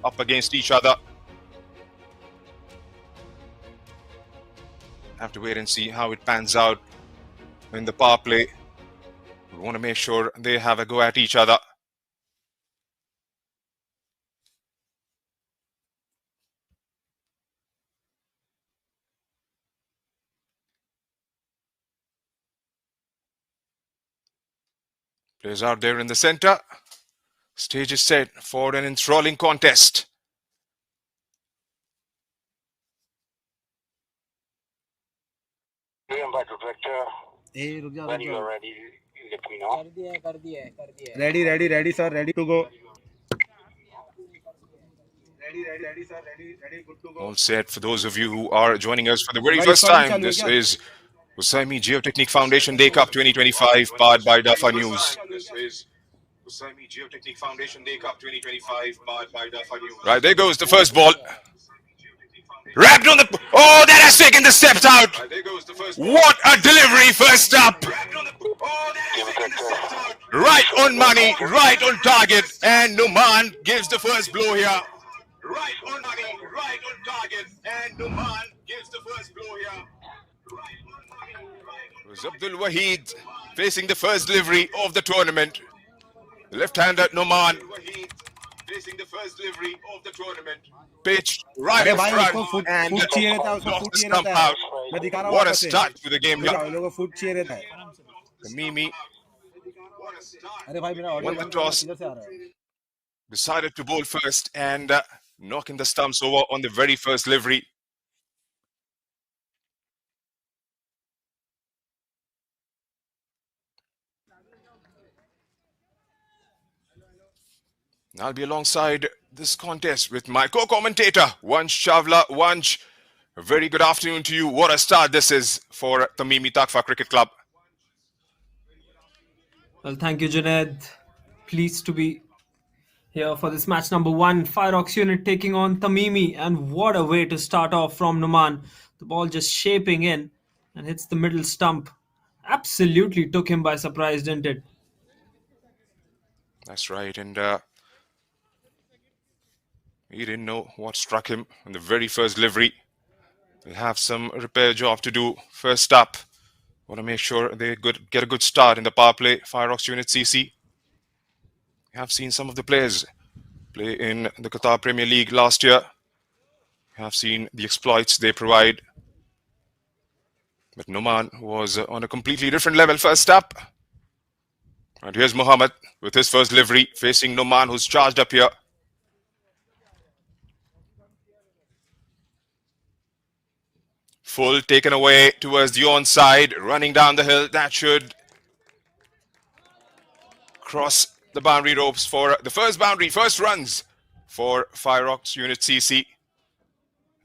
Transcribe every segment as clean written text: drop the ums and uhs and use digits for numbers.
up against each other. Have to wait and see how it pans out in the power play. We want to make sure they have a go at each other. Players out there in the center. Stage is set for an enthralling contest. When you are ready, let me know. Ready, sir. Ready to go. All set for those of you who are joining us for the very first time. This is Al-Tamimi Geotechnic Foundation Day Cup 2025, powered by Dafa News. Right, there goes the first ball. Wrapped on the... Oh, that has taken the steps out. What a delivery first up. Right on money, right on target. And Numan gives the first blow here. Right on money, right on target. And Numan gives the first blow here. It was Abdul Wahid facing the first delivery of the tournament. Left-hander Numan facing the first delivery of the tournament. Pitch right in front and lost the stump out. What a start to the game here. Tamimi won the toss, decided to bowl first and knocking the stumps over on the very first delivery. I'll be alongside this contest with my co-commentator, Vansh Chawla. Vansh, a very good afternoon to you. What a start this is for Tamimi Tafga Cricket Club. Well, thank you, Junaid. Pleased to be here for this match number 1. Fireox unit taking on Tamimi, and what a way to start off from Numan. The ball just shaping in and hits the middle stump. Absolutely took him by surprise, didn't it? That's right, and he didn't know what struck him in the very first delivery. They have some repair job to do. First up, want to make sure they get a good start in the power play. Fireox unit CC. We have seen some of the players play in the Qatar Premier League last year. We have seen the exploits they provide. But Numan was on a completely different level first up. And here's Mohammed with his first delivery facing Numan, who's charged up here. Full taken away towards the onside, running down the hill. That should cross the boundary ropes for the first boundary, first runs for Fireox unit CC.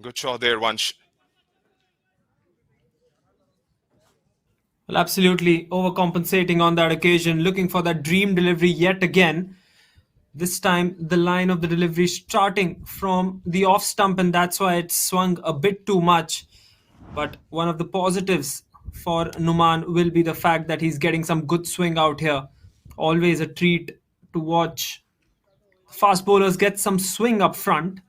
Good shot there, Vansh. Well, absolutely overcompensating on that occasion, looking for that dream delivery yet again. This time the line of the delivery starting from the off stump, and that's why it swung a bit too much. But one of the positives for Numan will be the fact that he's getting some good swing out here. Always a treat to watch fast bowlers get some swing up front.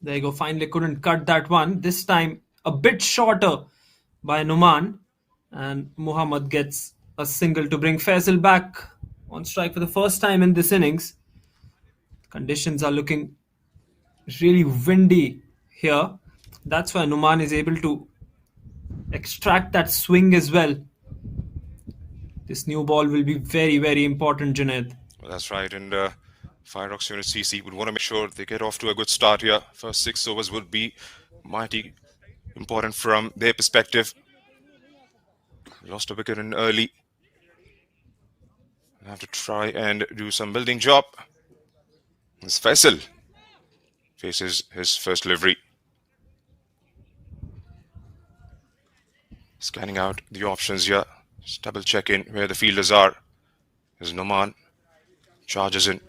There you go, finally couldn't cut that one. This time a bit shorter by Numan, and Muhammad gets a single to bring Faisal back on strike for the first time in this innings. Conditions are looking really windy here. That's why Numan is able to extract that swing as well. This new ball will be very, very important, Junaid. Well, that's right, and Fireox unit CC would want to make sure they get off to a good start here. First 6 overs would be mighty important from their perspective. Lost a wicket in early. Have to try and do some building job. As Faisal faces his first delivery. Scanning out the options here. Just double check in where the fielders are. There's Numan. Charges in.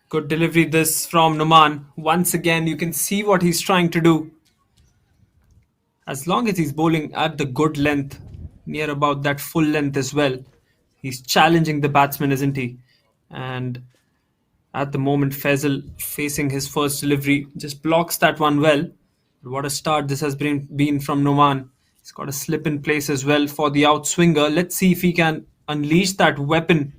Good delivery this from Numan. Once again, you can see what he's trying to do. As long as he's bowling at the good length, near about that full length as well. He's challenging the batsman, isn't he? And at the moment, Faisal facing his first delivery just blocks that one well. What a start this has been from Noman. He's got a slip in place as well for the outswinger. Let's see if he can unleash that weapon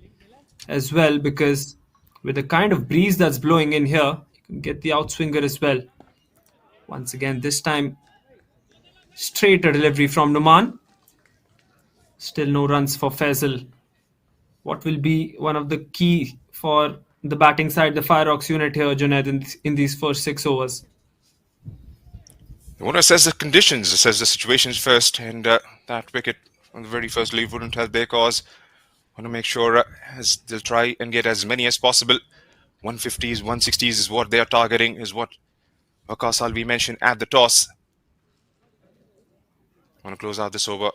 as well, because with the kind of breeze that's blowing in here, you can get the outswinger as well. Once again, this time straight a delivery from Noman. Still no runs for Faisal. What will be one of the key for the batting side, the Fireox unit here, Junaid, in these first 6 overs? They want to assess the conditions, assess the situations first, and that wicket on the very first leave wouldn't help their cause. Want to make sure as they'll try and get as many as possible. 150s, 160s is what they are targeting, is what Waqas Alvi mentioned at the toss. Want to close out this over.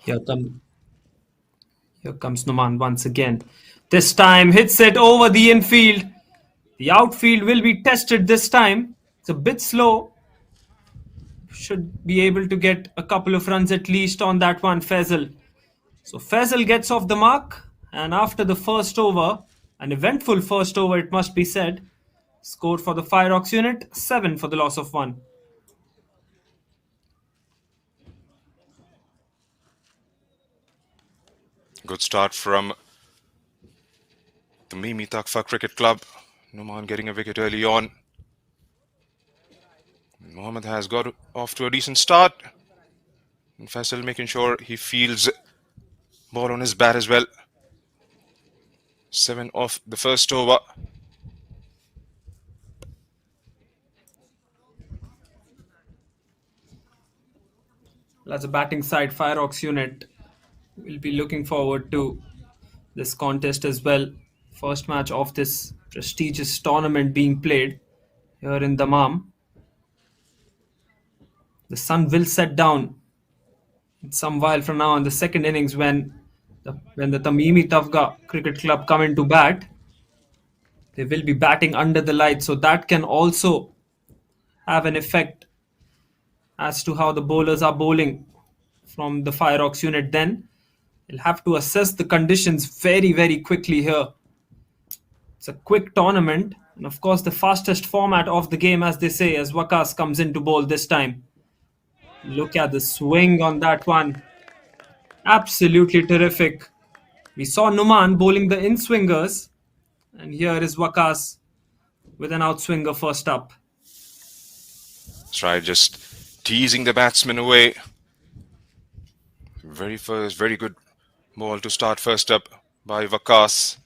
Here comes Noman once again. This time hits it over the infield. The outfield will be tested this time. It's a bit slow. Should be able to get a couple of runs at least on that one, Faisal. So Faisal gets off the mark, and after the first over, an eventful first over it must be said, score for the Fireox unit, 7 for the loss of 1. Good start from the Tamimi Tafga Cricket Club. Noman getting a wicket early on. Mohammed has got off to a decent start. And Faisal making sure he fields ball on his bat as well. 7 off the first over. Well, as a batting side, Fireox unit will be looking forward to this contest as well. First match of this prestigious tournament being played here in Dammam. The sun will set down in some while from now in the second innings when the Tamimi Tafga Cricket Club come into bat. They will be batting under the lights, so that can also have an effect as to how the bowlers are bowling from the Fireox unit. Then you'll have to assess the conditions very, very quickly here. It's a quick tournament, and of course the fastest format of the game, as they say, as Waqas comes in to bowl this time. Look at the swing on that one. Absolutely terrific. We saw Numan bowling the in-swingers, and here is Waqas with an outswinger first up. That's right, just teasing the batsman away. Very good ball to start first up by Waqas.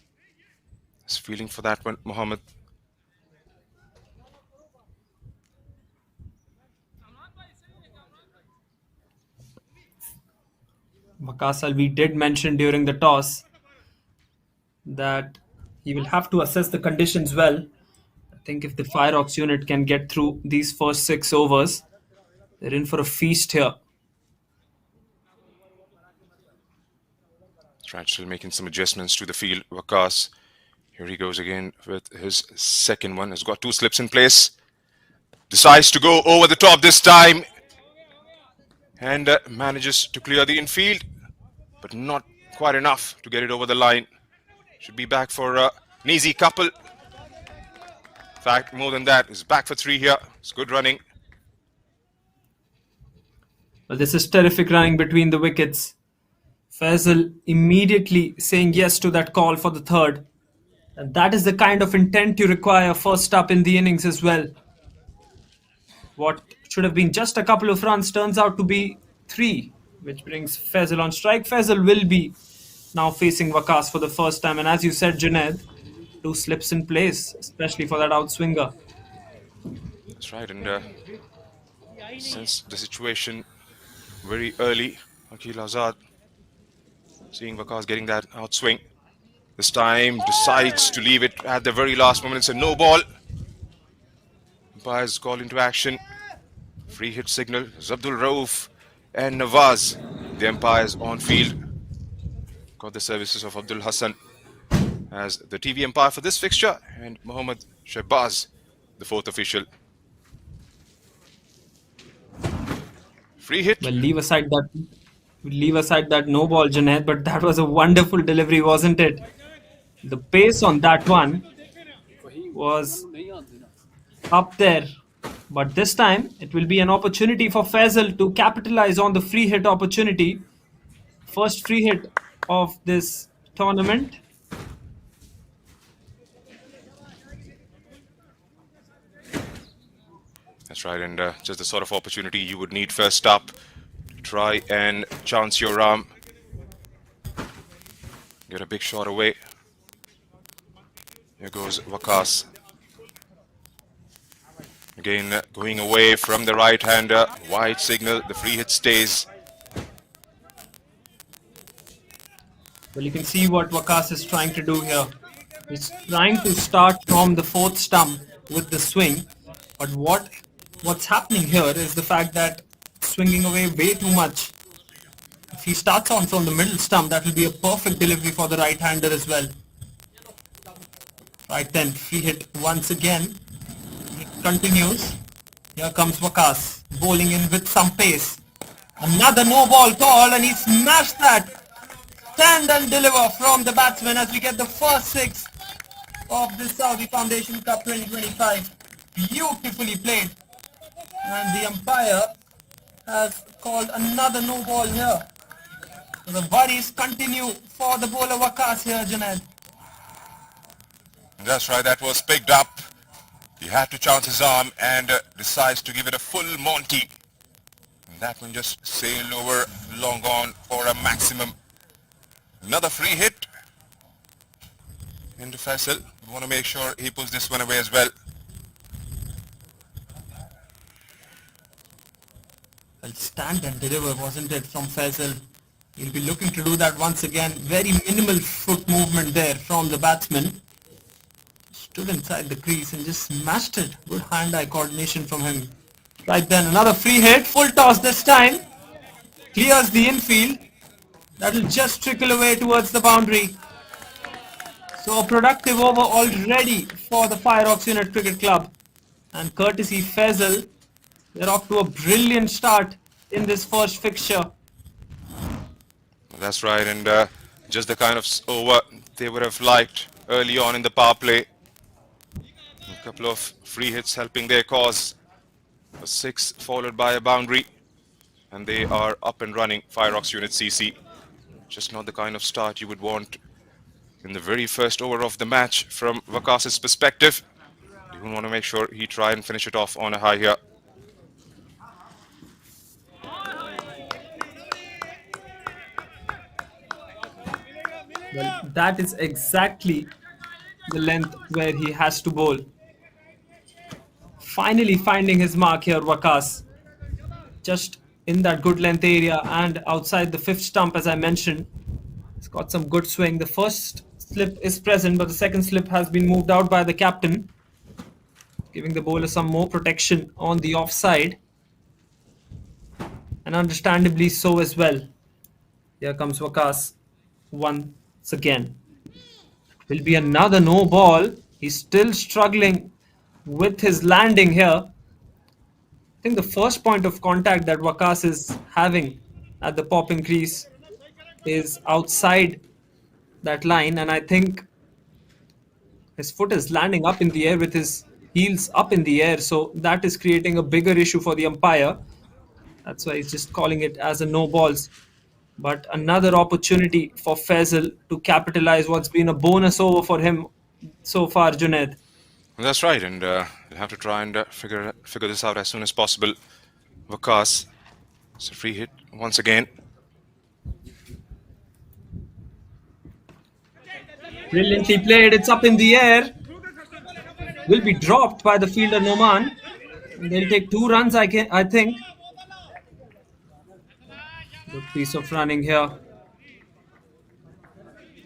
He's feeling for that one, Mohammed. Waqas Alvi did mention during the toss that he will have to assess the conditions well. I think if the Fireox unit can get through these first 6 overs, they're in for a feast here. That's right, still making some adjustments to the field. Waqas, here he goes again with his second one. Has got 2 slips in place. Decides to go over the top this time. And manages to clear the infield, but not quite enough to get it over the line. Should be back for an easy couple. In fact, more than that, he's back for 3 here. It's good running. Well, this is terrific running between the wickets. Faisal immediately saying yes to that call for the third. And that is the kind of intent you require first up in the innings as well. What should have been just a couple of runs turns out to be 3, which brings Faisal on strike. Faisal will be now facing Waqas for the first time. And as you said, Junaid, 2 slips in place, especially for that outswinger. That's right, and since the situation very early, Akil Azad seeing Waqas getting that outswing. This time decides to leave it at the very last moment. It's a no ball. Umpires call into action. Free hit signal. Zabdul Rauf and Nawaz, the umpires on field. Got the services of Abdul Hassan as the TV umpire for this fixture, and Mohammad Shahbaz, the 4th official. Free hit. Well, leave aside that. Leave aside that no ball, Junaid, but that was a wonderful delivery, wasn't it? The pace on that one was up there. But this time, it will be an opportunity for Faisal to capitalize on the free hit opportunity. First free hit of this tournament. That's right, and just the sort of opportunity you would need first up. Try and chance your arm. Get a big shot away. Here goes Waqas. Again, going away from the right-hander. Wide signal, the free hit stays. Well, you can see what Waqas is trying to do here. He's trying to start from the fourth stump with the swing. But what's happening here is the fact that swinging away way too much. If he starts on from the middle stump, that will be a perfect delivery for the right-hander as well. Right then, free hit once again. It continues. Here comes Waqas, bowling in with some pace. Another no ball call, and he smashed that. Stand and deliver from the batsman as we get the first six of the Saudi Foundation Cup 2025. Beautifully played. And the umpire has called another no ball here. So the worries continue for the bowler Waqas here, Junaid. That's right, that was picked up. He had to chance his arm and decides to give it a full Monty. And that one just sailed over, long on for a maximum. Another free hit into Faisal. We want to make sure he pulls this one away as well. Well, stand and deliver, wasn't it, from Faisal? He'll be looking to do that once again. Very minimal foot movement there from the batsman. Stood inside the crease and just smashed it. Good hand-eye coordination from him. Right then, another free hit. Full toss this time. Clears the infield. That will just trickle away towards the boundary. So a productive over already for the Fireox Unit Cricket Club. And courtesy Faisal, they're off to a brilliant start in this first fixture. That's right, and just the kind of over they would have liked early on in the power play. A couple of free hits helping their cause. A six followed by a boundary, and they are up and running. Fireox Unit CC. Just not the kind of start you would want in the very first over of the match from Waqas's perspective. You would want to make sure he try and finish it off on a high here. Well, that is exactly the length where he has to bowl. Finally finding his mark here, Waqas. Just in that good length area and outside the fifth stump, as I mentioned. He's got some good swing. The first slip is present, but the second slip has been moved out by the captain, giving the bowler some more protection on the offside. And understandably so as well. Here comes Waqas once again. Will be another no ball. He's still struggling with his landing here. I think the first point of contact that Waqas is having at the popping crease is outside that line, and I think his foot is landing up in the air with his heels up in the air, so that is creating a bigger issue for the umpire. That's why he's just calling it as a no balls. But another opportunity for Faisal to capitalize what's been a bonus over for him so far, Junaid. That's right, and you'll have to try and figure this out as soon as possible. Waqas, it's a free hit once again. Brilliantly played. It's up in the air. Will be dropped by the fielder Noman. They'll take 2 runs, I think. Good piece of running here.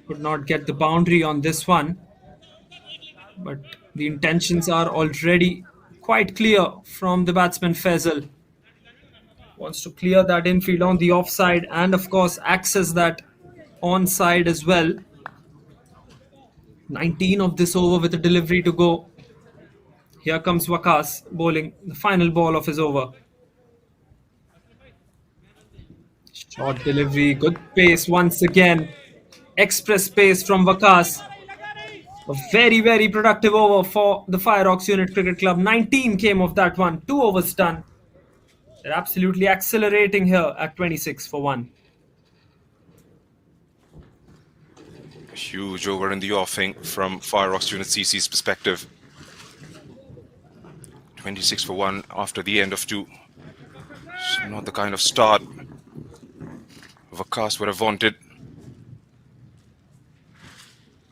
Could not get the boundary on this one. But the intentions are already quite clear from the batsman Faisal. Wants to clear that infield on the offside and of course access that onside as well. 19 of this over with a delivery to go. Here comes Waqas bowling the final ball of his over. Short delivery, good pace once again. Express pace from Vakas. A very, very productive over for the Fireox Unit Cricket Club. 19 came of that one. 2 overs done. They're absolutely accelerating here at 26 for 1. A huge over in the offing from Fireox Unit CC's perspective. 26 for 1 after the end of 2. It's not the kind of start Vakas would have wanted.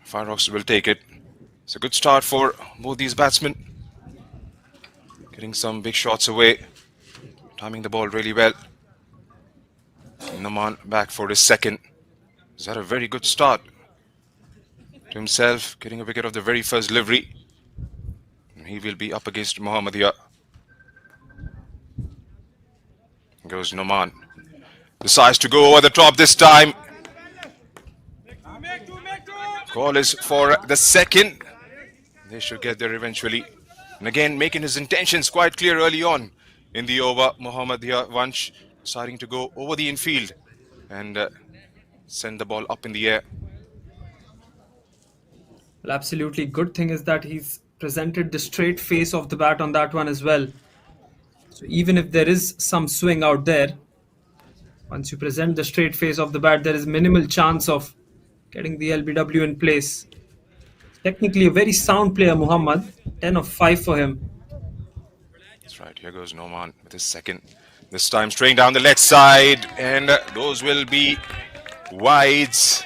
Fireox will take it. It's a good start for both these batsmen. Getting some big shots away. Timing the ball really well. Naman back for his second. Is that a very good start to himself, getting a wicket of the very first delivery. And he will be up against Mohammedia. Goes Naman. Decides to go over the top this time. Call is for the second. They should get there eventually. And again, making his intentions quite clear early on in the over. Mohammedia Vansh deciding to go over the infield and send the ball up in the air. Well, absolutely. Good thing is that he's presented the straight face of the bat on that one as well. So even if there is some swing out there, once you present the straight face of the bat, there is minimal chance of getting the LBW in place. Technically a very sound player, Muhammad. 10 of 5 for him. That's right. Here goes Noman with his second. This time straying down the leg side, and those will be wides.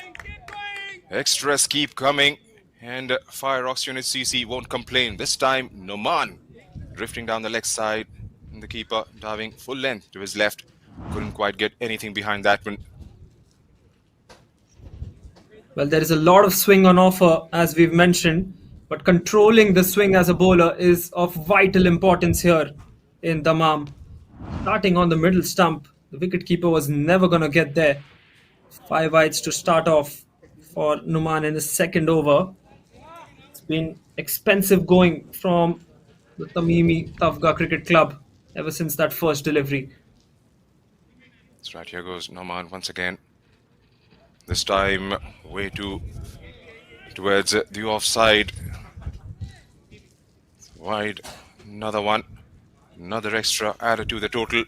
Extras keep coming, and Fireox Unit CC won't complain. This time Noman drifting down the leg side, and the keeper diving full length to his left. Couldn't quite get anything behind that one. Well, there is a lot of swing on offer, as we've mentioned, but controlling the swing as a bowler is of vital importance here in Dammam. Starting on the middle stump, the wicketkeeper was never going to get there. 5 wides to start off for Numan in his second over. It's been expensive going from the Tamimi Tafga Cricket Club ever since that first delivery. That's right, here goes Noman once again. This time way towards the offside. Wide, another one. Another extra added to the total.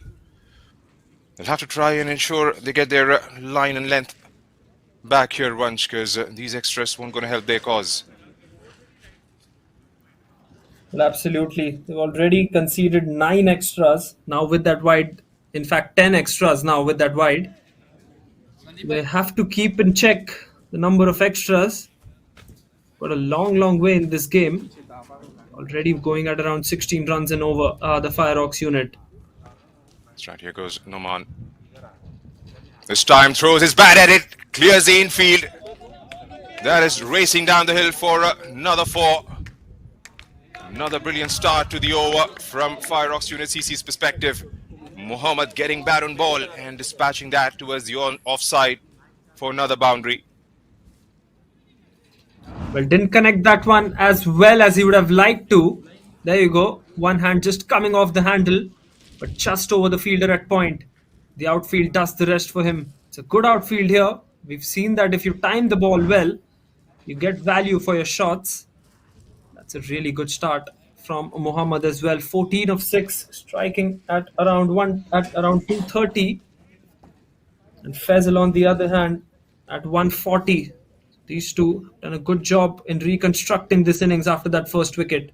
They'll have to try and ensure they get their line and length back here once, because these extras won't going to help their cause. Well, absolutely. They've already conceded 9 extras now with that wide. In fact, 10 extras now with that wide. They have to keep in check the number of extras. Got a long way in this game. Already going at around 16 runs and over the Fireox unit. That's right, here goes Noman. This time throws his bat at it, clears the infield. That is racing down the hill for another 4. Another brilliant start to the over from Fireox Unit CC's perspective. Muhammad getting bat on ball and dispatching that towards the offside for another boundary. Well, didn't connect that one as well as he would have liked to. There you go. One hand just coming off the handle, but just over the fielder at point. The outfield does the rest for him. It's a good outfield here. We've seen that if you time the ball well, you get value for your shots. That's a really good start from Muhammad as well. 14 of 6, striking at around 230. And Faisal on the other hand at 140. These two done a good job in reconstructing this innings after that first wicket.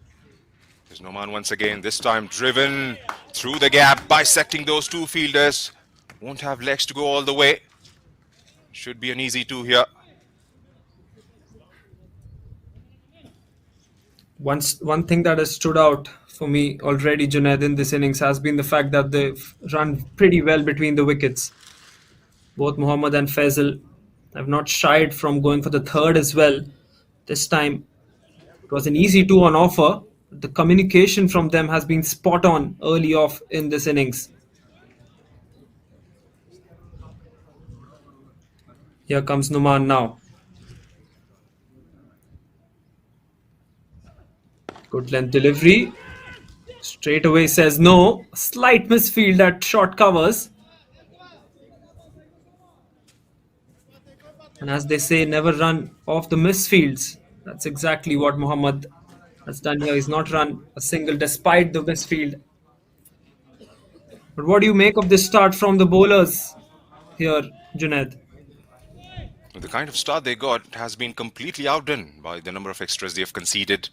There's Noman once again, this time driven through the gap, bisecting those two fielders. Won't have legs to go all the way. Should be an easy 2 here. One thing that has stood out for me already, Junaid, in this innings has been the fact that they've run pretty well between the wickets. Both Muhammad and Faisal have not shied from going for the third as well. This time it was an easy 2 on offer. The communication from them has been spot on early off in this innings. Here comes Numan now. Good length delivery. Straight away says no. Slight misfield at short covers. And as they say, never run off the misfields. That's exactly what Mohammad has done here. He's not run a single despite the misfield. But what do you make of this start from the bowlers here, Junaid? The kind of start they got has been completely outdone by the number of extras they have conceded.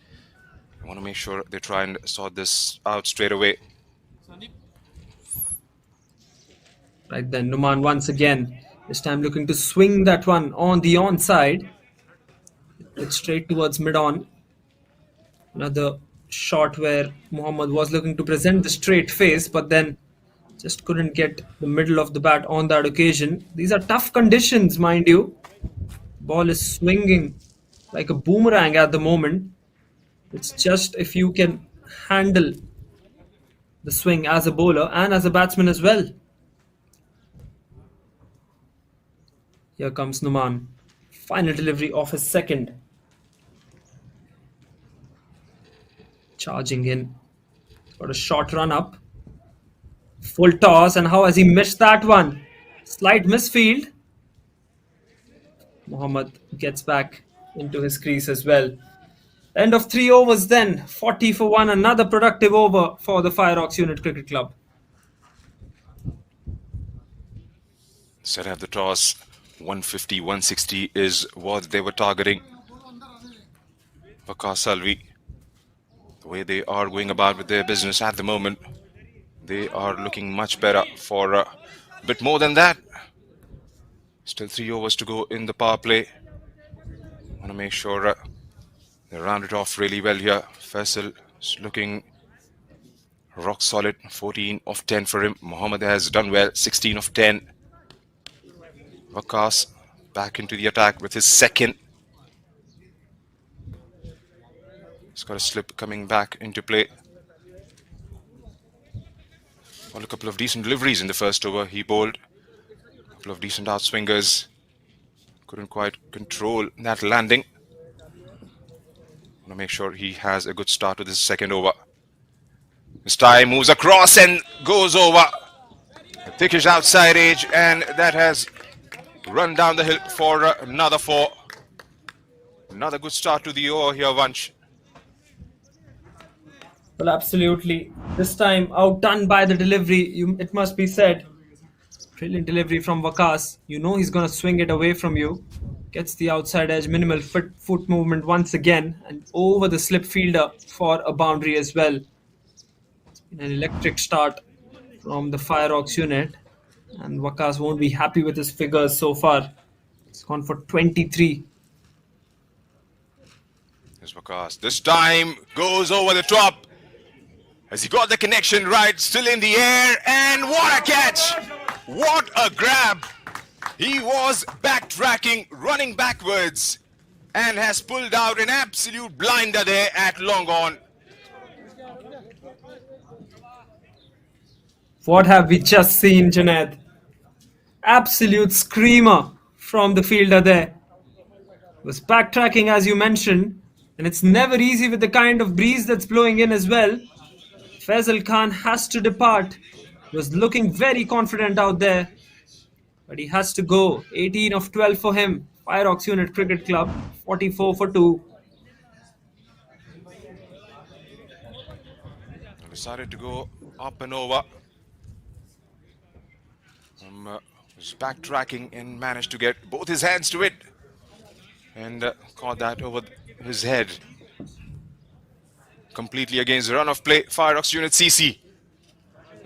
I want to make sure they try and sort this out straight away. Right then, Numan once again, this time looking to swing that one on the onside. It's straight towards mid-on. Another shot where Mohammad was looking to present the straight face, but then just couldn't get the middle of the bat on that occasion. These are tough conditions, mind you. Ball is swinging like a boomerang at the moment. It's just if you can handle the swing as a bowler and as a batsman as well. Here comes Numan. Final delivery of his second. Charging in. Got a short run up. Full toss, and how has he missed that one? Slight misfield. Mohammad gets back into his crease as well. End of 3 overs then. 40 for 1. Another productive over for the Fireox Unit Cricket Club. Set have the toss. 150, 160 is what they were targeting. Waqar Salvi, the way they are going about with their business at the moment, they are looking much better for a bit more than that. Still 3 overs to go in the power play. Want to make sure they round it off really well here. Faisal is looking rock solid. 14 of 10 for him. Mohammad has done well. 16 of 10. Waqas back into the attack with his second. He's got a slip coming back into play. Well, a couple of decent deliveries in the first over. He bowled a couple of decent outswingers. Couldn't quite control that landing. Want to make sure he has a good start to this second over. This time moves across and goes over. A thickish outside edge, and that has run down the hill for another 4. Another good start to the over here, Vansh. Well, absolutely. This time outdone by the delivery, it must be said. Brilliant delivery from Waqas. You know he's going to swing it away from you. Gets the outside edge, minimal foot movement once again, and over the slip fielder for a boundary as well. It's been an electric start from the Fireox unit, and Waqas won't be happy with his figures so far. It's gone for 23. Here's Waqas. This time goes over the top. Has he got the connection right? Still in the air, and what a catch! What a grab! He was backtracking, running backwards, and has pulled out an absolute blinder there at long on. What have we just seen, Junaid? Absolute screamer from the fielder there. Was backtracking, as you mentioned, and it's never easy with the kind of breeze that's blowing in as well. Faisal Khan has to depart. Was looking very confident out there, but he has to go. 18 of 12 for him. Fireox Unit Cricket Club, 44 for 2. Decided to go up and over. Was backtracking and managed to get both his hands to it, and caught that over his head. Completely against the run of play. Fireox Unit CC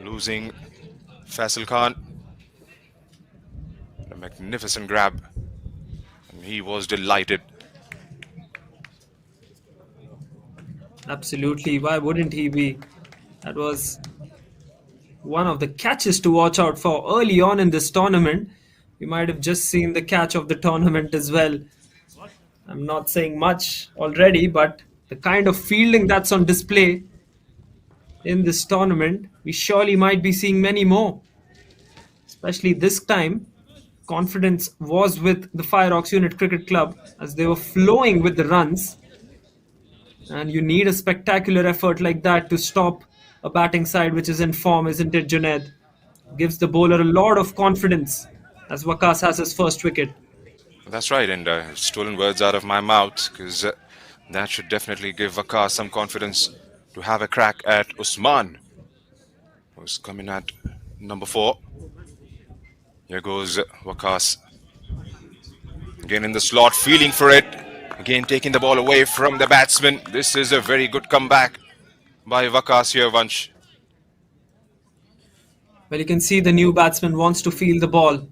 losing Faisal Khan. A magnificent grab, and he was delighted. Absolutely, why wouldn't he be? That was one of the catches to watch out for early on in this tournament. We might have just seen the catch of the tournament as well. I'm not saying much already, but the kind of fielding that's on display in this tournament, we surely might be seeing many more. Especially this time, confidence was with the Fireox Unit Cricket Club as they were flowing with the runs. And you need a spectacular effort like that to stop a batting side which is in form, isn't it, Junaid? Gives the bowler a lot of confidence as Waqas has his first wicket. That's right, and stolen words out of my mouth, because that should definitely give Waqar some confidence to have a crack at Usman, who's coming at number 4. Here goes Waqas. Again in the slot, feeling for it. Again taking the ball away from the batsman. This is a very good comeback by Waqas here, Vansh. Well, you can see the new batsman wants to feel the ball.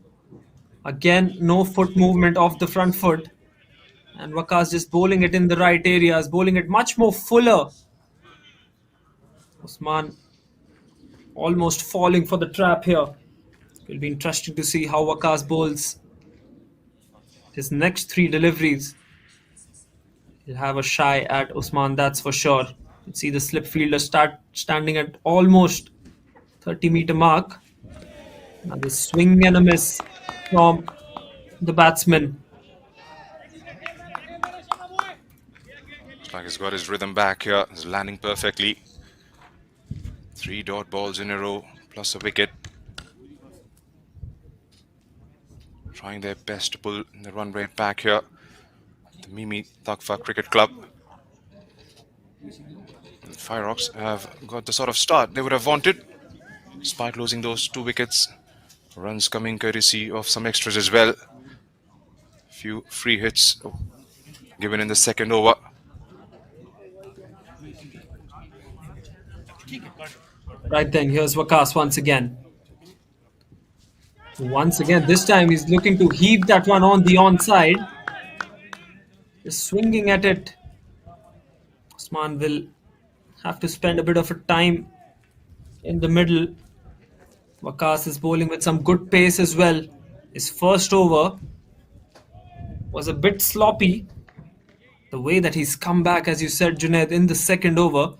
Again, no foot movement off the front foot. And Waqas just bowling it in the right areas, bowling it much more fuller. Usman almost falling for the trap here. It will be interesting to see how Waqas bowls his next 3 deliveries. He'll have a shy at Usman, that's for sure. You can see the slip fielder standing at almost 30-meter mark. Now the swing and a miss from the batsman. Looks like he's got his rhythm back here. He's landing perfectly. 3 dot balls in a row, plus a wicket. Trying their best to pull the run rate back here. The Tamimi Tafga Cricket Club. And Fireox have got the sort of start they would have wanted, despite losing those 2 wickets. Runs coming courtesy of some extras as well. Few free hits given in the second over. Right then, here's Waqas once again. Once again, this time he's looking to heave that one on the onside. Just swinging at it. Usman will have to spend a bit of a time in the middle. Waqas is bowling with some good pace as well. His first over was a bit sloppy. The way that he's come back, as you said, Junaid, in the second over,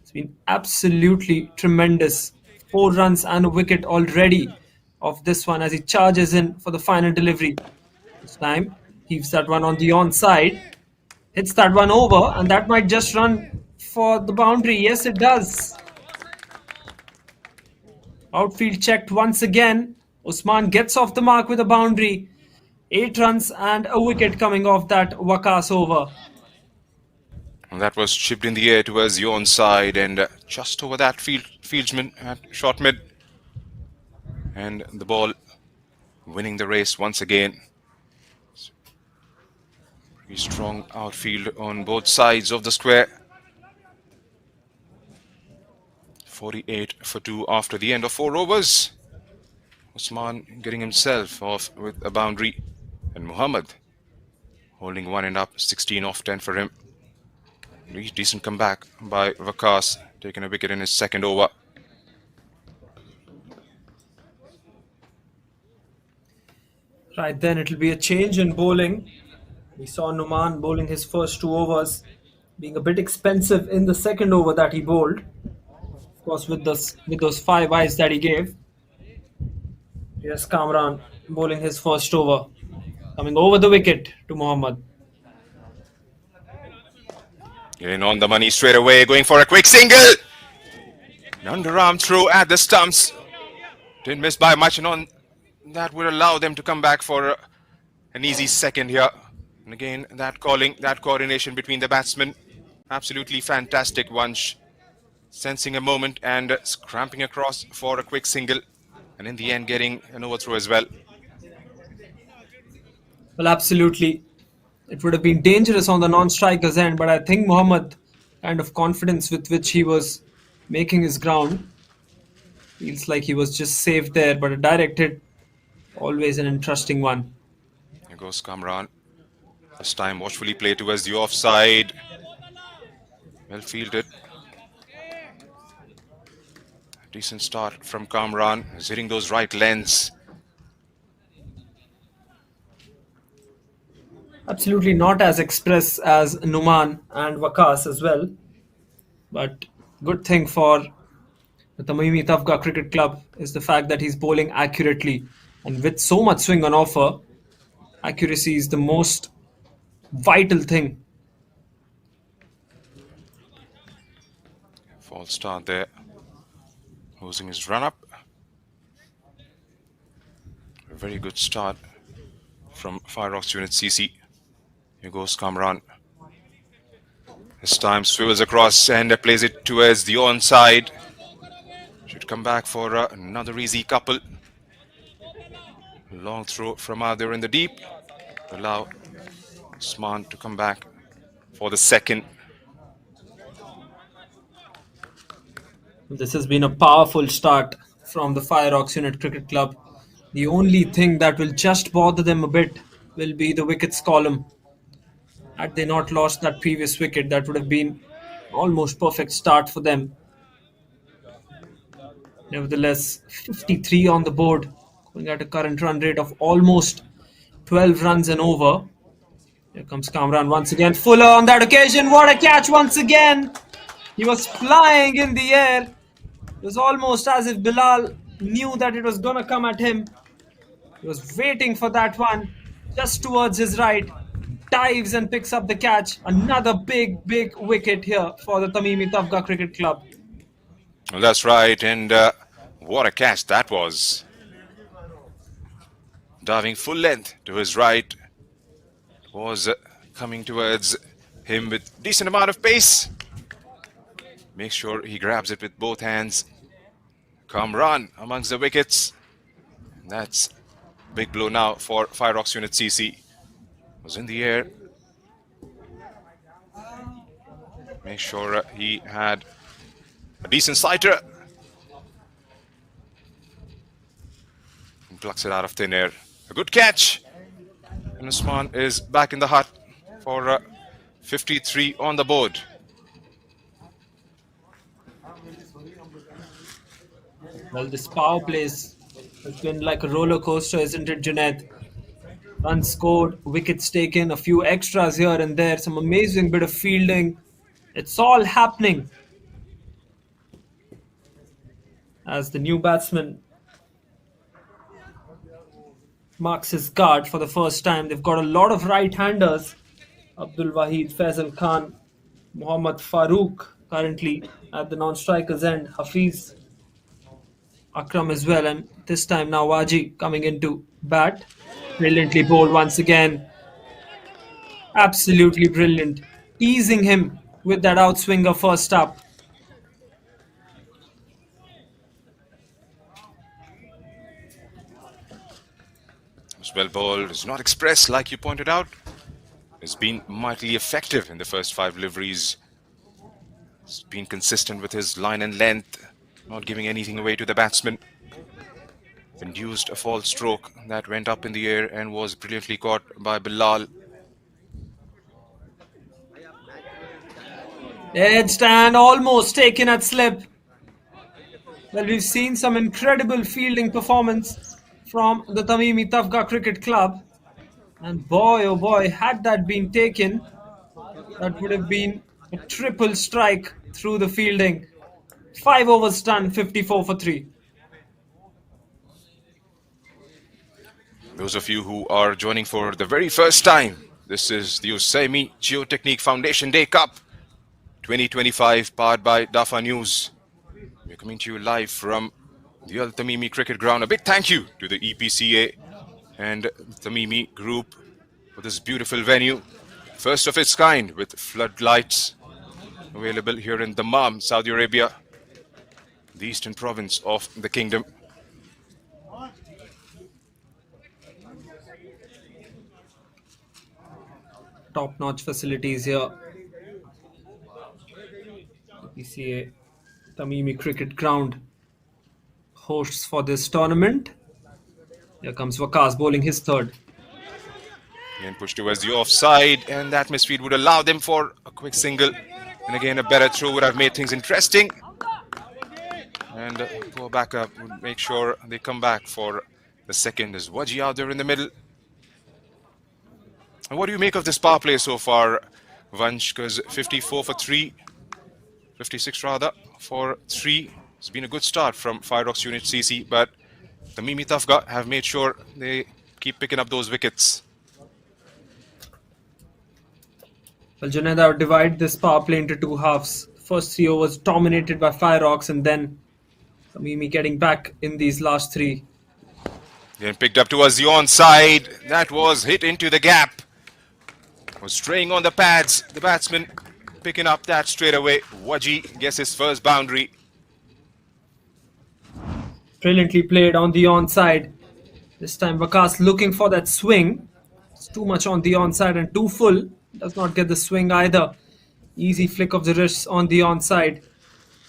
it's been absolutely tremendous. 4 runs and a wicket already of this one as he charges in for the final delivery. This time, heaves that one on the onside, hits that one over, and that might just run for the boundary. Yes, it does. Outfield checked once again. Usman gets off the mark with a boundary. 8 runs and a wicket coming off that Waqas over. And that was chipped in the air towards the onside and just over that fieldsman at short mid. And the ball winning the race once again. Pretty strong outfield on both sides of the square. 48 for 2 after the end of 4 overs. Usman getting himself off with a boundary, and Muhammad holding 1 and up, 16 off 10 for him. Decent comeback by Waqas, taking a wicket in his second over. Right then, it'll be a change in bowling. We saw Numan bowling his first 2 overs, being a bit expensive in the second over that he bowled. Of course, with those 5 eyes that he gave. Here's Kamran bowling his first over, coming over the wicket to Muhammad. Getting on the money straight away, going for a quick single. An underarm throw at the stumps. Didn't miss by much, and on that would allow them to come back for an easy second here. And again, that coordination between the batsmen, absolutely fantastic. Vansh sensing a moment and scramping across for a quick single, and in the end getting an overthrow as well. Well, absolutely. It would have been dangerous on the non-striker's end, but I think Muhammad, kind of confidence with which he was making his ground, feels like he was just saved there, but a direct hit, always an interesting one. Here goes Kamran. This time watchfully played towards the offside. Well fielded. Decent start from Kamran. He's hitting those right lens. Absolutely not as express as Numan and Waqas as well. But good thing for the Tamimi Tafga Cricket Club is the fact that he's bowling accurately. And with so much swing on offer, accuracy is the most vital thing. False start there. Losing his run up. A very good start from Fireox Unit CC. Here goes Kamran. This time swivels across and plays it towards the onside. Should come back for another easy couple. Long throw from out there in the deep. Allow Usman to come back for the second. This has been a powerful start from the Fireox Unit Cricket Club. The only thing that will just bother them a bit will be the wickets column. Had they not lost that previous wicket, that would have been almost perfect start for them. Nevertheless, 53 on the board, going at a current run rate of almost 12 runs and over. Here comes Kamran once again. Fuller on that occasion. What a catch once again. He was flying in the air. It was almost as if Bilal knew that it was going to come at him. He was waiting for that one just towards his right. Dives and picks up the catch. Another big wicket here for the Tamimi Tafga Cricket Club. Well, that's right, and what a catch that was. Diving full length to his right. Was coming towards him with decent amount of pace. Make sure he grabs it with both hands. Kamran amongst the wickets. That's big blow now for Fireox Unit CC. Was in the air. Make sure he had a decent sighter. And plucks it out of thin air. A good catch. And Usman is back in the hut for 53 on the board. Well, this power plays has been like a roller coaster, isn't it, Junaid? Runs scored, wickets taken, a few extras here and there, some amazing bit of fielding. It's all happening as the new batsman marks his guard for the first time. They've got a lot of right-handers. Abdul Wahid, Faisal Khan, Mohammad Farooq currently at the non-strikers end. Hafiz, Akram as well, and this time now Waji coming into bat. Brilliantly bowled once again. Absolutely brilliant. Teasing him with that outswinger first up. Well bowled, is not expressed like you pointed out. Has been mightily effective in the first 5 deliveries. He's been consistent with his line and length, not giving anything away to the batsman. Induced a false stroke that went up in the air and was brilliantly caught by Bilal. Headstand almost taken at slip. Well, we've seen some incredible fielding performance from the Tamimi Tafga Cricket Club. And boy, oh boy, had that been taken, that would have been a triple strike through the fielding. 5 overs done, 54 for 3. Those of you who are joining for the very first time, this is the Al-Tamimi Geotechnique Foundation Day Cup 2025, powered by Dafa News. We're coming to you live from the Al-Tamimi Cricket Ground. A big thank you to the EPCA and Tamimi Group for this beautiful venue. First of its kind, with floodlights available here in Dammam, Saudi Arabia, the eastern province of the kingdom. Top-notch facilities here. EPCA Tamimi Cricket Ground hosts for this tournament. Here comes Waqas bowling his third. Again pushed towards the offside, and that misfeed would allow them for a quick single. And again, a better throw would have made things interesting. And go back up, would make sure they come back for the second. There's Waji out there in the middle. And what do you make of this power play so far, Vansh? Because 54 for 3, 56 rather for 3. It's been a good start from Fireox Unit CC, but the Tamimi Tafga have made sure they keep picking up those wickets. Well, Junaid, I would divide this power play into 2 halves. First 3 overs dominated by Fireox, and then Tamimi getting back in these last 3. Then picked up towards the onside. That was hit into the gap. Was straying on the pads. The batsman picking up that straight away. Waji gets his first boundary. Brilliantly played on the onside. This time Vakas looking for that swing. It's too much on the onside and too full. Does not get the swing either. Easy flick of the wrists on the onside.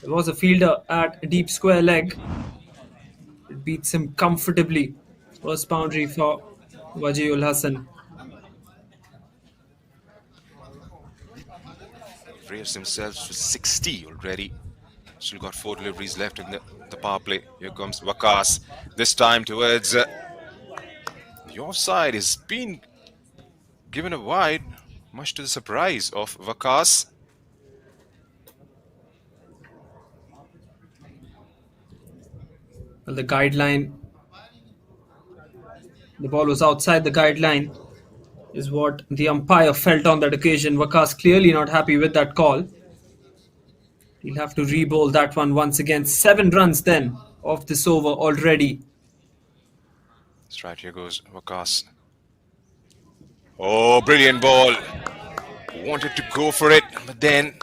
There was a fielder at a deep square leg. It beats him comfortably. First boundary for Wajiul Hassan. Raised himself to 60 already. Still got 4 deliveries left in the power play. Here comes Vakas. This time towards the offside. Is being given a wide, much to the surprise of Vakas. Well, the guideline, the ball was outside the guideline, is what the umpire felt on that occasion. Vakas clearly not happy with that call. He'll have to re-bowl that one once again. 7 runs then off this over already. That's right, here goes Vakas. Oh, brilliant ball. Wanted to go for it, but then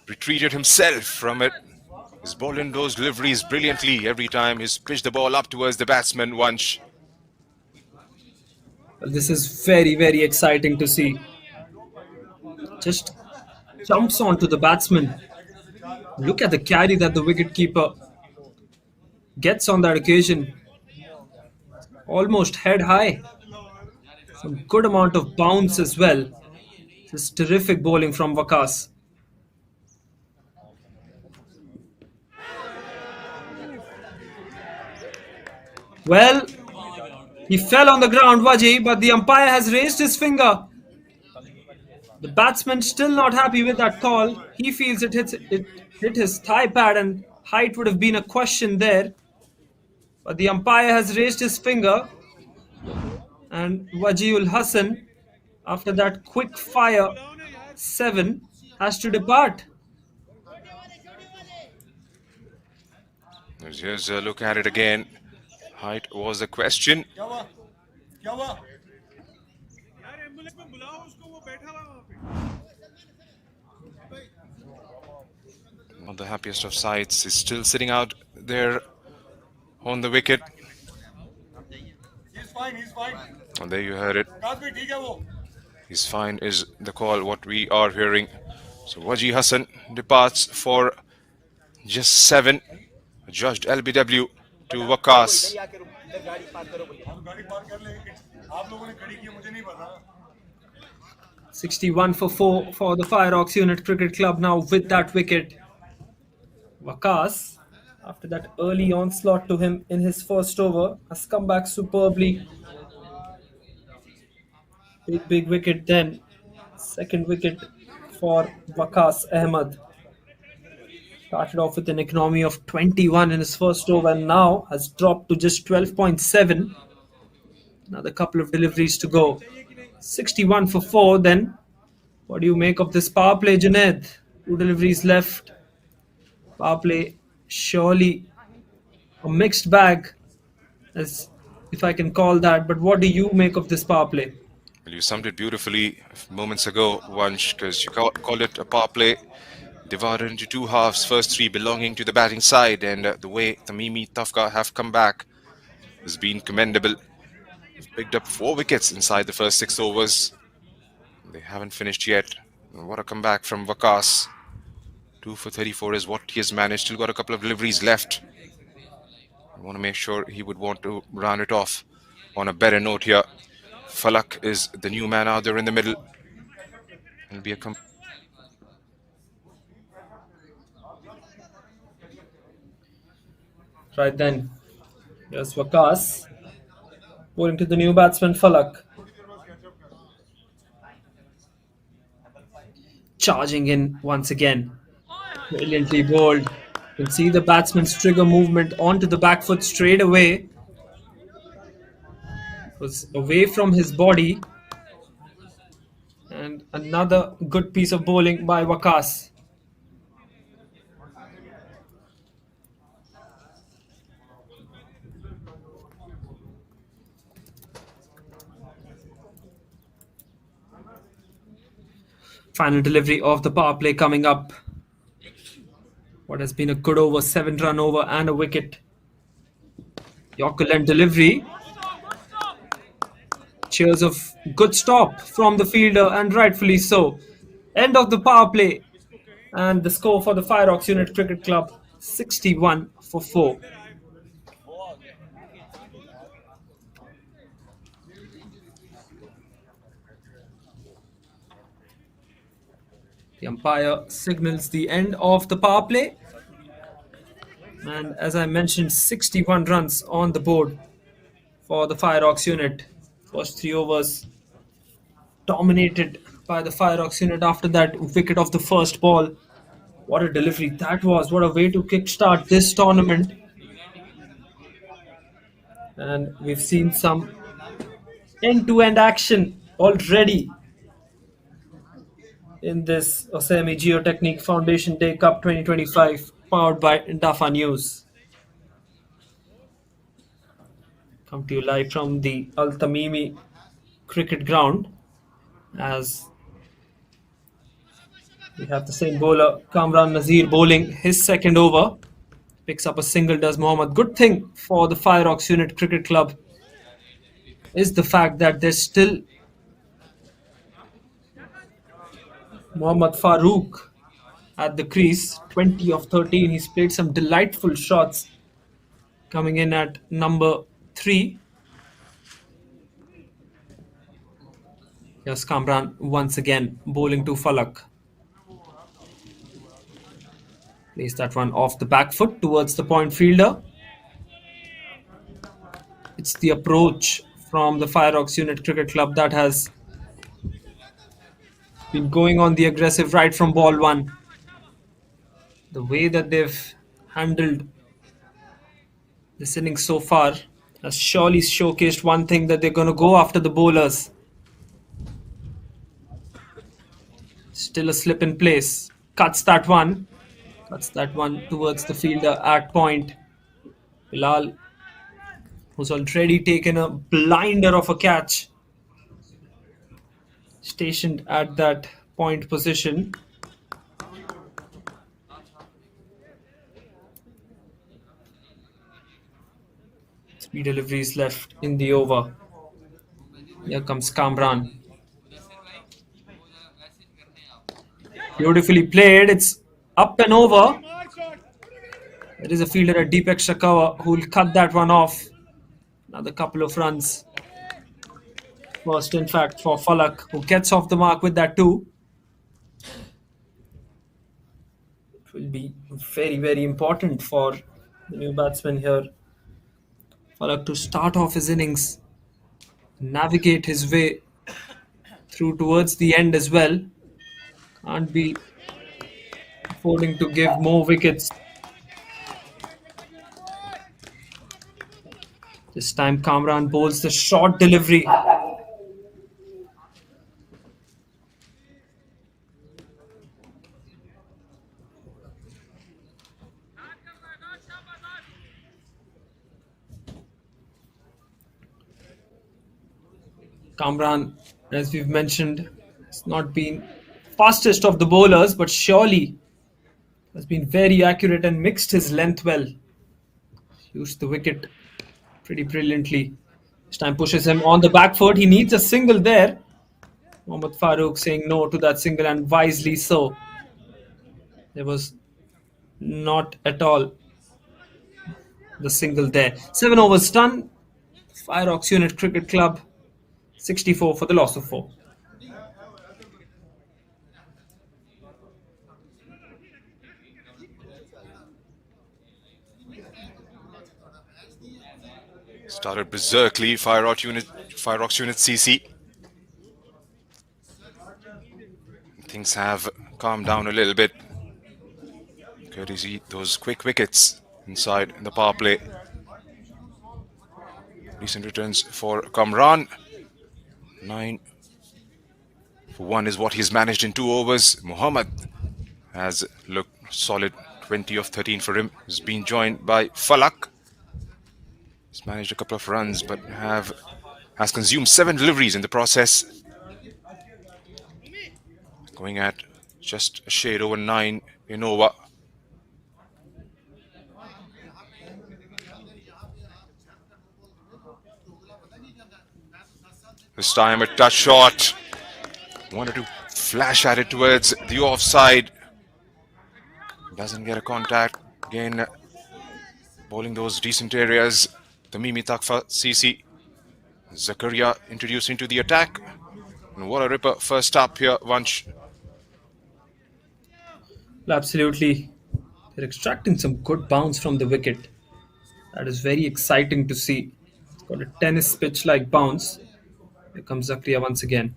retreated himself from it. He's bowling those deliveries brilliantly every time he's pitched the ball up towards the batsman once. Well, this is very, very exciting to see. Just jumps onto the batsman. Look at the carry that the wicketkeeper gets on that occasion. Almost head high. Some good amount of bounce as well. Just terrific bowling from Vakas. Well, he fell on the ground, Waji, but the umpire has raised his finger. The batsman still not happy with that call. He feels it hit his thigh pad and height would have been a question there. But the umpire has raised his finger. And Wajiul Hassan, after that quick fire 7, has to depart. Here's a look at it again. Height was the question. Not the happiest of sights. He's still sitting out there on the wicket. He's fine. And there you heard it. He's fine is the call, what we are hearing. So Waji Hassan departs for just 7. Judged LBW to Vakas. 61 for 4 for the Fireox Unit Cricket Club now with that wicket. Vakas, after that early onslaught to him in his first over, has come back superbly. Big wicket then. Second wicket for Vakas Ahmed. Started off with an economy of 21 in his first over and now has dropped to just 12.7. Another couple of deliveries to go. 61 for 4 then. What do you make of this power play, Junaid? 2 deliveries left. Power play surely a mixed bag, as if I can call that. But what do you make of this power play? Well, you summed it beautifully moments ago, Vansh, because you called it a power play divided into 2 halves, first 3 belonging to the batting side, and the way Tamimi Tafga have come back has been commendable. They've picked up 4 wickets inside the first 6 overs. They haven't finished yet. And what a comeback from Vakas. 2 for 34 is what he has managed. Still got a couple of deliveries left. I want to make sure he would want to round it off on a better note here. Falak is the new man out there in the middle. It'll be a Right then, here's Vakas bowling to the new batsman Falak. Charging in once again. Brilliantly bowled. You can see the batsman's trigger movement onto the back foot straight away. It was away from his body. And another good piece of bowling by Vakas. Final delivery of the power play coming up. What has been a good over, 7-run over and a wicket. Yorker length delivery. Cheers of good stop from the fielder, and rightfully so. End of the power play. And the score for the Fireox Unit Cricket Club, 61 for 4. The umpire signals the end of the power play. And as I mentioned, 61 runs on the board for the Fireox unit. First 3 overs dominated by the Fireox unit after that wicket of the first ball. What a delivery that was. What a way to kickstart this tournament. And we've seen some end-to-end action already in this Osami Geotechnique Foundation Day Cup 2025 powered by Dafa News. Come to you live from the Al-Tamimi Cricket Ground as we have the same bowler Kamran Nazir bowling his second over. Picks up a single, does Mohammad. Good thing for the Fireox Unit Cricket Club is the fact that there's still Mohammad Farooq at the crease, 20 of 13. He's played some delightful shots. Coming in at number 3. Here's Kamran once again bowling to Falak. Plays that one off the back foot towards the point fielder. It's the approach from the Fireox Unit Cricket Club that has been going on the aggressive right from ball 1. The way that they've handled this innings so far has surely showcased one thing, that they're going to go after the bowlers. Still a slip in place. Cuts that one towards the fielder at point. Bilal, who's already taken a blinder of a catch, stationed at that point position. Three deliveries left in the over. Here comes Kamran. Beautifully played. It's up and over. There is a fielder at deep extra cover who will cut that one off. Another couple of runs. First, in fact, for Falak, who gets off the mark with that too. It will be very, very important for the new batsman here, Falak, to start off his innings, navigate his way through towards the end as well. Can't be affording to give more wickets. This time Kamran bowls the short delivery. Kamran, as we've mentioned, has not been fastest of the bowlers, but surely has been very accurate and mixed his length well. Used the wicket pretty brilliantly. This time pushes him on the back foot. He needs a single there. Mohammad Farooq saying no to that single, and wisely so. There was not at all the single there. 7 overs done. Fireox Unit Cricket Club, 64 for the loss of 4. Started berserkly, Fireox Unit CC. Things have calmed down a little bit. Courtesy those quick wickets inside the power play. Recent returns for Kamran. 9 for 1 is what he's managed in 2 overs. Muhammad has looked solid, 20 of 13 for him. He's been joined by Falak. He's managed a couple of runs, but has consumed 7 deliveries in the process. going at just a shade over 9 in over. This time a touch shot. Wanted to flash at it towards the offside. Doesn't get a contact. Again, bowling those decent areas. Tamimi Tafga, CC. Zakaria introduced into the attack. And what a ripper first up here, Vansh. Absolutely. They're extracting some good bounce from the wicket. That is very exciting to see. It's got a tennis pitch like bounce. Here comes Zakaria once again.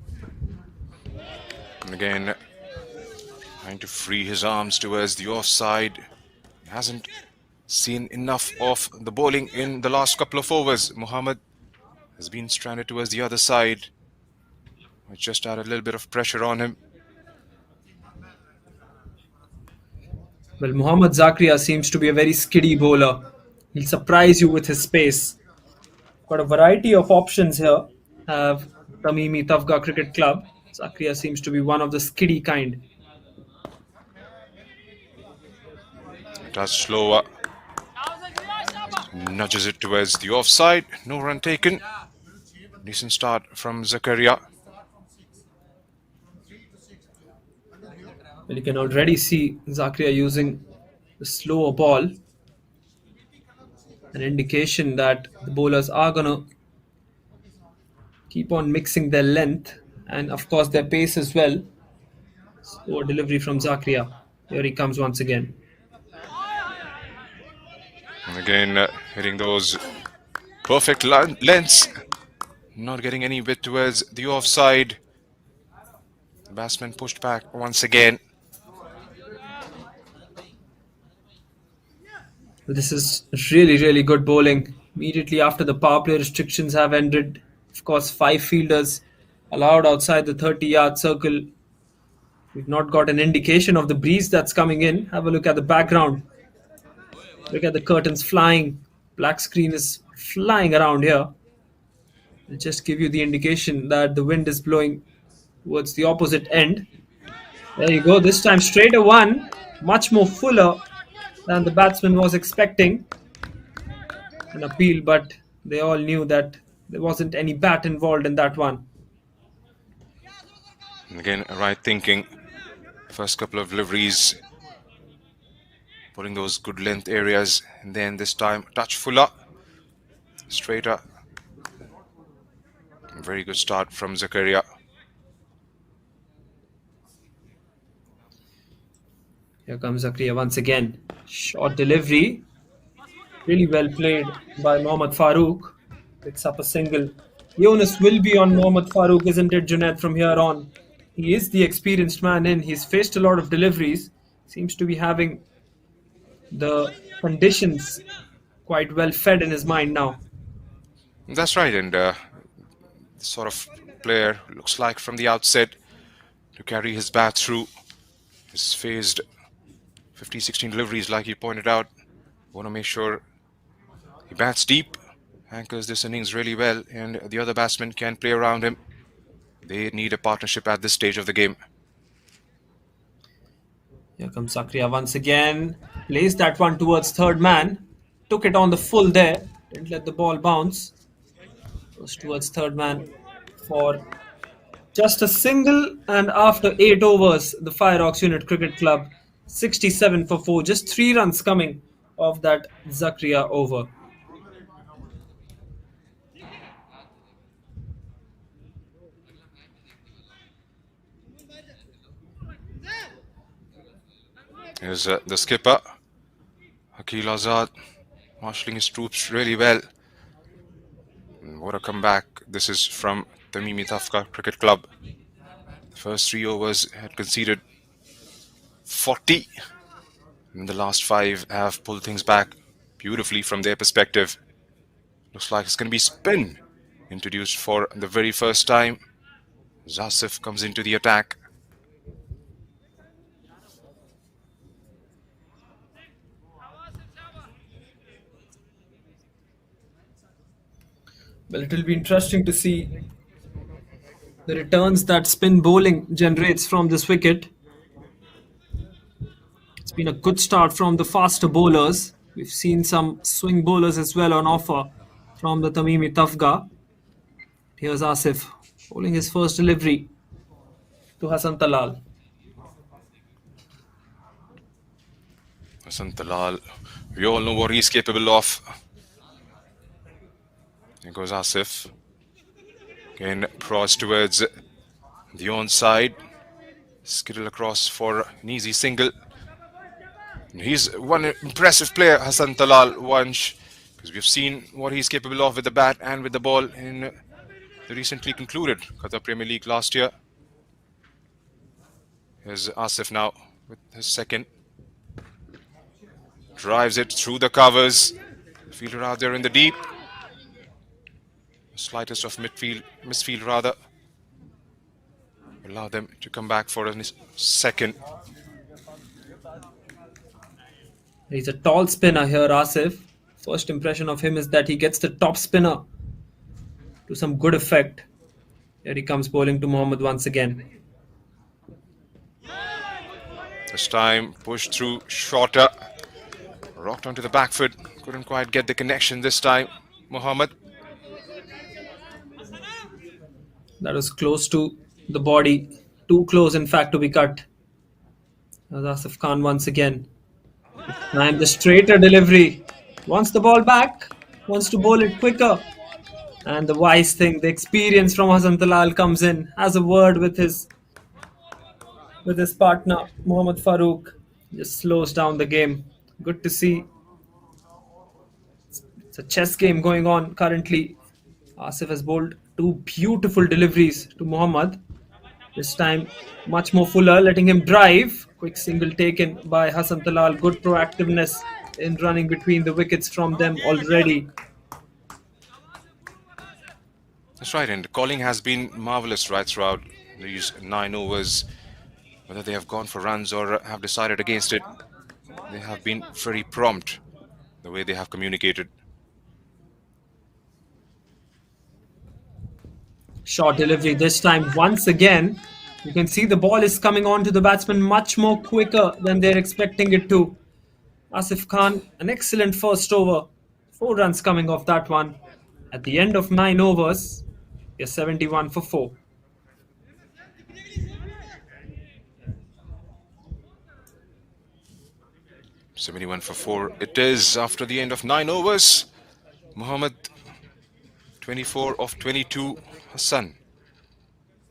And again, trying to free his arms towards the offside. Hasn't seen enough of the bowling in the last couple of overs. Mohammad has been stranded towards the other side. I just added a little bit of pressure on him. Well, Mohammad Zakaria seems to be a very skiddy bowler. He'll surprise you with his space. Got a variety of options here. Have Tamimi Tafga Cricket Club. Zakaria seems to be one of the skiddy kind. Touch slower. Nudges it towards the offside. No run taken. Decent start from Zakaria. Well, you can already see Zakaria using the slower ball. An indication that the bowlers are going to keep on mixing their length and, of course, their pace as well. Slower delivery from Zakaria. Here he comes once again. And again, hitting those perfect lengths. Not getting any bit towards the offside. The batsman pushed back once again. This is really, really good bowling. Immediately after the power play restrictions have ended, of course, 5 fielders allowed outside the 30-yard circle. We've not got an indication of the breeze that's coming in. Have a look at the background. Look at the curtains flying. Black screen is flying around here. It'll just give you the indication that the wind is blowing towards the opposite end. There you go. This time straight a one. Much more fuller than the batsman was expecting. An appeal, but they all knew that there wasn't any bat involved in that one. And again, right thinking. First couple of deliveries. Putting those good length areas. And then this time, touch fuller. Straighter. Very good start from Zakaria. Here comes Zakaria once again. Short delivery. Really well played by Mohammad Farooq. Picks up a single. The onus will be on Mohammad Farooq, isn't it, Junaid, from here on? He is the experienced man in. He's faced a lot of deliveries. Seems to be having the conditions quite well fed in his mind now. That's right, and the sort of player looks like from the outset to carry his bat through. He's faced 15-16 deliveries, like you pointed out. Want to make sure he bats deep, anchors this innings really well, and the other batsmen can play around him. They need a partnership at this stage of the game. Here comes Zakaria once again. Plays that one towards third man. Took it on the full there. Didn't let the ball bounce. Goes towards third man for just a single. And after 8 overs, the Fireox Unit Cricket Club 67 for 4. Just 3 runs coming off that Zakaria over. Here's the skipper, Akil Azad, marshalling his troops really well. And what a comeback this is from Tamimi Tafga Cricket Club. The first 3 overs had conceded 40. And the last 5 have pulled things back beautifully from their perspective. Looks like it's going to be spin introduced for the very first time. SACF comes into the attack. Well, it will be interesting to see The returns that spin bowling generates from this wicket. It's been a good start from the faster bowlers. We've seen some swing bowlers as well on offer from the Tamimi Tafga. Here's Asif bowling his first delivery to Hassan Talal. Hassan Talal, we all know what he's capable of. There goes Asif. Again, cross towards the onside. Skittle across for an easy single. He's one impressive player, Hassan Talal, once, because we've seen what he's capable of with the bat and with the ball in the recently concluded Qatar Premier League last year. Here's Asif now with his second. Drives it through the covers. Fielder out there in the deep. Slightest of misfield rather. Allow them to come back for a second. He's a tall spinner here, Asif. First impression of him is that he gets the top spinner to some good effect. Here he comes bowling to Mohammad once again. This time pushed through shorter. Rocked onto the back foot. Couldn't quite get the connection this time, Mohammad. That was close to the body. Too close, in fact, to be cut. There's Asif Khan once again. And the straighter delivery. Wants the ball back. Wants to bowl it quicker. And the wise thing, the experience from Hassan Talal comes in. Has a word with his partner, Mohammad Farooq. Just slows down the game. Good to see. It's a chess game going on currently. Asif has bowled two beautiful deliveries to Mohammad. This time much more fuller, letting him drive. Quick single taken by Hassan Talal. Good proactiveness in running between the wickets from them already. That's right, and the calling has been marvellous right throughout these 9 overs. Whether they have gone for runs or have decided against it, they have been very prompt the way they have communicated. Short delivery this time once again. You can see the ball is coming on to the batsman much more quicker than they're expecting it to. Asif Khan, an excellent first over. 4 runs coming off that one. At the end of 9 overs, they're 71 for 4. "71 for 4 it is after the end of 9 overs. Mohammad 24 of 22. Hassan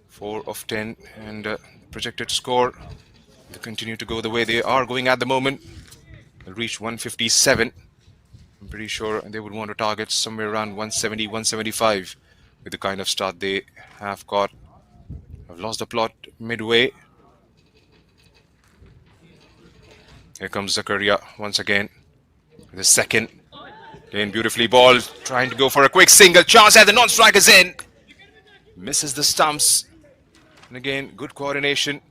4 of 10, and projected score, they continue to go the way they are going at the moment. They'll reach 157. I'm pretty sure they would want to target somewhere around 170, 175 with the kind of start they have got. Have lost the plot midway. Here comes Zakaria once again. The second. Again, beautifully balled. Trying to go for a quick single. Chance at the non-strikers in. Misses the stumps. And again, good coordination.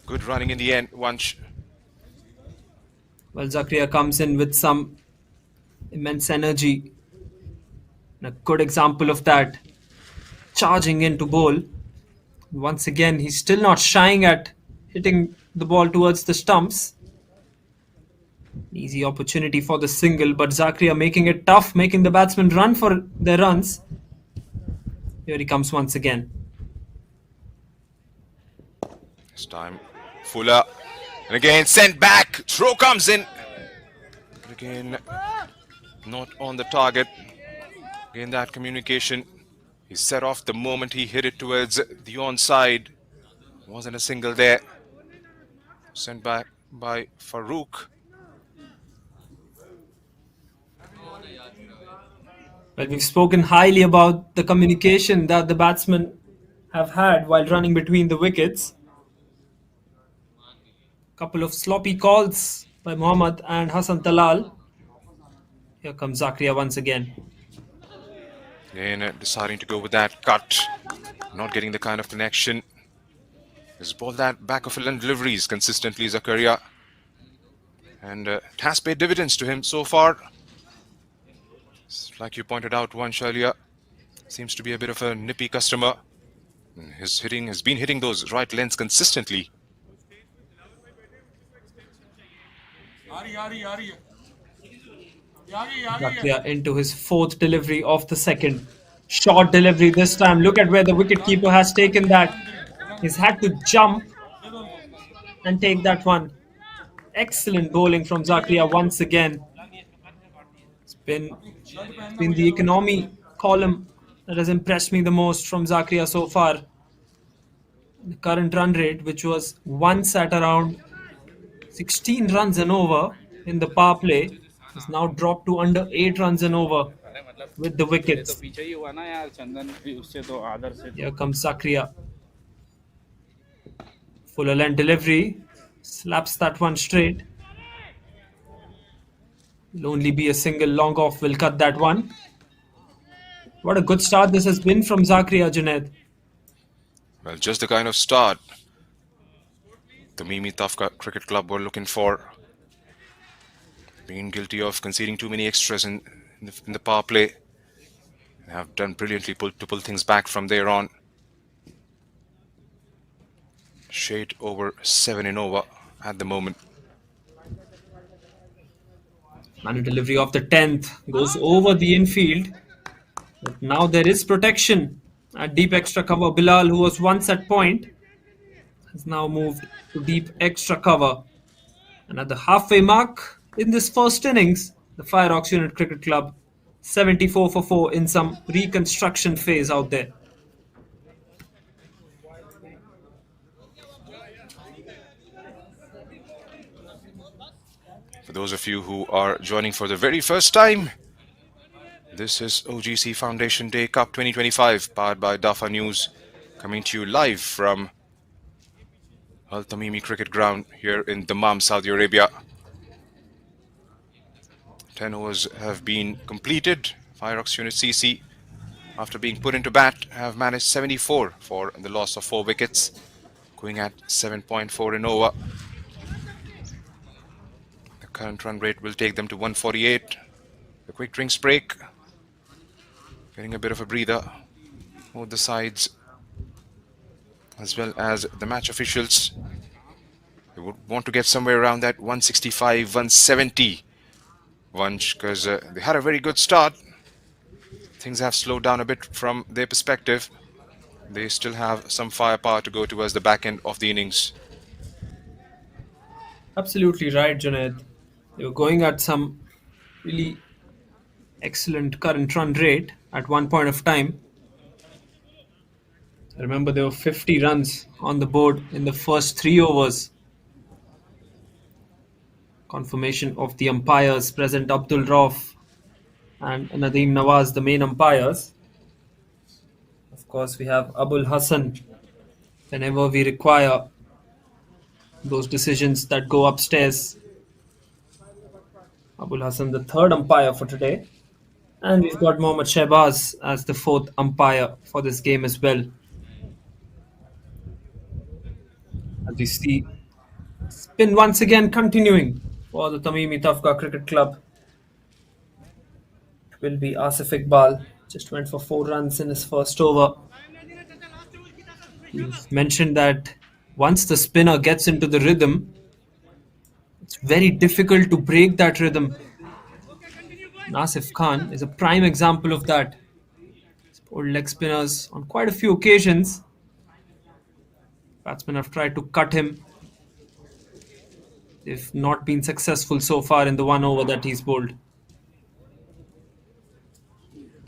Good running in the end. Once. Well, Zakaria comes in with some immense energy. And a good example of that. Charging in to bowl. Once again, he's still not shying at hitting the ball towards the stumps. Easy opportunity for the single, but Zakaria making it tough, making the batsmen run for their runs. Here he comes once again. This time, Fuller. And again, sent back. Throw comes in. But again, not on the target. Again, that communication. He set off the moment he hit it towards the onside. Wasn't a single there. Sent back by Farooq. Well, we've spoken highly about the communication that the batsmen have had while running between the wickets. Couple of sloppy calls by Mohammad and Hassan Talal. Here comes Zakaria once again. Again, deciding to go with that cut. Not getting the kind of connection. He's balled that back of end deliveries consistently, Zakaria. And it has paid dividends to him so far. Like you pointed out once earlier, Seems to be a bit of a nippy customer. His hitting has been hitting those right lengths consistently. Zakria into his fourth delivery of the second. Short delivery this time. Look at where the wicketkeeper has taken that. He's had to jump and take that one. Excellent bowling from Zakria once again. It's been the economy column that has impressed me the most from Zakria so far. The current run rate, which was once at around 16 runs and over in the power play, has now dropped to under 8 runs and over with the wickets. Here comes Zakria. Fuller length delivery. Slaps that one straight. Will only be a single long off. Will cut that one. What a good start this has been from Zakria, Junaid. Well, just the kind of start the Tamimi Tafga Cricket Club were looking for. Being guilty of conceding too many extras in the power play. They have done brilliantly to pull things back from there on. Shade over 7 in over at the moment. Manu delivery of the 10th goes over the infield. But now there is protection at deep extra cover. Bilal, who was once at point, has now moved to deep extra cover. And at the halfway mark in this first innings, the Fireox Unit Cricket Club 74 for 4 in some reconstruction phase out there. For those of you who are joining for the very first time, this is OGC Foundation Day Cup 2025, powered by Dafa News, coming to you live from Al-Tamimi Cricket Ground here in Dammam, Saudi Arabia. 10 overs have been completed. Fireox Unit CC, after being put into bat, have managed 74 for the loss of 4 wickets, going at 7.4 in over. The current run rate will take them to 148. A quick drinks break. Getting a bit of a breather. Both the sides, as well as the match officials, they would want to get somewhere around that 165, 170 bunch, because they had a very good start. Things have slowed down a bit from their perspective. They still have some firepower to go towards the back end of the innings. Absolutely right, Junaid. They were going at some really excellent current run rate at one point of time. I remember there were 50 runs on the board in the first 3 overs. Confirmation of the umpires present, Abdul Rauf and Nadeem Nawaz, the main umpires. Of course, we have Abul Hassan whenever we require those decisions that go upstairs. Abul Hassan, the third umpire for today. And we've got Mohammad Shehbaz as the fourth umpire for this game as well. As we see, spin once again continuing for the Tamimi Tafga Cricket Club. It will be Asif Iqbal. Just went for 4 runs in his first over. You've mentioned that once the spinner gets into the rhythm, it's very difficult to break that rhythm. Asif Khan is a prime example of that. He's pulled leg spinners on quite a few occasions. Batsmen have tried to cut him. They've not been successful so far in the 1 over that he's bowled.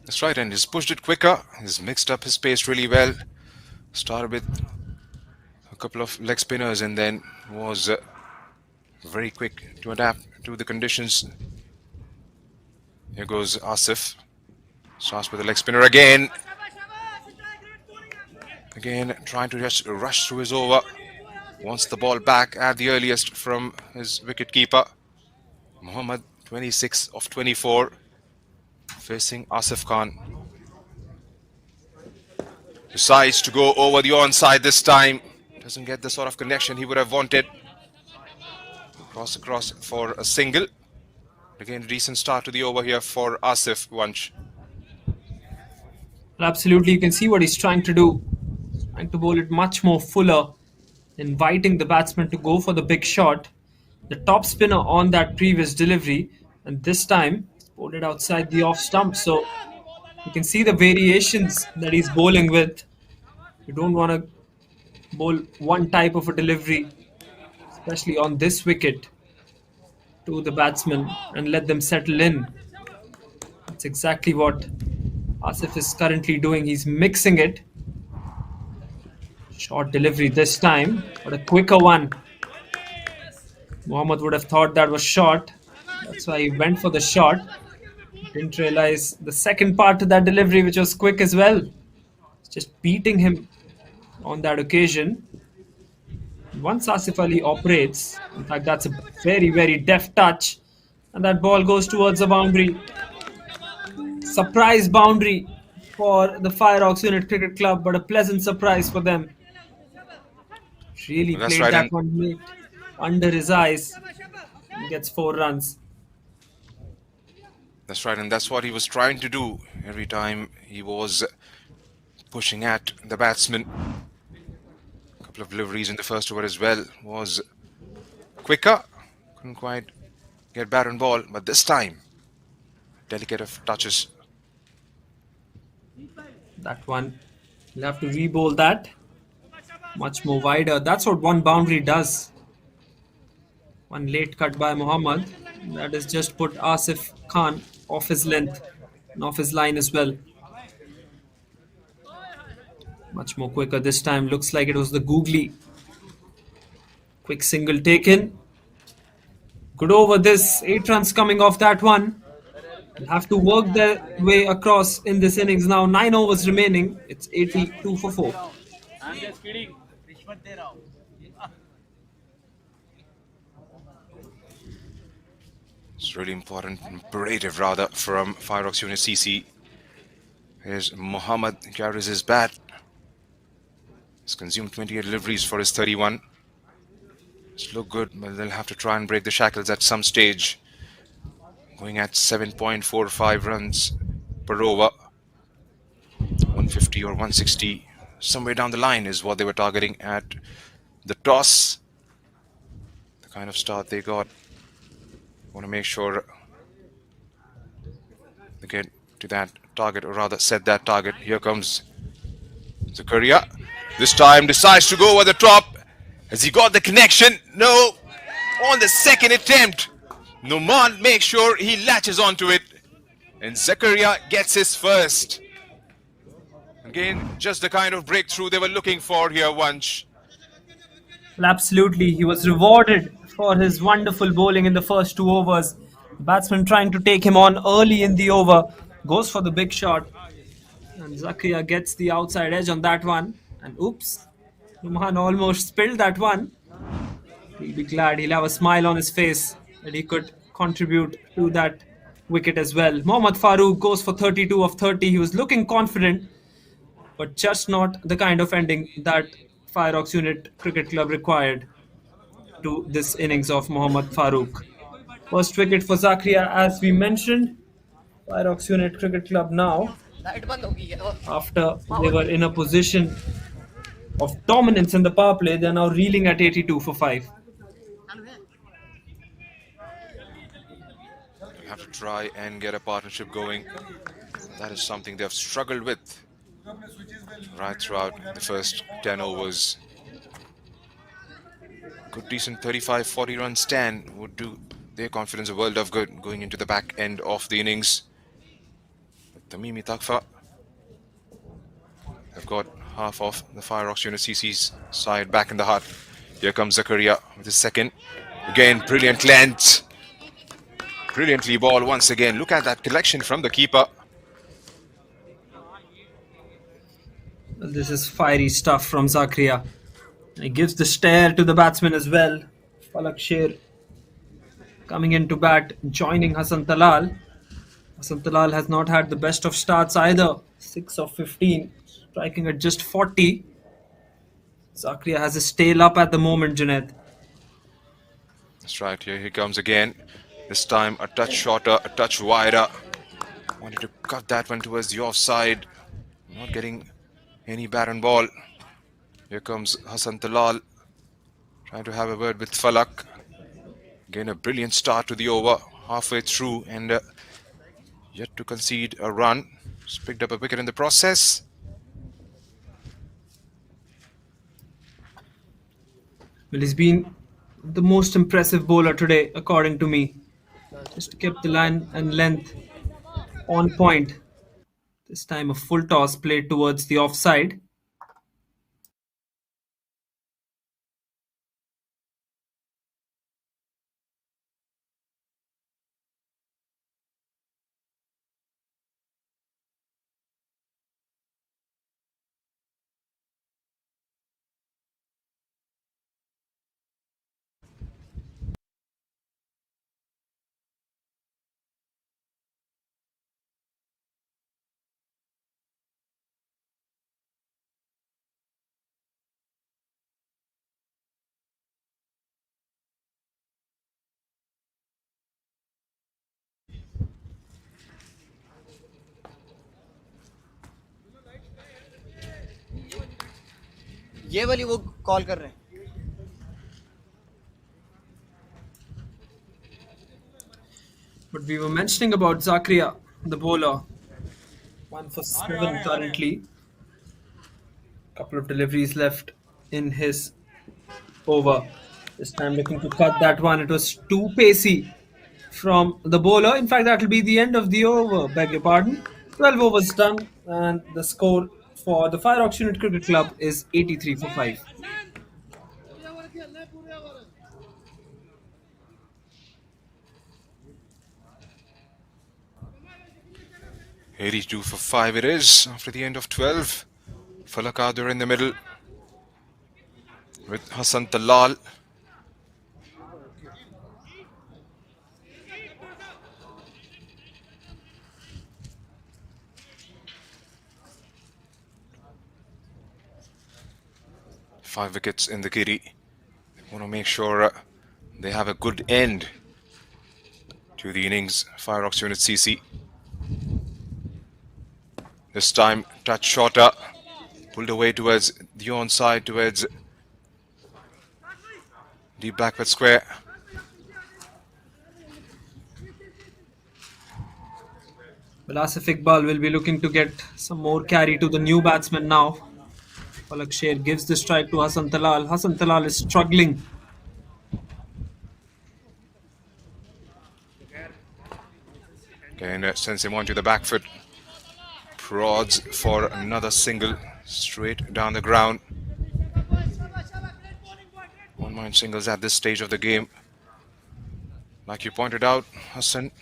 That's right, and he's pushed it quicker. He's mixed up his pace really well. Started with a couple of leg spinners and then was very quick to adapt to the conditions. Here goes Asif. Starts with a leg spinner again. Again, trying to just rush through his over. Wants the ball back at the earliest from his wicketkeeper. Muhammad, 26 of 24, facing Asif Khan. Decides to go over the onside this time. Doesn't get the sort of connection he would have wanted. Across for a single. Again, a decent start to the over here for Asif Vanch. Absolutely, you can see what he's trying to do. Trying to bowl it much more fuller, inviting the batsman to go for the big shot. The top spinner on that previous delivery, and this time he's bowled it outside the off stump. So you can see the variations that he's bowling with. You don't want to bowl one type of a delivery, especially on this wicket, to the batsman and let them settle in. That's exactly what Asif is currently doing. He's mixing it. Short delivery this time, but a quicker one. Mohammad would have thought that was short. That's why he went for the shot. Didn't realize the second part to that delivery, which was quick as well. Just beating him on that occasion. Once Asif Ali operates, in fact, that's a very, very deft touch. And that ball goes towards the boundary. Surprise boundary for the Fireox Unit Cricket Club, but a pleasant surprise for them. Really That's played right, that and one late under his eyes. He gets 4 runs. that's right, and that's what he was trying to do every time he was pushing at the batsman. A couple of deliveries in the first over as well was quicker. Couldn't quite get bat and ball, but this time, delicate of touches. That one, he'll have to re-bowl that. Much more wider. That's what one boundary does. One late cut by Muhammad. That has just put Asif Khan off his length and off his line as well. Much more quicker this time. Looks like it was the googly. Quick single taken. Good over this. 8 runs coming off that one. They'll have to work their way across in this innings now. 9 overs remaining. It's 82 for 4. It's really important, imperative rather, from Fireox Unit CC. Here's Muhammad, carries his bat. He's consumed 28 deliveries for his 31. It's look good, but they'll have to try and break the shackles at some stage. Going at 7.45 runs per over. 150 or 160, somewhere down the line is what they were targeting at the toss. The kind of start they got. Want to make sure they get to that target, or rather set that target. Here comes Zakaria. This time decides to go over the top. Has he got the connection? No. On the second attempt, Numan makes sure he latches onto it, and Zakaria gets his first. Again, just the kind of breakthrough they were looking for here, Vansh. Well, absolutely. He was rewarded for his wonderful bowling in the first 2 overs. The batsman trying to take him on early in the over. Goes for the big shot. And Zakaria gets the outside edge on that one. And oops, Numan almost spilled that one. He'll be glad. He'll have a smile on his face that he could contribute to that wicket as well. Mohammad Farooq goes for 32 of 30. He was looking confident, but just not the kind of ending that Fireox Unit Cricket Club required to this innings of Mohammad Farooq. First wicket for Zakaria, as we mentioned. Fireox Unit Cricket Club now, after they were in a position of dominance in the power play, they're now reeling at 82 for 5. They have to try and get a partnership going. That is something they've struggled with right throughout the first 10 overs. Good, decent 35-40 run stand would do their confidence a world of good going into the back end of the innings. Tamimi Tafga have got half of the Fireox Unit CC's side back in the hut. Here comes Zakaria with his second. Again, brilliant length. Brilliantly ball once again. Look at that collection from the keeper. Well, this is fiery stuff from Zakaria. He gives the stare to the batsman as well. Falak Sher coming into bat, joining Hassan Talal. Hassan Talal has not had the best of starts either. 6 of 15, striking at just 40. Zakaria has his tail up at the moment, Junaid. That's right, here he comes again. This time a touch shorter, a touch wider. Wanted to cut that one towards the offside. Not getting any bat and ball. Here comes Hassan Talal, trying to have a word with Falak. Again, a brilliant start to the over, halfway through, and yet to concede a run. Just picked up a wicket in the process. Well, he's been the most impressive bowler today, according to me. Just kept the line and length on point. This time a full toss played towards the offside. ये वाली वो call कर रहे हैं. But we were mentioning about Zakaria, the bowler. 1 for 7 currently. Couple of deliveries left in his over. This time looking to cut that one. It was too pacey from the bowler. In fact, that will be the end of the over. Beg your pardon. 12 overs done, and the score for the Fireox Unit Cricket Club is 83 for 5. $82 for 5 it is after the end of 12. Falak in the middle with Hassan Talal. Five wickets in the kitty. They want to make sure they have a good end to the innings. Fireox Unit CC. This time, touch shorter, pulled away towards the onside, towards deep backward square. Well, Asif Iqbal will be looking to get some more carry to the new batsman now. Falak Sher gives the strike to Hassan Talal. Hassan Talal is struggling. Again, sends him onto the back foot. Prods for another single straight down the ground. One-mind singles at this stage of the game. Like you pointed out, Hassan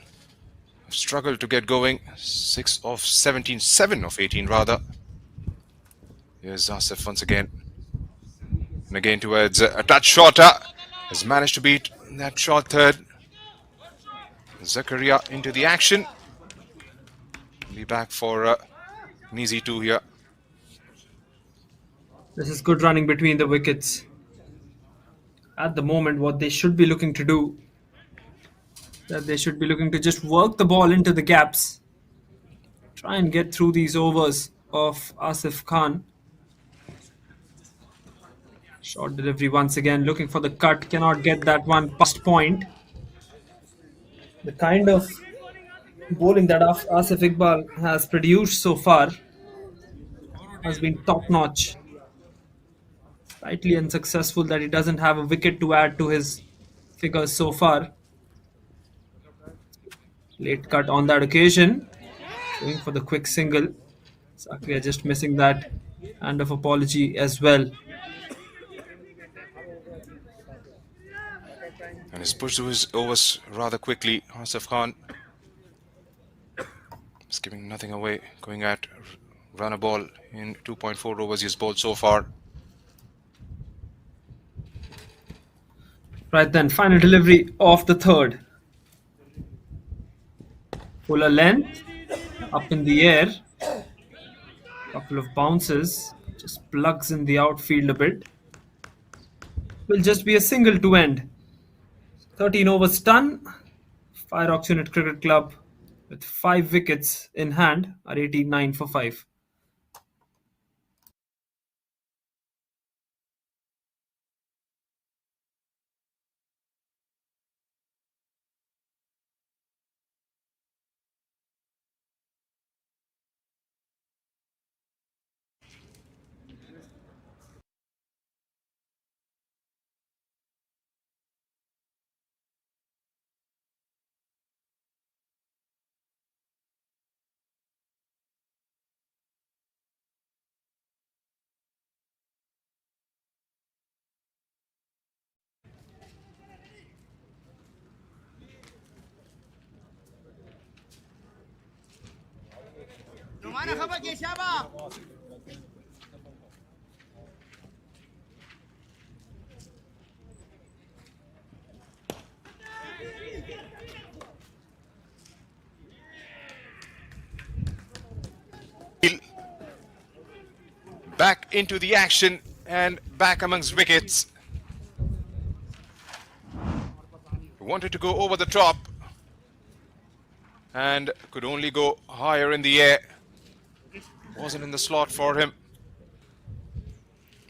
struggled to get going. 6 of 17, 7 of 18 rather. Here's Asif once again. And again towards a touch shorter. Has managed to beat that short third. Zakaria into the action. Be back for an easy 2 here. This is good running between the wickets. At the moment, what they should be looking to do, that they should be looking to just work the ball into the gaps. Try and get through these overs of Asif Khan. Short delivery once again, looking for the cut, cannot get that one past point. The kind of bowling that Asif Iqbal has produced so far has been top-notch. Slightly unsuccessful that he doesn't have a wicket to add to his figures so far. Late cut on that occasion. Going for the quick single. Zakaria just missing that hand of apology as well. And he's pushed to his overs rather quickly. Asif Khan is giving nothing away. Going at run a ball in 2.4 overs he's bowled so far. Right then, final delivery of the third. Fuller length, up in the air. Couple of bounces, just plugs in the outfield a bit. Will just be a single to end. 13 overs done. Fireox Unit Cricket Club with 5 wickets in hand are 89 for 5. Back into the action and back amongst wickets. Wanted to go over the top and could only go higher in the air. Wasn't in the slot for him.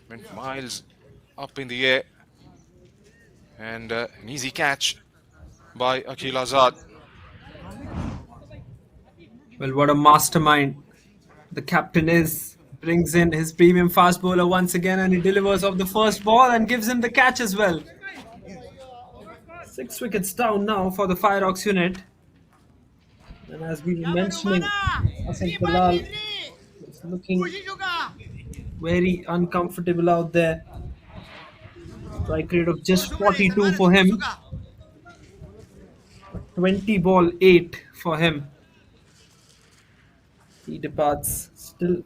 Went miles up in the air. And an easy catch by Akil Azad. Well, what a mastermind the captain is. Brings in his premium fast bowler once again and he delivers off the first ball and gives him the catch as well. 6 wickets down now for the Fireox unit. And as we were mentioning, Hassan Bilal is looking very uncomfortable out there. Strike rate of just 42 for him. 20 ball 8 for him. He departs. Still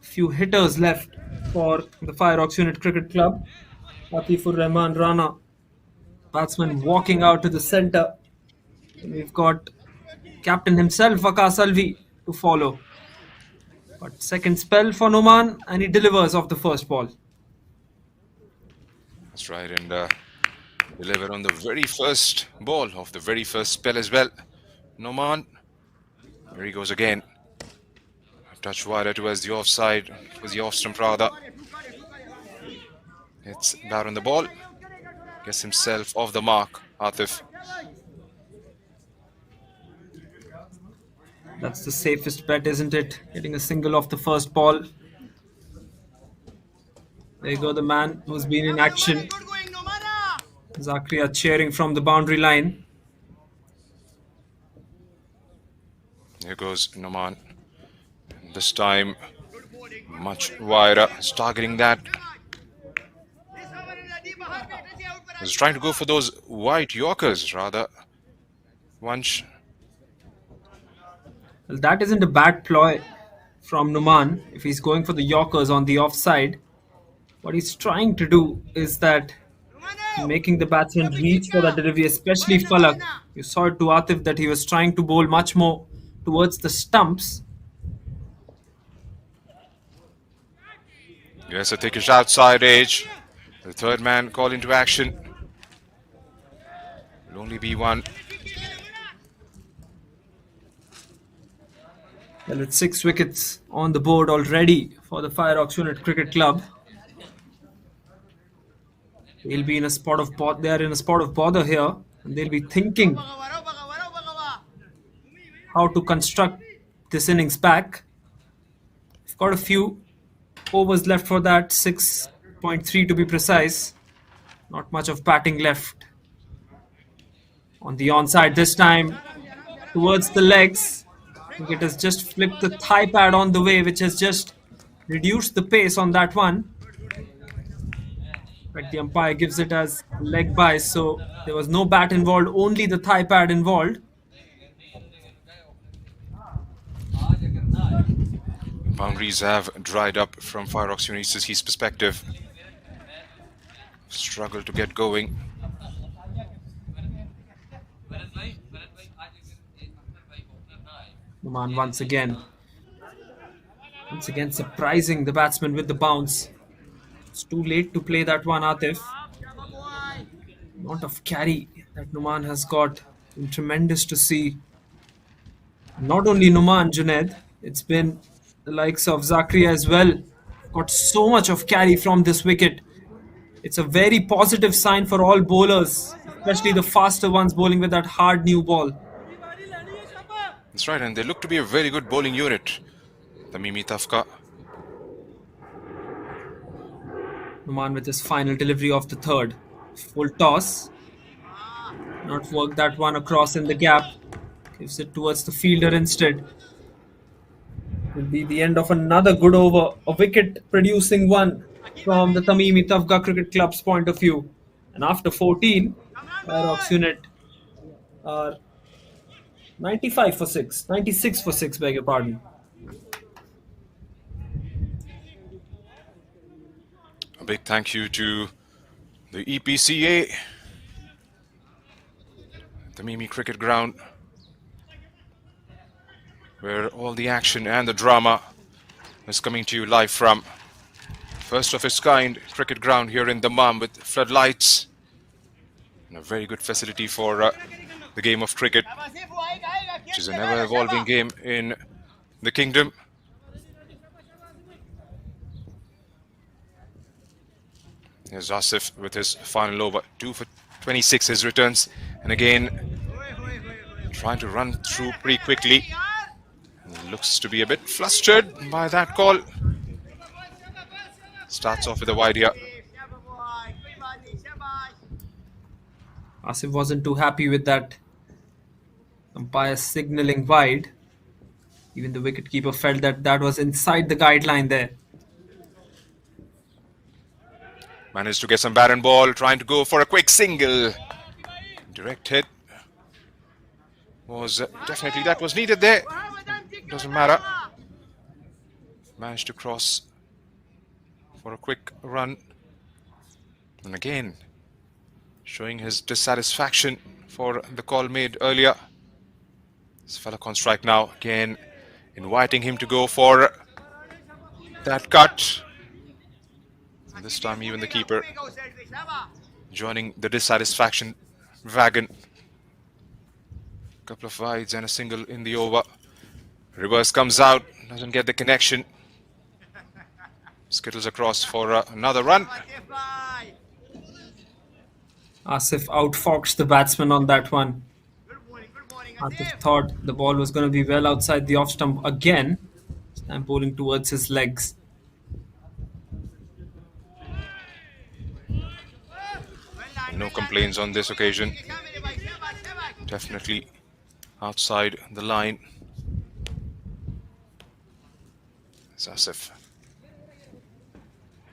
few hitters left for the Fireox Unit Cricket Club. Atifur Rahman Rana, batsman, walking out to the centre. And we've got captain himself, Waqas Alvi, to follow. But second spell for Noman and he delivers off the first ball. That's right, and delivered on the very first ball of the very first spell as well. Noman, there he goes again. Touch wider towards the offside, was the off stump rather. It's down on the ball. Gets himself off the mark, Atif. That's the safest bet, isn't it? Getting a single off the first ball. There you go, the man who's been in action. Zakaria cheering from the boundary line. Here goes Noman. This time, much wider, targeting that. He's trying to go for those white Yorkers, rather. Once. Well, that isn't a bad ploy from Numan if he's going for the Yorkers on the offside. What he's trying to do is that making the batsman reach for that delivery, especially Falak. You saw it to Atif that he was trying to bowl much more towards the stumps. Yes, a thickish outside edge. The third man called into action. Will only be one. Well, it's 6 wickets on the board already for the Fireox Unit Cricket Club. They'll be in a spot of they are in a spot of bother here, and they'll be thinking how to construct this innings back. We've got a few overs left for that, 6.3 to be precise. Not much of batting left. On the onside this time, towards the legs. It has just flipped the thigh pad on the way, which has just reduced the pace on that one. But the umpire gives it as leg by, so there was no bat involved, only the thigh pad involved. Boundaries have dried up from Fireox Unit's perspective. Struggle to get going. Numan once again surprising the batsman with the bounce. It's too late to play that one, Atif. Amount of carry that Numan has got, been tremendous to see. Not only Numan, Junaid, it's been the likes of Zakaria as well. Got so much of carry from this wicket. It's a very positive sign for all bowlers, especially the faster ones bowling with that hard new ball. That's right, and they look to be a very good bowling unit. Tamimi Tafga. Numan with his final delivery of the third. Full toss. Not work that one across in the gap. Gives it towards the fielder instead. Will be the end of another good over. A wicket producing one from the Tamimi Tafga Cricket Club's point of view. And after 14, Fireox unit are 96 for 6, beg your pardon. A big thank you to the EPCA, Tamimi Cricket Ground, where all the action and the drama is coming to you live from. First of its kind cricket ground here in Dammam with floodlights and a very good facility for the game of cricket, which is an ever-evolving game in the kingdom. Here's Asif with his final over, 2 for 26 his returns, and again trying to run through pretty quickly. And looks to be a bit flustered by that call. Starts off with a wide here. Asif wasn't too happy with that umpire signaling wide. Even the wicketkeeper felt that that was inside the guideline there. Managed to get some bat and ball, trying to go for a quick single. Direct hit was definitely that was needed there. Doesn't matter. Managed to cross for a quick run. And again, showing his dissatisfaction for the call made earlier. This fella on strike now, again inviting him to go for that cut. And this time even the keeper joining the dissatisfaction wagon. Couple of wides and a single in the over. Reverse comes out, doesn't get the connection. Skittles across for another run. Asif outfoxed the batsman on that one. Asif thought the ball was going to be well outside the off stump again. This time bowling towards his legs. No complaints on this occasion. Definitely outside the line. It's Asif.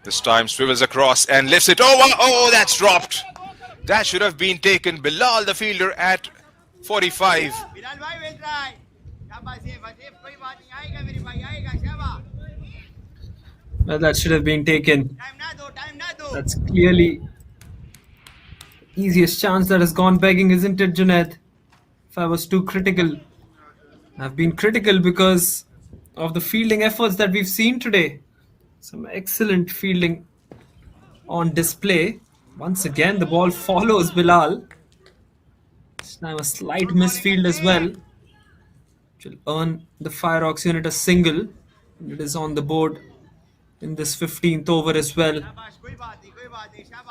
This time swivels across and lifts it over. Oh, that's dropped. That should have been taken. Bilal, the fielder, at 45. Well, that should have been taken. That's clearly easiest chance that has gone begging, isn't it, Junaid? If I was too critical, I've been critical because of the fielding efforts that we've seen today. Some excellent fielding on display. Once again, the ball follows Bilal. This time a slight misfield as well, which will earn the Fireox unit a single. And it is on the board in this 15th over as well.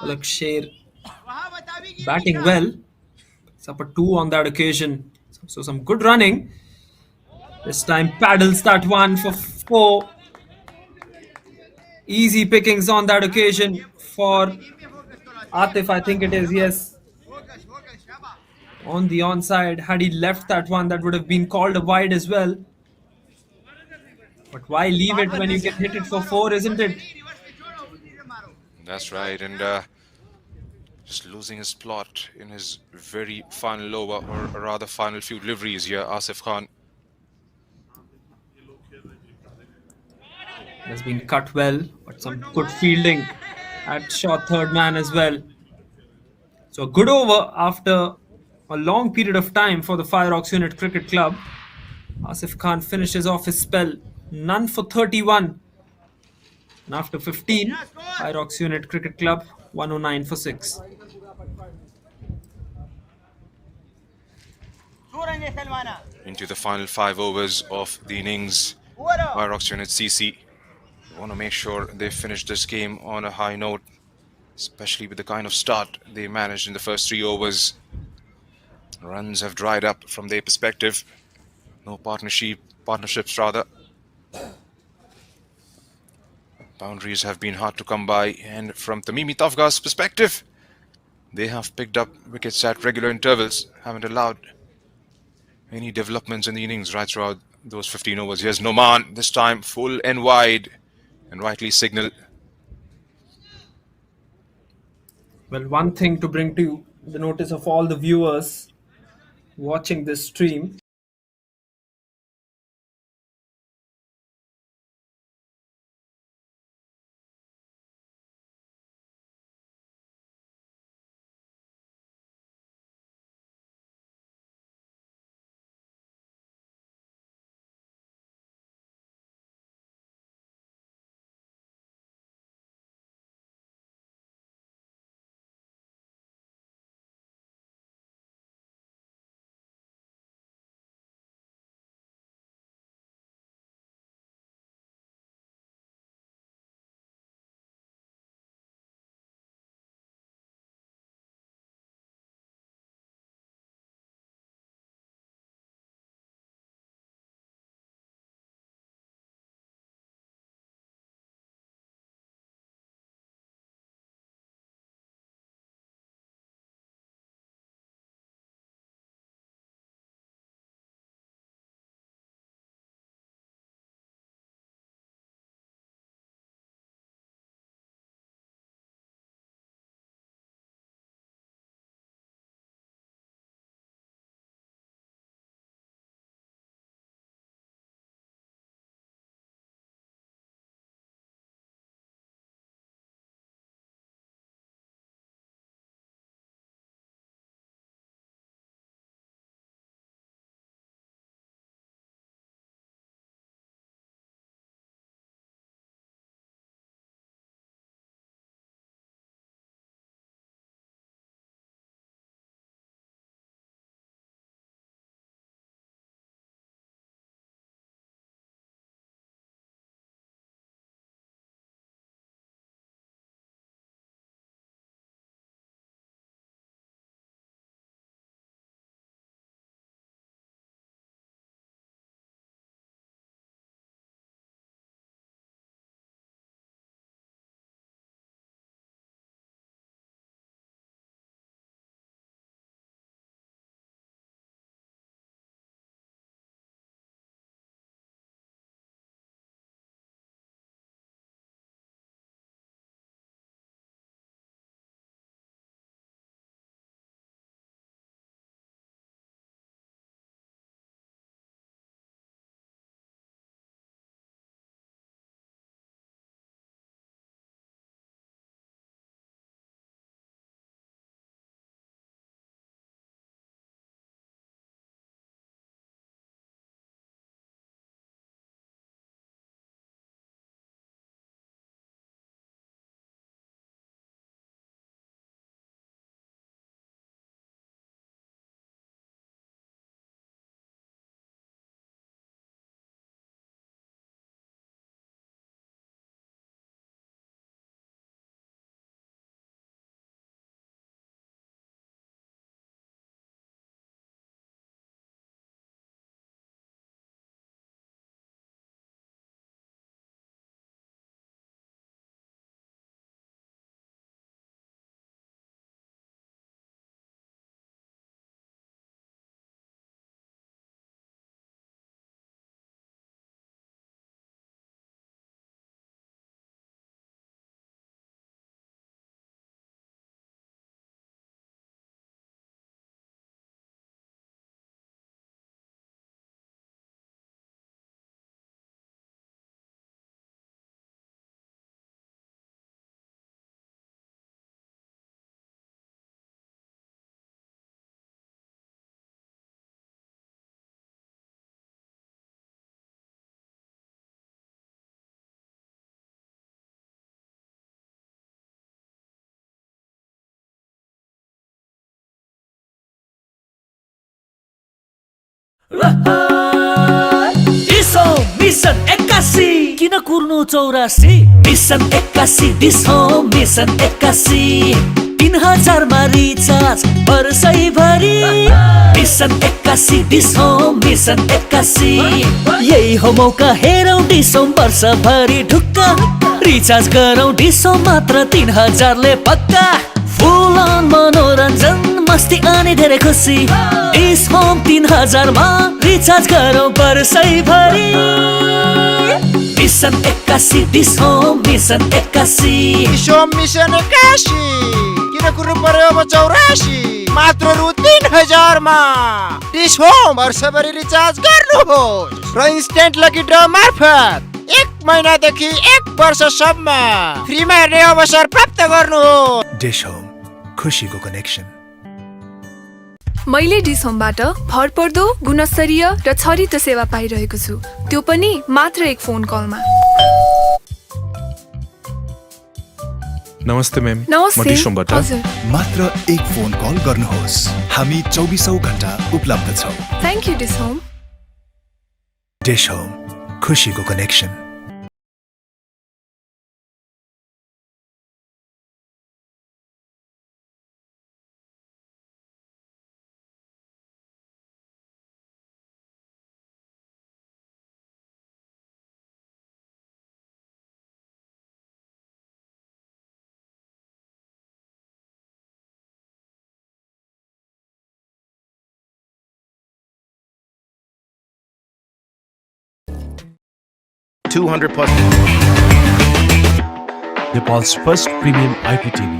Alak Sher batting well. It's up a 2 on that occasion. So some good running. This time paddles that one for 4. Easy pickings on that occasion for Atif, I think it is, yes. On the onside, had he left that one, that would have been called a wide as well. But why leave it when you can hit it for 4, isn't it? That's right, and just losing his plot in his very final over, or rather final few deliveries here, Asif Khan. Has been cut well, but some good fielding at short third man as well. So a good over after a long period of time for the Fireox Unit Cricket Club. Asif Khan finishes off his spell, none for 31. And after 15, Fireox Unit Cricket Club, 109 for 6. Into the final 5 overs of the innings, Fireox Unit CC want to make sure they finish this game on a high note, especially with the kind of start they managed in the first 3 overs. Runs have dried up from their perspective. No partnerships rather. Boundaries have been hard to come by, and from Tamimi Tafga's perspective, they have picked up wickets at regular intervals, haven't allowed any developments in the innings right throughout those 15 overs. Here's Noman, this time full and wide, and rightly signaled. Well, one thing to bring to the notice of all the viewers watching this stream डिसो mission 81 किन कुर्नु 84 mission 81 डिसो mission 81 3000 मा recharge वर्षैभरि mission 81 डिसो mission 81 यही हो मौका हेरौं डिसो वर्षभरि ढुक्क रिचार्ज गरौं डिसो मात्र 3000 ले पक्का फुल अन मनोरञ्जन मस्ती अनि धेरै खुसी डिस होम 3000 मा रिचार्ज गरौं वर्षैभरि mission 81 DishHome mission 81 DishHome mission 81 किन कुर्नु पर्यो अब 84 मात्र रु 3000 मा डिस होम वर्षभरि रिचार्ज गर्नुहोस् र इन्स्टेन्ट लकी ड्र मार्फत 1 महिनादेखि 1 वर्षसम्म फ्रीमा हेर्ने अवसर प्राप्त गर्नुहोस् डिस होम खुशीको कनेक्सन मैले डिस होमबाट भरपर्दो गुणस्तरीय र छरितो सेवा पाइरहेको छु त्यो पनि मात्र एक फोन कलमा नमस्ते म्याम नमस्ते म डिस होमबाट हजुर मात्र एक फोन कल गर्नुहोस् हामी 24औं घण्टा उपलब्ध छौं thank you dish home DishHome खुशीको connection Nepal's first premium IPTV.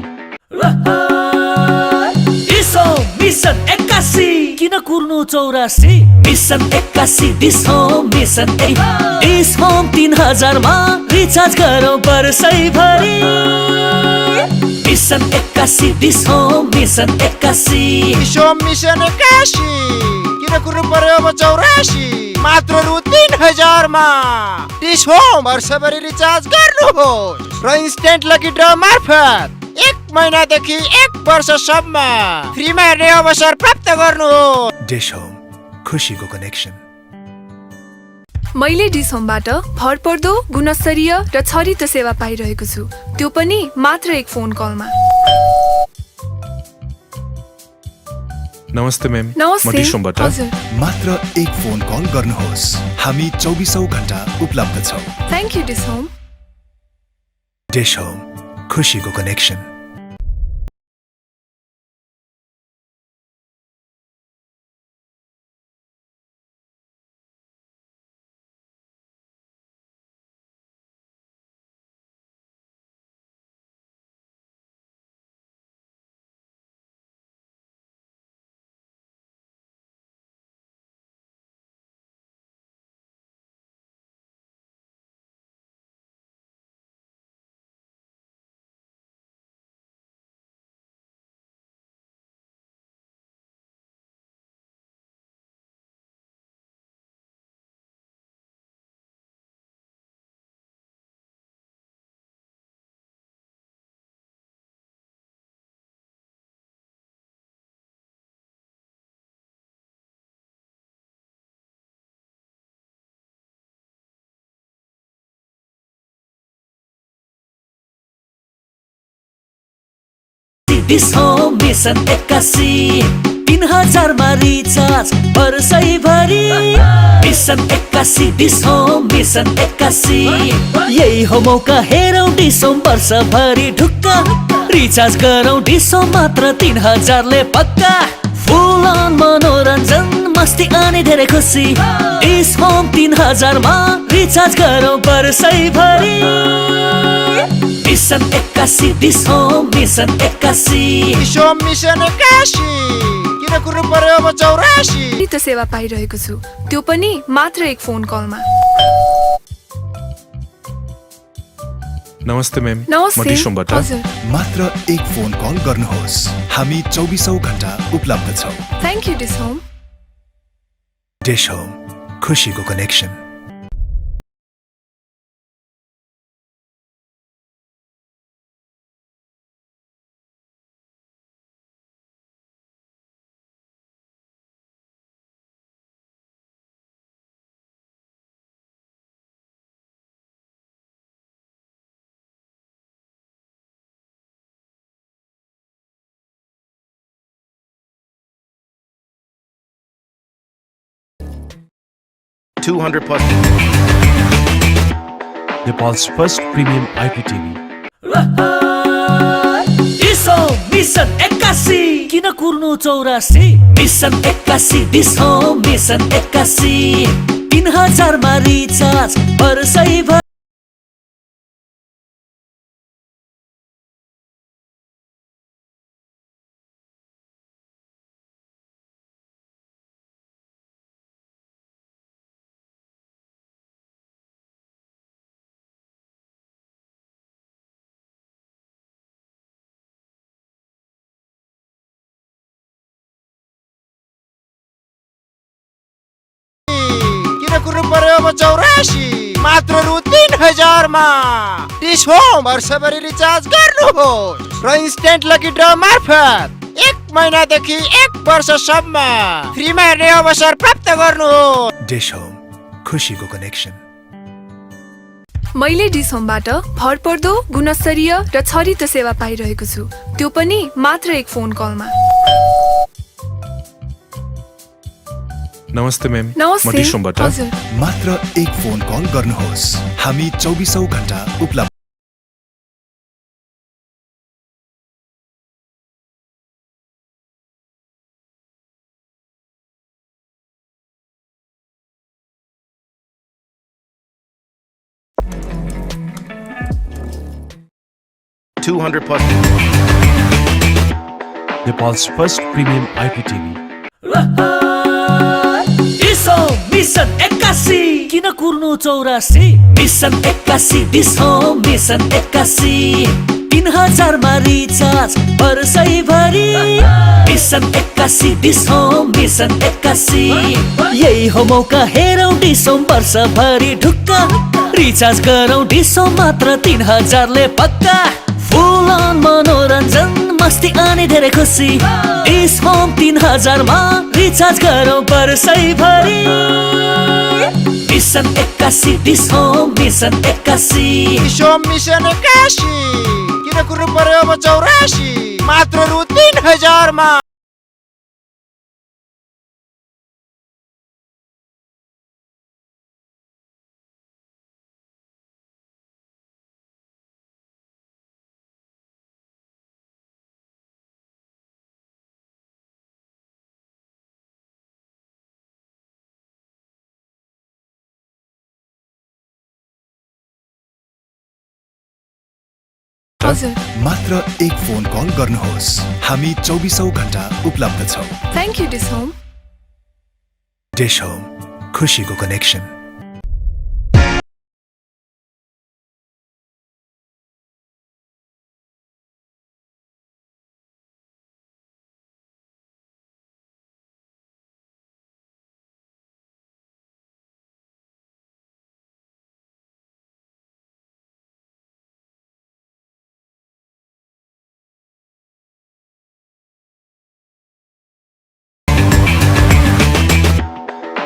डिसो मिसन 81 किन कुर्नु 84 mission 81 DishHome mission 81 DishHome 3000 मा रिचार्ज गरौं वर्षैभरि mission 81 DishHome mission 81 DishHome mission 81 किन कुर्नु पर्यो अब 84 मात्र रु 3000 मा डिस होम वर्षभरि रिचार्ज गर्नुहोस् र इन्स्टेन्ट लकी ड्र मार्फत 1 महिनादेखि 1 वर्षसम्म फ्रीमा हेर्ने अवसर प्राप्त गर्नुहोस् डिस होम खुशीको कनेक्सन मैले डिस होमबाट भरपर्दो गुणस्तरीय र छरितो सेवा पाइरहेको छु त्यो पनि मात्र एक फोन कलमा नमस्ते म्याम म नमस्ते डिस होमबाट हजुर मात्र एक फोन कल गर्नुहोस् हामी 24औं घण्टा उपलब्ध छौं thank you dish home DishHome खुशीको कनेक्सन डिस होम मिसन 81 3000 मा रिचार्ज वर्षैभरि मिसन 81 डिस होम मिसन 81 यही हो मौका हेरौं डिसो वर्षभरि ढुक्क रिचार्ज गरौं डिसो मात्र 3000 ले पक्का फुल अन मनोरञ्जन मस्ती अनि धेरै खुसी डिस होम 3000 मा रिचार्ज गरौं वर्षैभरि mission 81 DishHome mission 81 DishHome mission 81 किन कुर्नु पर्यो अब 84 छरितो सेवा पाइरहेको छु त्यो पनि मात्र एक फोन कलमा नमस्ते म्याम म नमस्ते डिस होमबाट हजुर मात्र एक फोन कल गर्नुहोस् हामी 24औं घण्टा उपलब्ध छौं thank you dish home DishHome खुशीको connection 200 plus. Nepal's first premium IPTV. डिसो मिसन 81 किन कुर्नु 84 मिसन 81 डिसो मिसन 81 3000 मा रिचार्ज वर्षैभर किन कुर्नु पर्यो अब 84 मात्र रु 3000 मा डिस होम वर्षभरि रिचार्ज गर्नुहोस् र इन्स्टेन्ट लकी ड्र मार्फत 1 महिनादेखि 1 वर्षसम्म फ्रीमा हेर्ने अवसर प्राप्त गर्नुहोस्। डिश होम खुसीको कनेक्सन। मैले डिस होमबाट भरपर्दो गुणस्तरीय र छरितो सेवा पाइरहेको छु, त्यो पनि मात्र एक फोन कलमा। नमस्ते मैम। नमस्ते। म डिश होमबाट हजुर। मात्र एक फोन कल गर्नुहोस्। हामी 24औं घण्टा उपलब्ध। Nepal's first premium IPTV. डिसो मिसन 81 किन कुर्नु 84 मिसन 81 डिसो मिसन 81 3000 मा रिचार्ज वर्षैभरि मिसन 81 डिसो मिसन 81 यही हो मौका हेरौँ डिसो वर्षभरि ढुक्का रिचार्ज गरौँ डिसो मात्र 3000 ले पक्का फुल अन मनोरञ्जन मस्ती अनि धेरै खुसी डिस होम 3000 मा रिचार्ज गरौँ वर्षैभरि mission 81 DishHome mission 81 DishHome mission 81 किन कुर्नु पर्यो अब 84 मात्र रु 3000 मा। हजुर। मात्र एक फोन कल गर्नुहोस्। हामी 24औं घण्टा उपलब्ध छौं। Thank you dish home. Dish home खुसीको connection.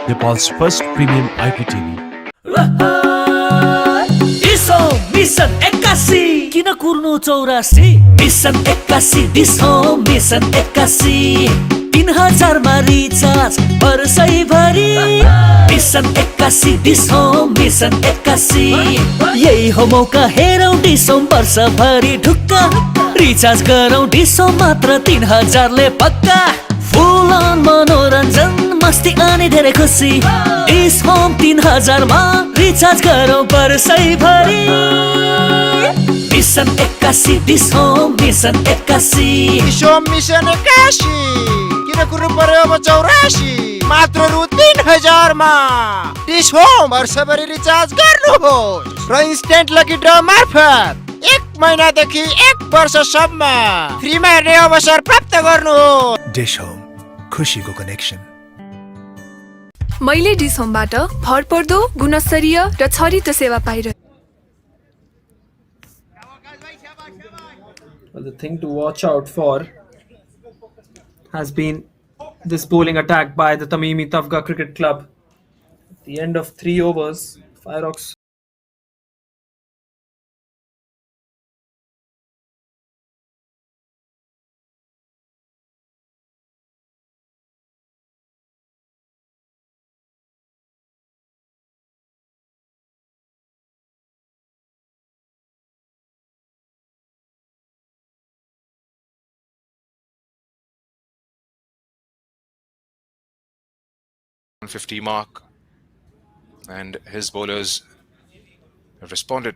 Nepal's first premium IPTV. डिसो मिसन 81 किन कुर्नु 84 मिसन 81 डिसो मिसन 81 3000 मा रिचार्ज वर्षैभरि मिसन 81 डिसो मिसन 81 यही हो मौका हेरौँ डिसो वर्षभरि ढुक्का रिचार्ज गरौँ डिसो मात्र 3000 ले पक्का फुल अन मनोरञ्जन मस्ती अनि धेरै खुसी डिस होम 3000 मा रिचार्ज गरौँ वर्षैभरि mission 81 DishHome mission 81 DishHome mission 81 किन कुर्नु पर्यो अब 84 मात्र रु 3000 मा डिस होम वर्षभरि रिचार्ज गर्नुहोस् र इन्स्टेन्ट लकी ड्र मार्फत 1 महिनादेखि 1 वर्षसम्म फ्रीमा हेर्ने अवसर प्राप्त गर्नुहोस्। डिश होम खुसीको कनेक्सन। मैले डिस होमबाट भरपर्दो गुणस्तरीय र छरितो सेवा पाइरहेको। The thing to watch out for has been this bowling attack by the Tamimi Tafga Cricket Club. At the end of 3 overs, Fireox 150 mark, and his bowlers have responded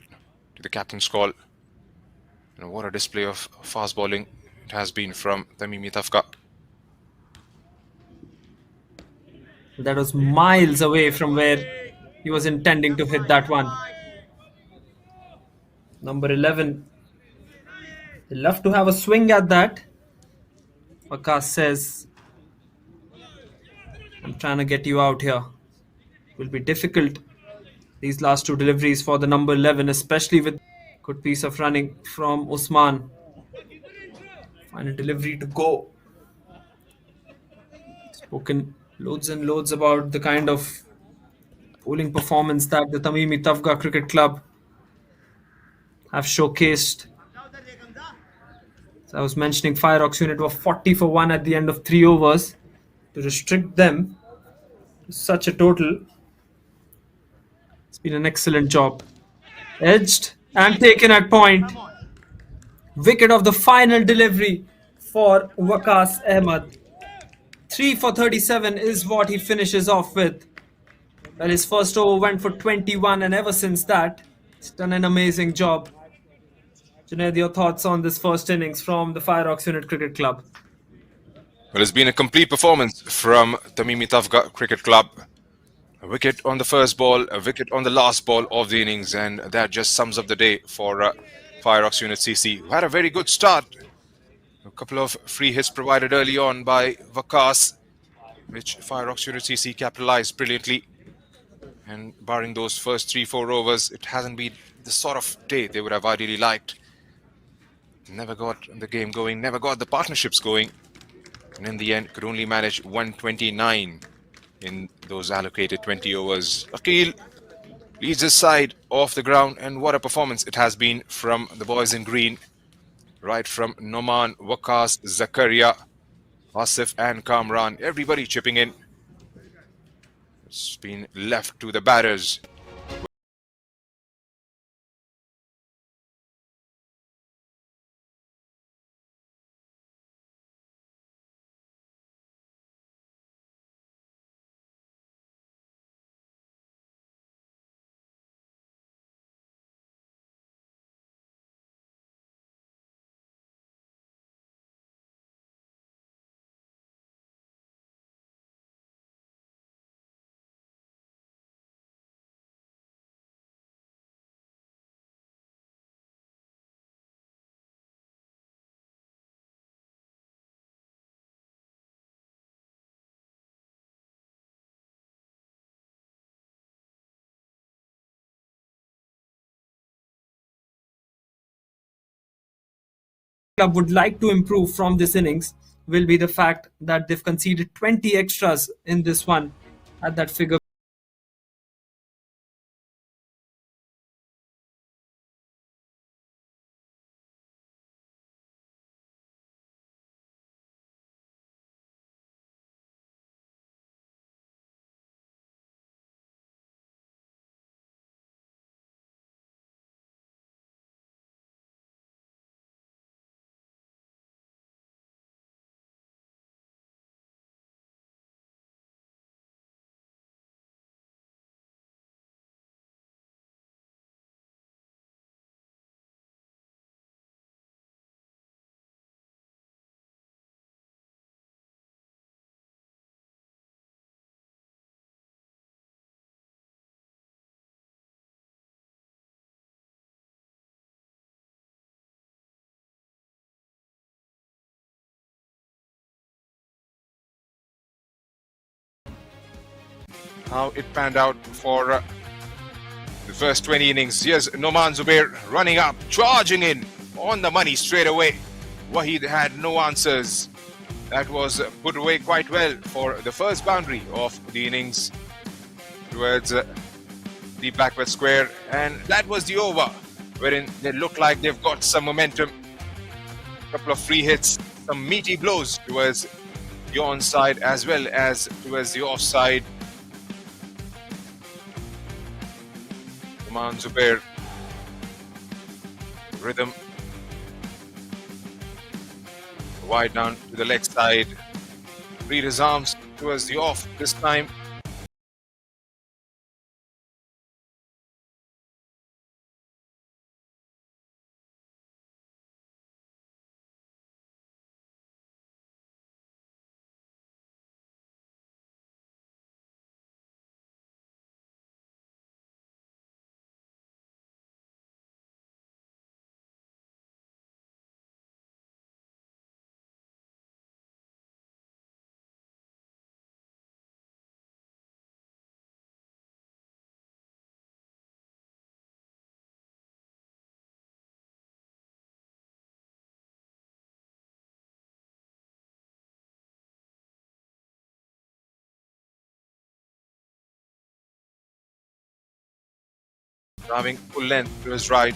to the captain's call. And what a display of fast bowling it has been from Tamimi Tafga. That was miles away from where he was intending to hit that one. Number 11. They love to have a swing at that. Wakas says, I'm trying to get you out here. It will be difficult, these last two deliveries for the number 11, especially with good piece of running from Usman. Final delivery to go. Spoken loads and loads about the kind of bowling performance that the Tamimi Tafga Cricket Club have showcased. So I was mentioning Fireox unit were 40 for 1 at the end of 3 overs. To restrict them to such a total, it's been an excellent job. Edged and taken at point. Wicket of the final delivery for Waqas Ahmed. 3 for 37 is what he finishes off with. Well, his first over went for 21, and ever since that, he's done an amazing job. Junaid, your thoughts on this first innings from the Fireox Unit Cricket Club? Well, it's been a complete performance from Tamimi Tafga Cricket Club. A wicket on the first ball, a wicket on the last ball of the innings, and that just sums up the day for Fireox Unit CC, who had a very good start. A couple of free hits provided early on by Waqas, which Fireox Unit CC capitalized brilliantly. And barring those first 3-4 overs, it hasn't been the sort of day they would have ideally liked. Never got the game going, never got the partnerships going. And in the end, could only manage 129 in those allocated 20 overs. Akil leads his side off the ground, and what a performance it has been from the boys in green. Right from Noman, Waqas, Zakaria, Asif and Kamran. Everybody chipping in. It's been left to the batters. Club would like to improve from this innings will be the fact that they've conceded 20 extras in this one at that figure. How it panned out for the first 20 innings. Here's Noman Zubair running up, charging in on the money straight away. Wahid had no answers. That was put away quite well for the first boundary of the innings towards the backward square, and that was the over wherein they look like they've got some momentum. A couple of free hits, some meaty blows towards the onside as well as towards the offside. Noman Zubair, rhythm wide down to the leg side, read his arms towards the off this time, driving full length to his right.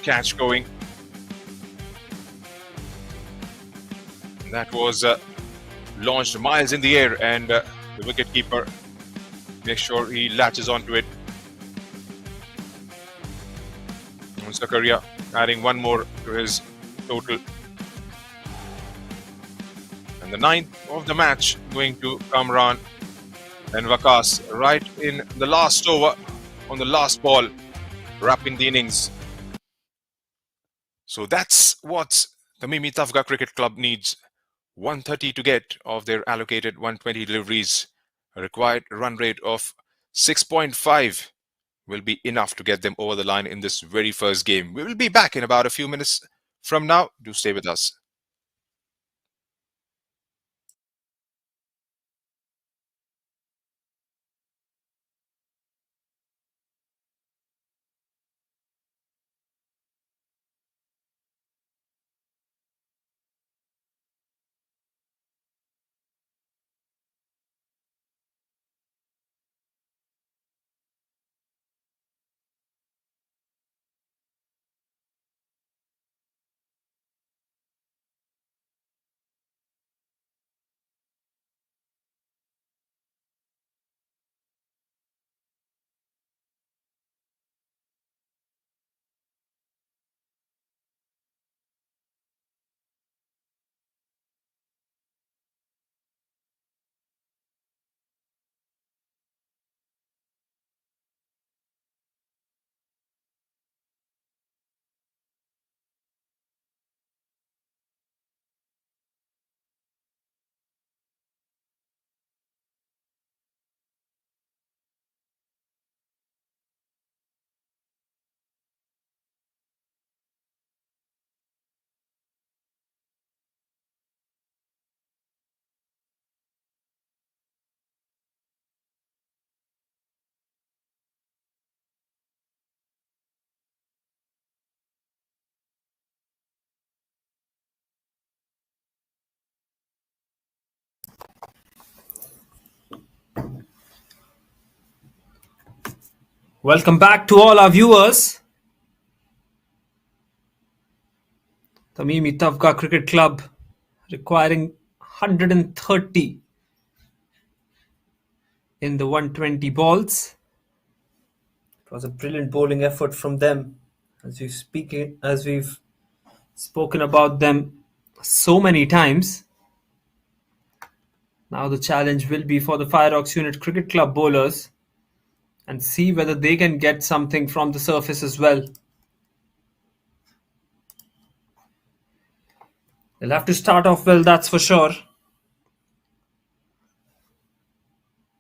Catch going. That was launched miles in the air, and the wicketkeeper makes sure he latches onto it. Zakaria adding one more to his total. And the 9th of the match going to Kamran and Vakas right in the last over on the last ball, wrapping the innings. So that's what the Tamimi Tafga Cricket Club needs. 130 to get of their allocated 120 deliveries. A required run rate of 6.5 will be enough to get them over the line in this very first game. We will be back in about a few minutes from now. Do stay with us. Welcome back to all our viewers. Tamimi Tafga Cricket Club requiring 130 in the 120 balls. It was a brilliant bowling effort from them, as we've spoken about them so many times. Now the challenge will be for the Fireox Unit Cricket Club bowlers and see whether they can get something from the surface as well. They'll have to start off well, that's for sure.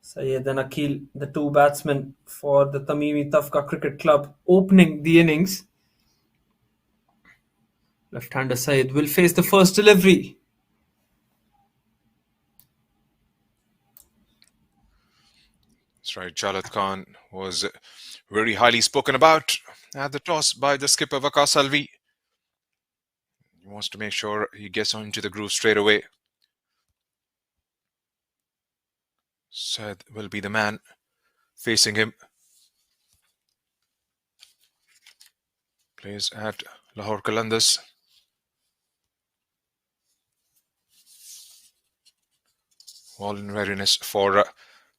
Syed and Akil, the two batsmen for the Tamimi Tafga Cricket Club, opening the innings. Left-hander Syed will face the first delivery. That's right. Jalad Khan was very highly spoken about at the toss by the skipper Vakas Alvi. He wants to make sure he gets on into the groove straight away. Said will be the man facing him. Plays at Lahore Qalandars. all in readiness for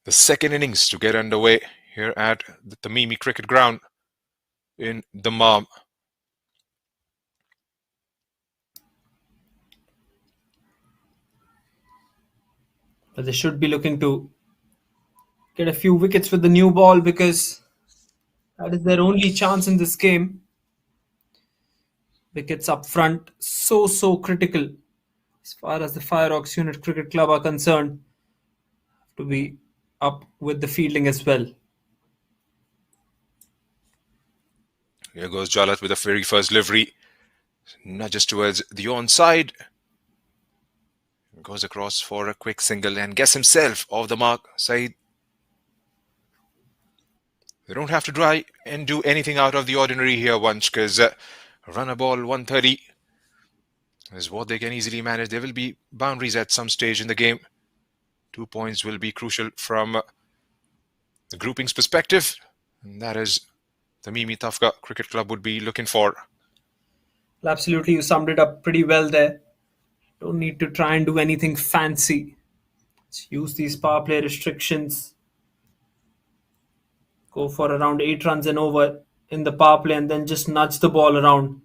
the second innings to get underway here at the Tamimi Cricket Ground in Dammam. But they should be looking to get a few wickets with the new ball because that is their only chance in this game. Wickets up front, so critical as far as the Fireox Unit Cricket Club are concerned, to be up with the fielding as well. Here goes Jalat with the very first delivery. Nudges towards the onside. Goes across for a quick single and gets himself off the mark. Saeed. They don't have to try and do anything out of the ordinary here once, because run a ball 130 is what they can easily manage. There will be boundaries at some stage in the game. 2 points will be crucial from the groupings perspective, and that is the Tamimi Tafga Cricket Club would be looking for. Well, absolutely, you summed it up pretty well there. Don't need to try and do anything fancy. Let's use these power play restrictions. Go for around 8 runs and over in the power play and then just nudge the ball around.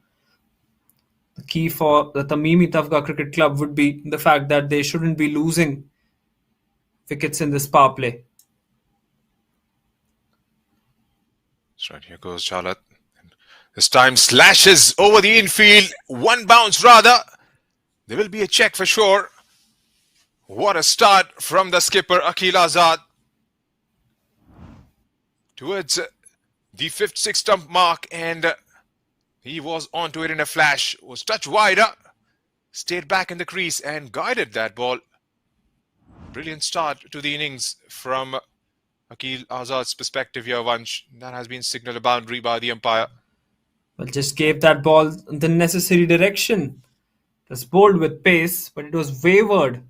The key for the Tamimi Tafga Cricket Club would be the fact that they shouldn't be losing wickets in this power play. That's right, here goes Charlotte. This time slashes over the infield. One bounce rather. There will be a check for sure. What a start from the skipper Akil Azad. Towards the 5th, 6th stump mark, and he was onto it in a flash. Was touched wider. Stayed back in the crease and guided that ball. Brilliant start to the innings from Akil Azad's perspective here, Vansh. That has been signaled a boundary by the umpire. Well, just gave that ball the necessary direction. It was bowled with pace, but it was wavered.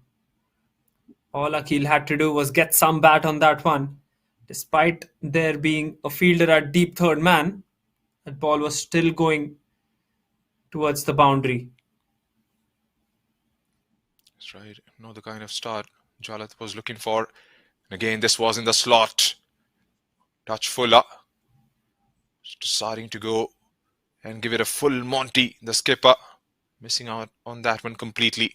All Akil had to do was get some bat on that one. Despite there being a fielder at deep third man, that ball was still going towards the boundary. That's right. Not the kind of start Jalat was looking for. And again, this was in the slot. Touch fuller. Just deciding to go and give it a full Monty, the skipper. Missing out on that one completely.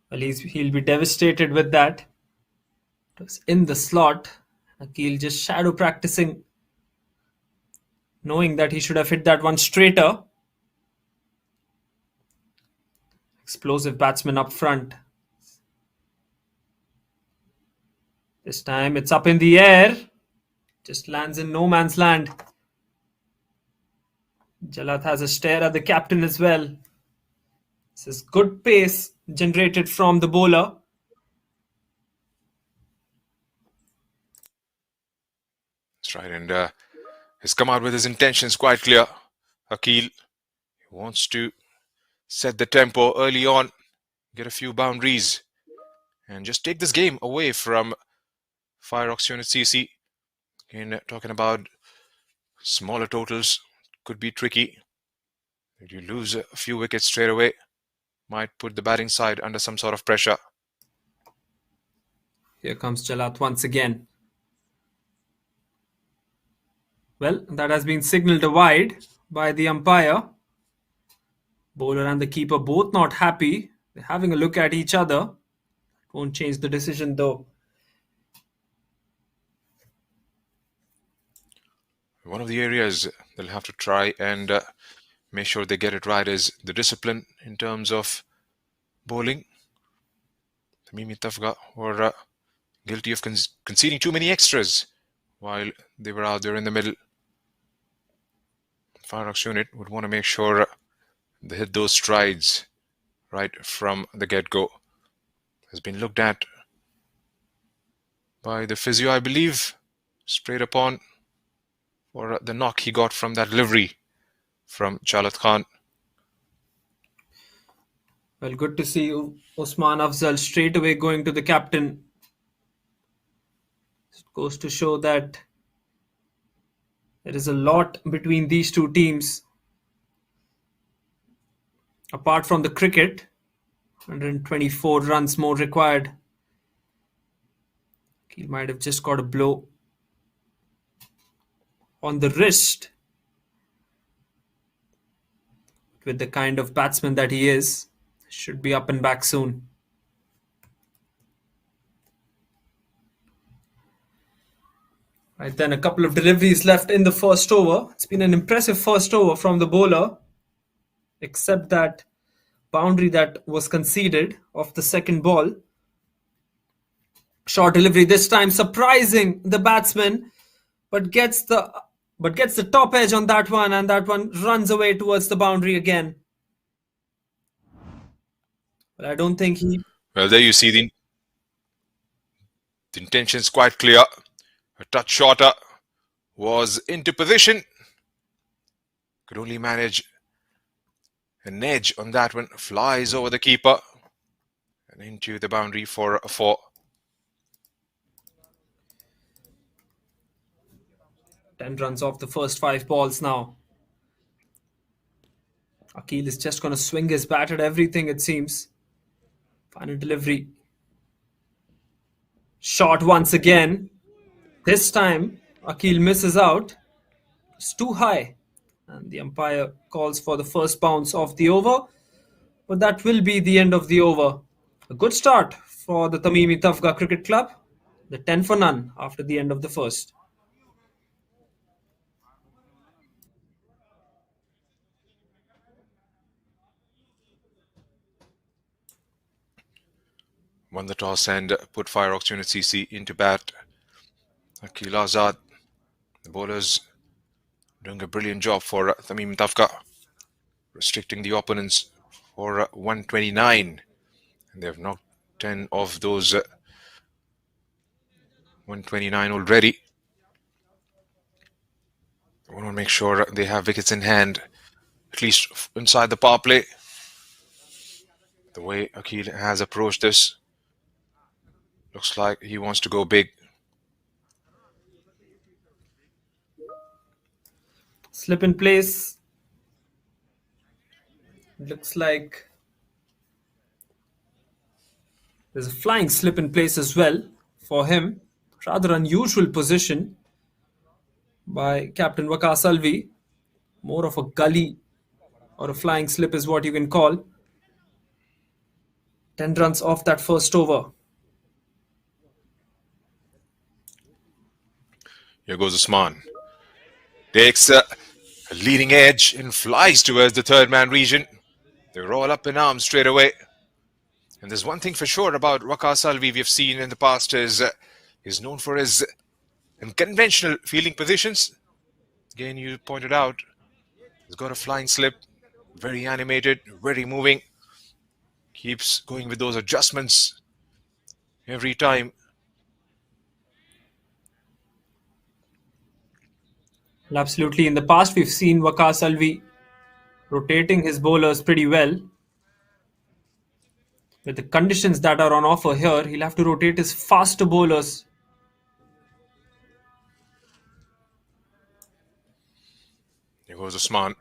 Well, he'll be devastated with that. It was in the slot. Akil just shadow practicing, knowing that he should have hit that one straighter. Explosive batsman up front. This time it's up in the air. Just lands in no man's land. Jalat has a stare at the captain as well. This is good pace generated from the bowler. That's right, and he's come out with his intentions quite clear. Akil wants to set the tempo early on, get a few boundaries, and just take this game away from Fireox Unit CC. Again, talking about smaller totals, could be tricky. If you lose a few wickets straight away, might put the batting side under some sort of pressure. Here comes Jalat once again. Well, that has been signalled a wide by the umpire. Bowler and the keeper both not happy. They're having a look at each other. Won't change the decision though. One of the areas they'll have to try and make sure they get it right is the discipline in terms of bowling. Tamimi Tafga were guilty of conceding too many extras while they were out there in the middle. Fireox Unit would want to make sure they hit those strides right from the get-go. Has been looked at by the physio, I believe, straight upon for the knock he got from that delivery from Chalat Khan. Well, good to see Usman Afzal straight away going to the captain. It goes to show that there is a lot between these two teams. Apart from the cricket, 124 runs more required. He might have just got a blow on the wrist. With the kind of batsman that he is, should be up and back soon. Right then, a couple of deliveries left in the first over. It's been an impressive first over from the bowler, except that boundary that was conceded off the second ball. Short delivery this time, surprising the batsman, but gets the top edge on that one, and that one runs away towards the boundary again. But I don't think he... Well, there you see the intention's quite clear. A touch shorter was into position. Could only manage an edge on that one. Flies over the keeper and into the boundary for a 4. Ten runs off the first 5 balls now. Akil is just going to swing his bat at everything, it seems. Final delivery. Shot once again. This time, Akil misses out. It's too high. And the umpire calls for the first bounce of the over. But that will be the end of the over. A good start for the Tamimi Tafga Cricket Club. The 10 for none after the end of the first. Won the toss and put Fireox Unit CC into bat. Akil Azad, the bowlers doing a brilliant job for Tamimi Tafga, restricting the opponents for 129. And they have knocked 10 of those 129 already. I want to make sure they have wickets in hand, at least inside the power play. The way Akil has approached this, looks like he wants to go big. Slip in place. Looks like there's a flying slip in place as well for him. Rather unusual position by Captain Waqas Alvi. More of a gully or a flying slip is what you can call. 10 runs off that first over. Here goes Usman. Takes a leading edge and flies towards the third man region. They're all up in arms straight away. And there's one thing for sure about Waqas Alvi we've seen in the past is he's known for his unconventional fielding positions. Again, you pointed out, he's got a flying slip, very animated, very moving. Keeps going with those adjustments every time. Well, absolutely. In the past, we've seen Waqas Alvi rotating his bowlers pretty well. With the conditions that are on offer here, he'll have to rotate his faster bowlers. Here goes Usman.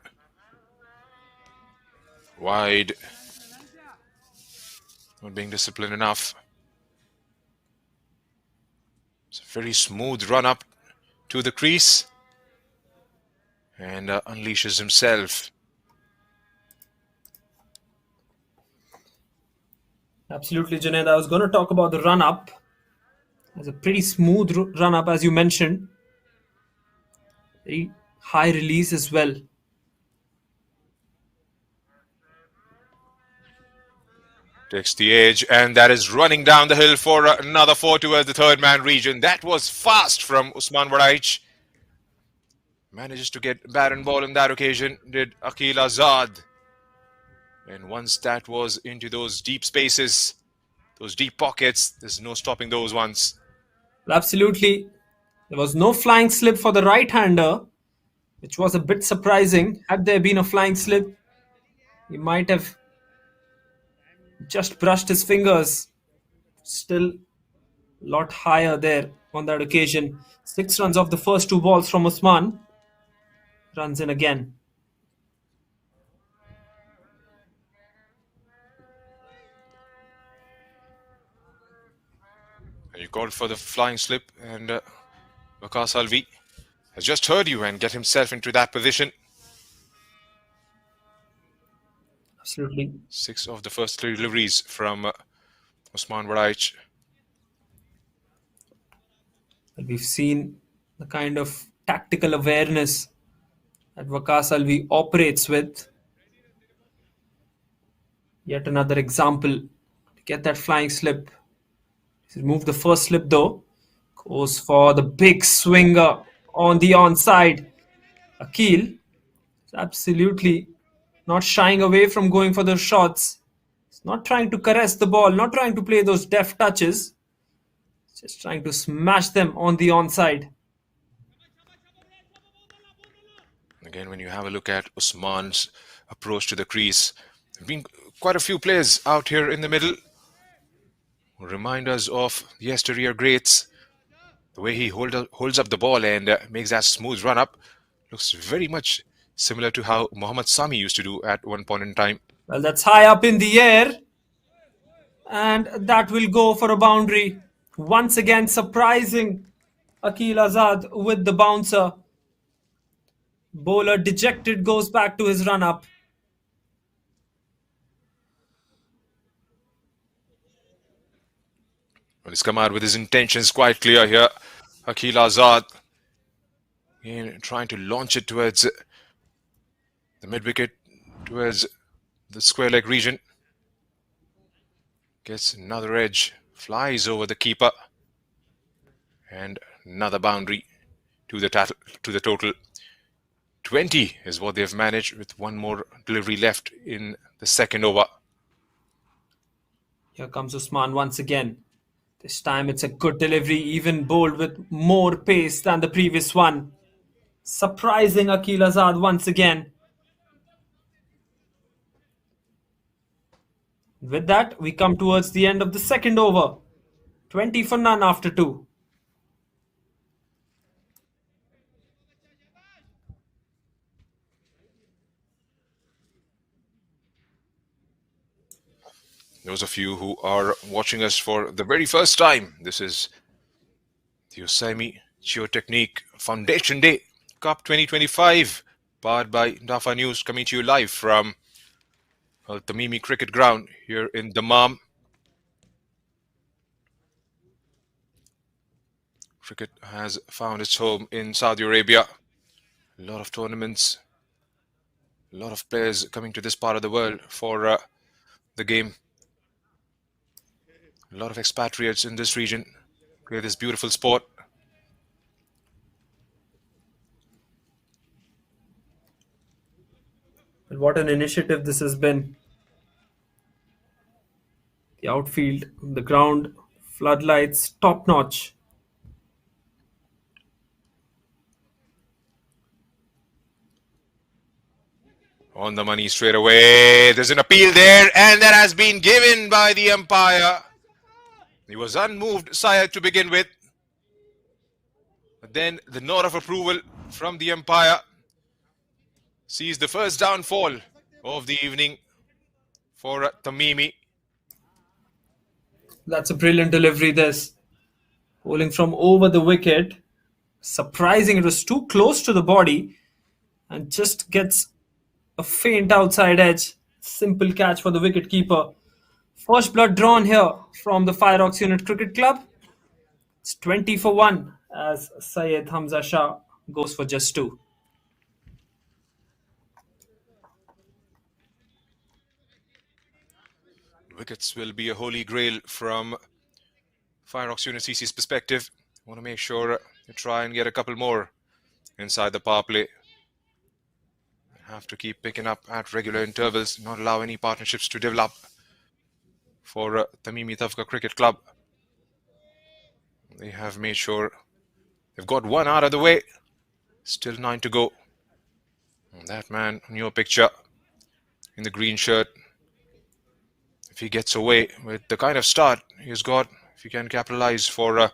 Wide. Not being disciplined enough. It's a very smooth run up to the crease. And unleashes himself. Absolutely, Junaid. I was going to talk about the run-up. It's a pretty smooth run-up, as you mentioned. Very high release as well. Takes the edge, and that is running down the hill for another 4 towards the third man region. That was fast from Usman Waraich. Manages to get bat and ball on that occasion, did Akil Azad. And once that was into those deep spaces, those deep pockets, there's no stopping those ones. Absolutely. There was no flying slip for the right-hander, which was a bit surprising. Had there been a flying slip, he might have just brushed his fingers. Still a lot higher there on that occasion. 6 runs off the first 2 balls from Usman. Runs in again. You called for the flying slip, and Waqas Alvi has just heard you and get himself into that position. Absolutely. 6 of the first 3 deliveries from Usman Waraich. We've seen the kind of tactical awareness that Waqas Alvi operates with. Yet another example to get that flying slip. He's removed the first slip though. Goes for the big swinger on the onside. Akil is absolutely not shying away from going for those shots. He's not trying to caress the ball, not trying to play those deft touches. Just trying to smash them on the onside. Again, when you have a look at Usman's approach to the crease, there have been quite a few players out here in the middle who remind us of yesteryear greats. The way he holds up the ball and makes that smooth run up looks very much similar to how Mohammad Sami used to do at one point in time. Well, that's high up in the air. And that will go for a boundary. Once again, surprising Akil Azad with the bouncer. Bowler dejected goes back to his run-up. Well, he's come out with his intentions quite clear here. Akil Azad again trying to launch it towards the mid-wicket, towards the square leg region. Gets another edge, flies over the keeper, and another boundary to the total. 20 is what they've managed with one more delivery left in the second over. Here comes Usman once again. This time it's a good delivery, even bowled with more pace than the previous one. Surprising Akil Azad once again. With that, we come towards the end of the second over. 20 for none after 2. Those of you who are watching us for the very first time, this is the Al-Tamimi Geotechnique Foundation Day Cup 2025, powered by Dafa News, coming to you live from Al-Tamimi Cricket Ground here in Dammam. Cricket has found its home in Saudi Arabia. A lot of tournaments, a lot of players coming to this part of the world for the game. A lot of expatriates in this region play this beautiful sport. And what an initiative this has been. The outfield, the ground, floodlights, top notch. On the money straight away. There's an appeal there, and that has been given by the umpire. He was unmoved, Syed, to begin with. But then the nod of approval from the umpire sees the first downfall of the evening for Tamimi. That's a brilliant delivery, this. Bowling from over the wicket. Surprising, it was too close to the body and just gets a faint outside edge. Simple catch for the wicket keeper. First blood drawn here from the Fireox Unit Cricket Club. It's 20 for 1 as Syed Hamza Shah goes for just 2. Wickets will be a holy grail from Fireox Unit CC's perspective. Want to make sure they try and get a couple more inside the power play. Have to keep picking up at regular intervals, not allow any partnerships to develop for Tamimi Tafga Cricket Club. They have made sure they've got one out of the way. Still 9 to go. And that man on your picture in the green shirt, if he gets away with the kind of start he's got, if he can capitalize for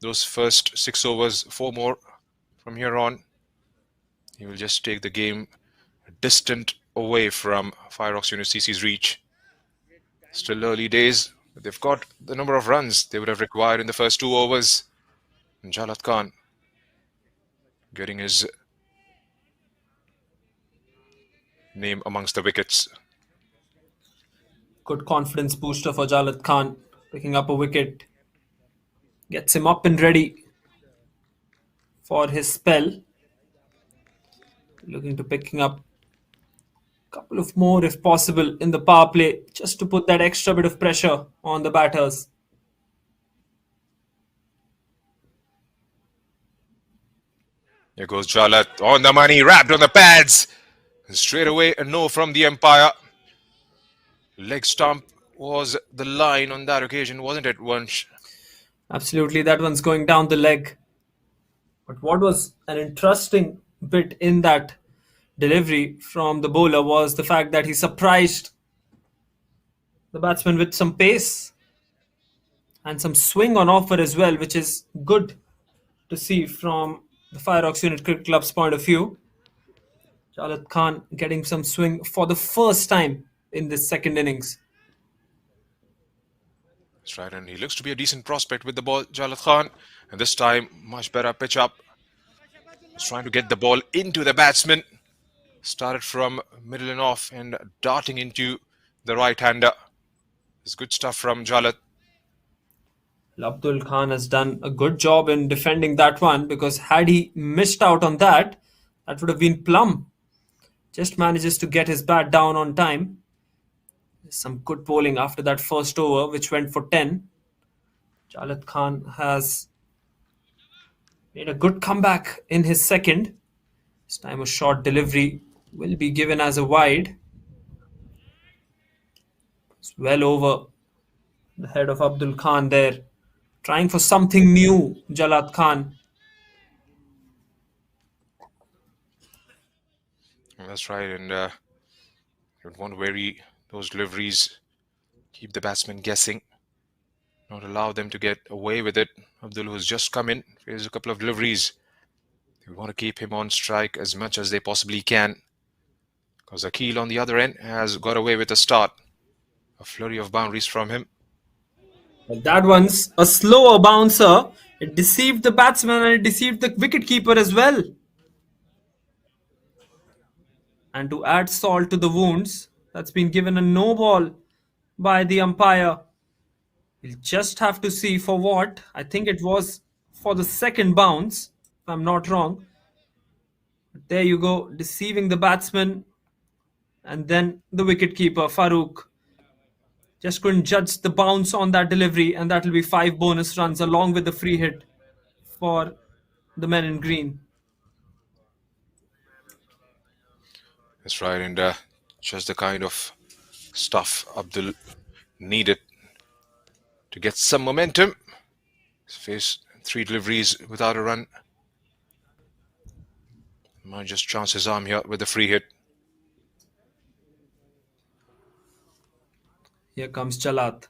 those first 6 overs, 4 more from here on, he will just take the game distant away from Fireox Unit CC's reach. Still early days, They've got the number of runs they would have required in the first 2 overs. And Jalat Khan getting his name amongst the wickets. Good confidence booster for Jalat Khan. Picking up a wicket. Gets him up and ready for his spell. Looking to picking up a couple of more if possible in the power play, just to put that extra bit of pressure on the batters. Here goes Jalat on the money, wrapped on the pads. And straight away a no from the umpire. Leg stump was the line on that occasion, wasn't it, Vansh? Absolutely, that one's going down the leg. But what was an interesting bit in that delivery from the bowler was the fact that he surprised the batsman with some pace and some swing on offer as well, which is good to see from the Fireox Unit Cricket Club's point of view. Jalat Khan getting some swing for the first time in this second innings. That's right, and he looks to be a decent prospect with the ball, Jalat Khan. And this time, much better pitch up. He's trying to get the ball into the batsman. Started from middle and off and darting into the right-hander. It's good stuff from Jalat. Abdul Khan has done a good job in defending that one, because had he missed out on that, that would have been plum. Just manages to get his bat down on time. Some good bowling after that first over, which went for 10. Jalat Khan has made a good comeback in his second. This time a short delivery will be given as a wide. It's well over the head of Abdul Khan there. Trying for something new, Jalat Khan. That's right, and you don't want to vary those deliveries. Keep the batsman guessing. Not allow them to get away with it. Abdul, who's just come in, faces a couple of deliveries. They want to keep him on strike as much as they possibly can, because Akil on the other end has got away with a start. A flurry of boundaries from him. Well, that one's a slower bouncer. It deceived the batsman and it deceived the wicketkeeper as well. And to add salt to the wounds, that's been given a no ball by the umpire. We'll just have to see for what. I think it was for the second bounce, if I'm not wrong. But there you go, deceiving the batsman. And then the wicketkeeper, Farooq, just couldn't judge the bounce on that delivery, and that will be 5 bonus runs along with the free hit for the men in green. That's right, and just the kind of stuff Abdul needed to get some momentum. He's faced 3 deliveries without a run. Might just chance his arm here with the free hit. Here comes Jalat.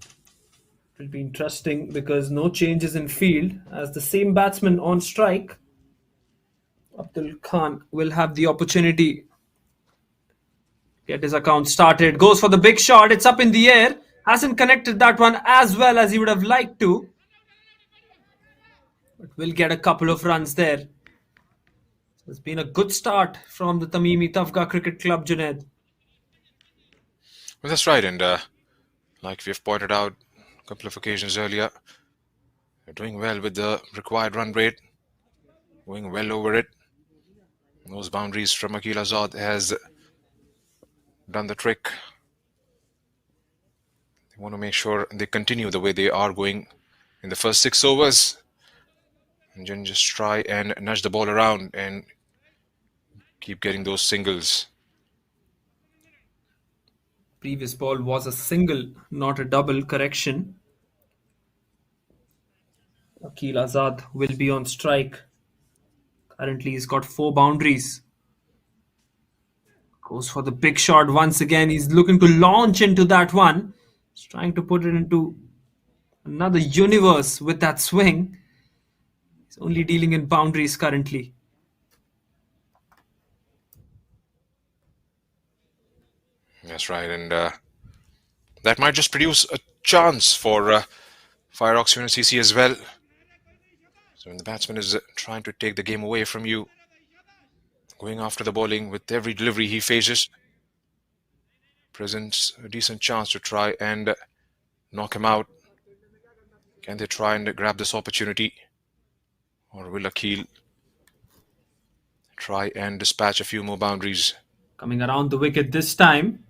It will be interesting because no changes in field, as the same batsman on strike. Abdul Khan will have the opportunity to get his account started. Goes for the big shot. It's up in the air. Hasn't connected that one as well as he would have liked to. But will get a couple of runs there. It's been a good start from the Tamimi Tafga Cricket Club, Junaid. Well, that's right, and like we've pointed out a couple of occasions earlier, they're doing well with the required run rate, going well over it. Those boundaries from Akil Azad has done the trick. They want to make sure they continue the way they are going in the first 6 overs, and then just try and nudge the ball around and keep getting those singles. Previous ball was a single, not a double. Correction. Akil Azad will be on strike. Currently he's got 4 boundaries. Goes for the big shot once again. He's looking to launch into that one. He's trying to put it into another universe with that swing. He's only dealing in boundaries currently. That's right, and that might just produce a chance for Fireox UNCC as well. So when the batsman is trying to take the game away from you, going after the bowling with every delivery he faces, presents a decent chance to try and knock him out. Can they try and grab this opportunity? Or will Akil try and dispatch a few more boundaries? Coming around the wicket this time.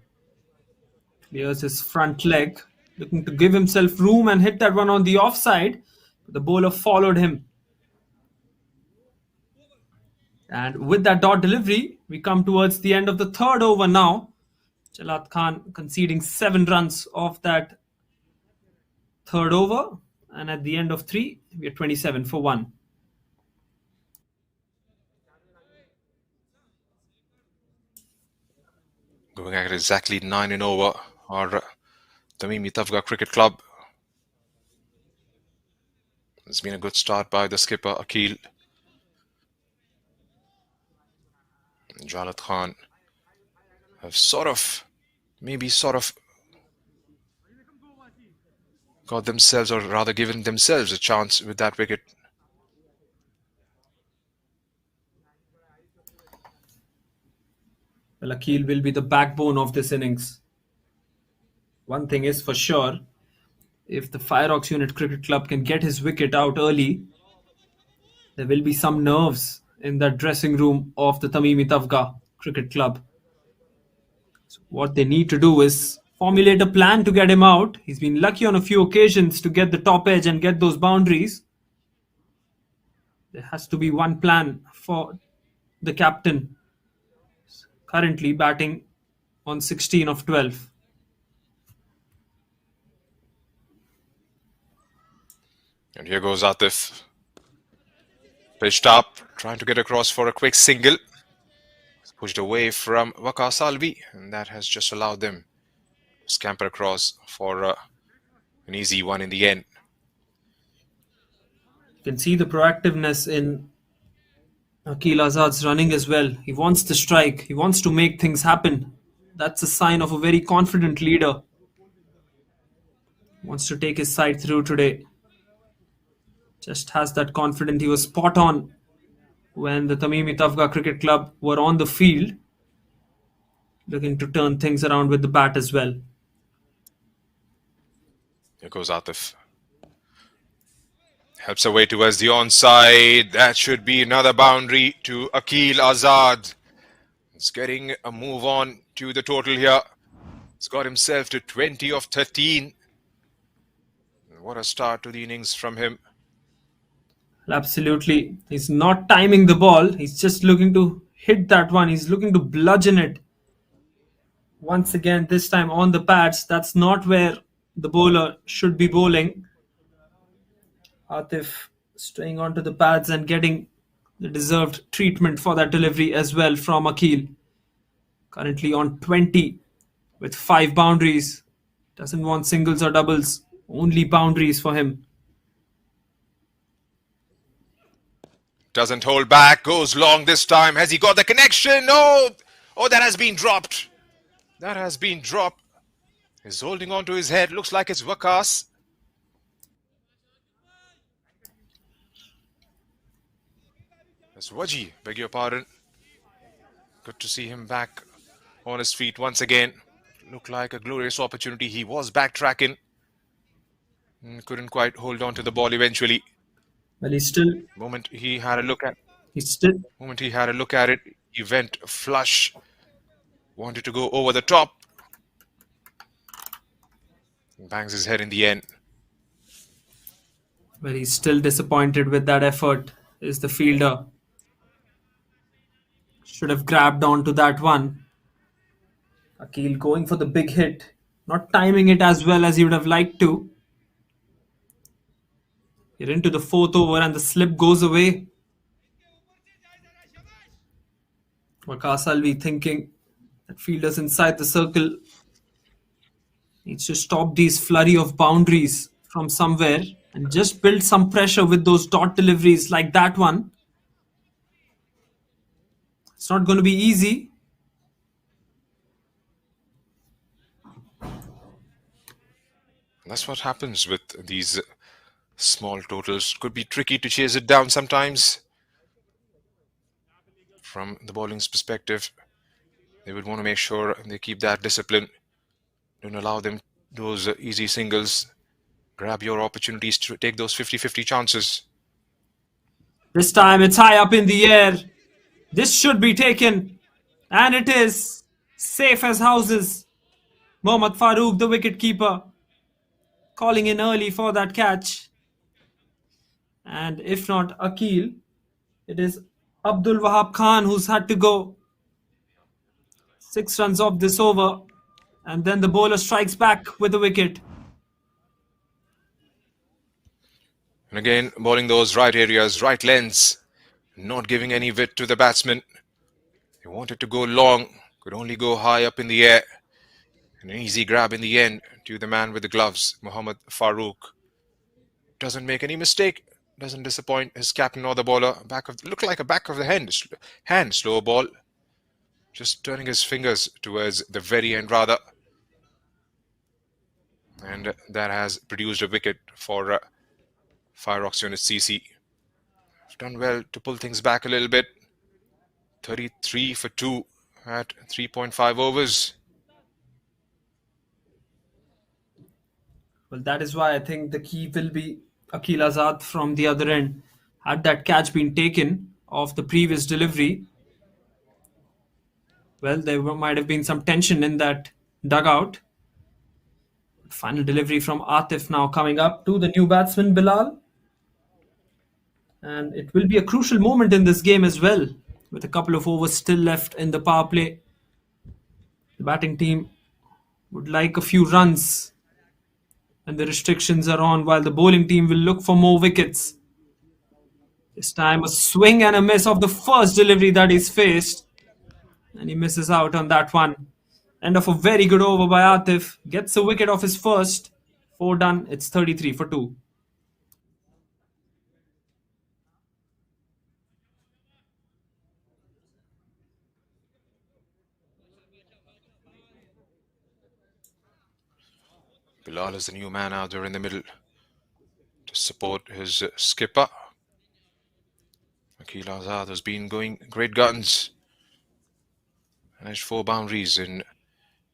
Clears his front leg. Looking to give himself room and hit that one on the offside. The bowler followed him. And with that dot delivery, we come towards the end of the third over now. Jalad Khan conceding 7 runs off that third over. And at the end of 3, we are 27 for 1. Going at exactly 9 in over are Tamimi Tafga Cricket Club. It's been a good start by the skipper Akil. Jalad Khan have maybe got themselves, or rather given themselves, a chance with that wicket. Well, Akil will be the backbone of this innings. One thing is for sure, if the Fireox Unit Cricket Club can get his wicket out early, there will be some nerves in that dressing room of the Tamimi Tafga Cricket Club. So what they need to do is formulate a plan to get him out. He's been lucky on a few occasions to get the top edge and get those boundaries. There has to be one plan for the captain, currently batting on 16 of 12. And here goes Atif. Pitched up, trying to get across for a quick single. Pushed away from Waqas Alvi, and that has just allowed them to scamper across for an easy one in the end. You can see the proactiveness in Akil Azad's running as well. He wants to strike. He wants to make things happen. That's a sign of a very confident leader. Wants to take his side through today. Just has that confidence. He was spot on when the Tamimi Tafga Cricket Club were on the field, looking to turn things around with the bat as well. Here goes Atif. Helps away towards the onside. That should be another boundary to Akil Azad. He's getting a move on to the total here. He's got himself to 20 of 13. What a start to the innings from him. Absolutely. He's not timing the ball. He's just looking to hit that one. He's looking to bludgeon it. Once again, this time on the pads. That's not where the bowler should be bowling. Atif staying onto the pads and getting the deserved treatment for that delivery as well from Akil. Currently on 20 with 5 boundaries. Doesn't want singles or doubles. Only boundaries for him. Doesn't hold back, goes long this time. Has he got the connection? No! Oh, that has been dropped. That has been dropped. He's holding on to his head. Looks like it's Waqas. That's Waji, beg your pardon. Good to see him back on his feet once again. Looked like a glorious opportunity. He was backtracking. Couldn't quite hold on to the ball eventually. Well, he's still... Moment he had a look at it, he went flush. Wanted to go over the top. Bangs his head in the end. Well, he's still disappointed with that effort, is the fielder. Should have grabbed onto that one. Akil going for the big hit. Not timing it as well as he would have liked to. You're into the 4th over and the slip goes away. Waqas Alvi thinking that fielders inside the circle needs to stop these flurry of boundaries from somewhere and just build some pressure with those dot deliveries like that one. It's not going to be easy. And that's what happens with these small totals. Could be tricky to chase it down sometimes. From the bowling's perspective, they would want to make sure they keep that discipline. Don't allow them those easy singles. Grab your opportunities to take those 50-50 chances. This time it's high up in the air. This should be taken. And it is. Safe as houses. Mohammad Farooq, the wicket-keeper, calling in early for that catch. And if not Akil, it is Abdul Wahab Khan who's had to go. 6 runs off this over. And then the bowler strikes back with a wicket. And again, bowling those right areas, right lengths, not giving any width to the batsman. He wanted to go long, could only go high up in the air. An easy grab in the end to the man with the gloves, Mohammad Farooq. Doesn't make any mistake, doesn't disappoint his captain or the bowler. Looked like a back of the hand, slow ball. Just turning his fingers towards the very end rather. And that has produced a wicket for Fireox unit CC. Done well to pull things back a little bit. 33 for 2 at 3.5 overs. Well, that is why I think the key will be Akil Azad from the other end. Had that catch been taken off the previous delivery, well, there might have been some tension in that dugout. Final delivery from Atif now coming up to the new batsman Bilal. And it will be a crucial moment in this game as well, with a couple of overs still left in the power play. The batting team would like a few runs, and the restrictions are on, while the bowling team will look for more wickets. This time a swing and a miss of the first delivery that he's faced, and he misses out on that one. End of a very good over by Atif. Gets a wicket off his first. 4 done. It's 33 for 2. Bilal is the new man out there in the middle to support his skipper. Akil Azad has been going great guns. Managed 4 boundaries in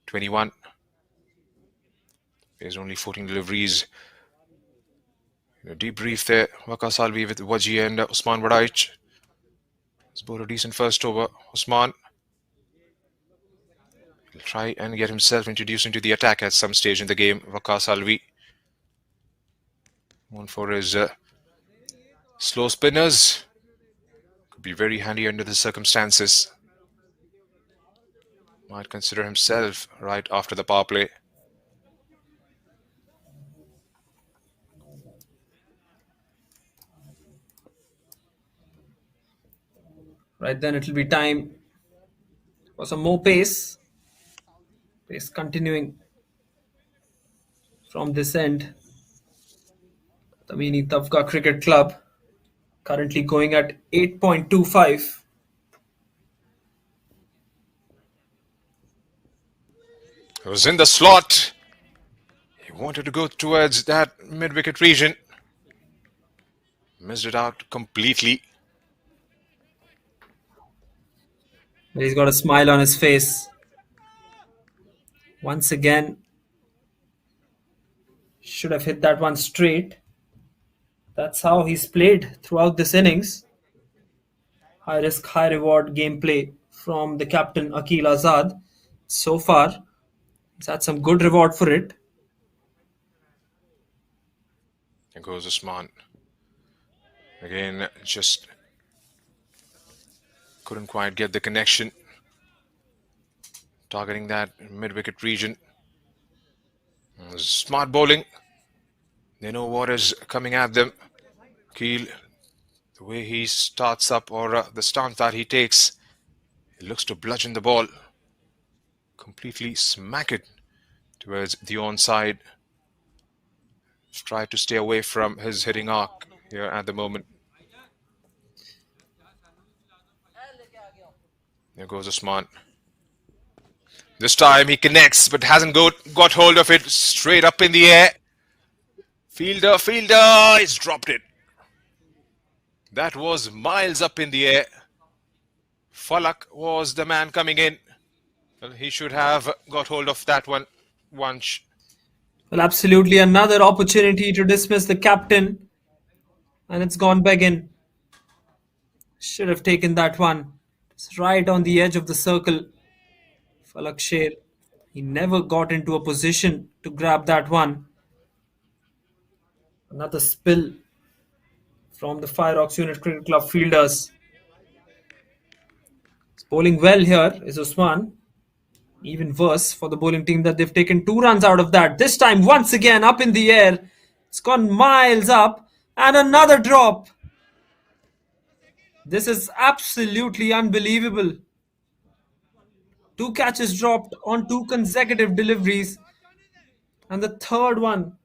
21. There's only 14 deliveries. A debrief there. Waqar Salvi with Waji and Usman Wadaich. He's bowled a decent first over. Usman will try and get himself introduced into the attack at some stage in the game. Waqar Salvi. One for his slow spinners. Could be very handy under the circumstances. Might consider himself right after the power play. Right then, it will be time for some more pace. Pace continuing from this end. Tamimi Tafga Cricket Club currently going at 8.25. It was in the slot. He wanted to go towards that mid-wicket region. Missed it out completely. But he's got a smile on his face. Once again, should have hit that one straight. That's how he's played throughout this innings. High risk, high reward gameplay from the captain Akil Azad. So far, he's had some good reward for it. There goes Usman. Again, just couldn't quite get the connection. Targeting that mid-wicket region. Smart bowling. They know what is coming at them. Akil, the way he starts up, or the stance that he takes, he looks to bludgeon the ball. Completely smack it towards the onside. Try to stay away from his hitting arc here at the moment. There goes Usman. This time he connects, but hasn't got hold of it. Straight up in the air. Fielder, he's dropped it. That was miles up in the air. Falak was the man coming in. Well, he should have got hold of that one once. Well, absolutely another opportunity to dismiss the captain, and it's gone begging. Should have taken that one. It's right on the edge of the circle. Falak Sher, he never got into a position to grab that one. Another spill from the Fireox Unit Cricket Club fielders. It's bowling well here is Usman. Even worse for the bowling team that they've taken 2 runs out of that. This time once again up in the air. It's gone miles up and another drop. This is absolutely unbelievable. 2 catches dropped on 2 consecutive deliveries. And the third one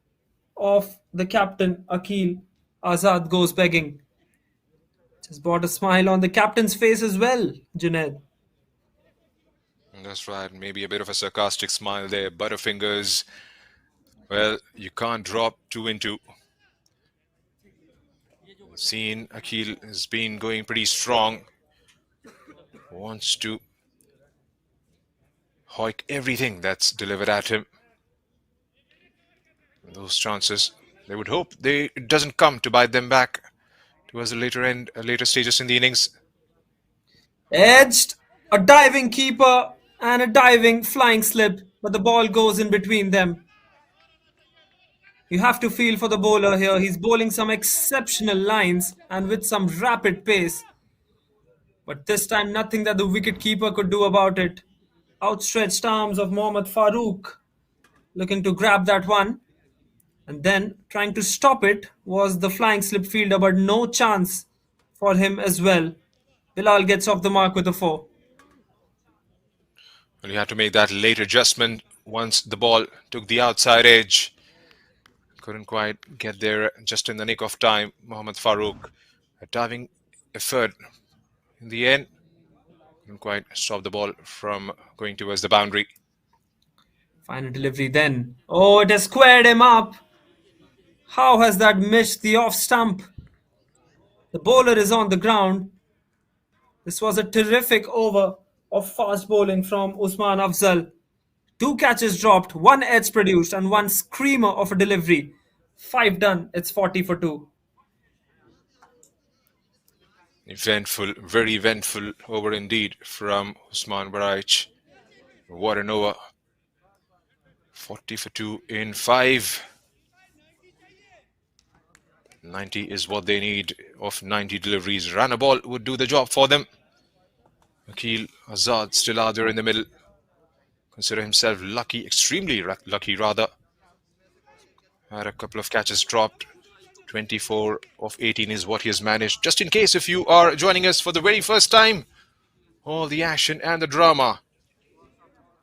of the captain, Akil Azad, goes begging. Just brought a smile on the captain's face as well, Junaid. That's right, maybe a bit of a sarcastic smile there. Butterfingers. Well, you can't drop 2 in 2. Seen Akil has been going pretty strong. Wants to hoik everything that's delivered at him. Those chances, they would hope it doesn't come to bite them back towards the later stages in the innings. Edged, a diving keeper and a diving flying slip, but the ball goes in between them. You have to feel for the bowler here. He's bowling some exceptional lines and with some rapid pace. But this time nothing that the wicket-keeper could do about it. Outstretched arms of Mohammad Farooq looking to grab that one. And then trying to stop it was the flying slip fielder, but no chance for him as well. Bilal gets off the mark with a 4. Well, you had to make that late adjustment once the ball took the outside edge. Couldn't quite get there just in the nick of time. Mohammad Farooq, a diving effort in the end. Couldn't quite stop the ball from going towards the boundary. Final delivery then. Oh, it has squared him up. How has that missed the off stump? The bowler is on the ground. This was a terrific over of fast bowling from Usman Afzal. 2 catches dropped, 1 edge produced, and 1 screamer of a delivery. 5 done. It's 40 for 2. Eventful, very eventful over indeed from Usman Baraich. What an over. 40 for 2 in 5. 90 is what they need of 90 deliveries. Run a ball would do the job for them. Akil Azad still out there in the middle. Consider himself lucky, extremely lucky rather. Had a couple of catches dropped. 24 of 18 is what he has managed. Just in case if you are joining us for the very first time, all the action and the drama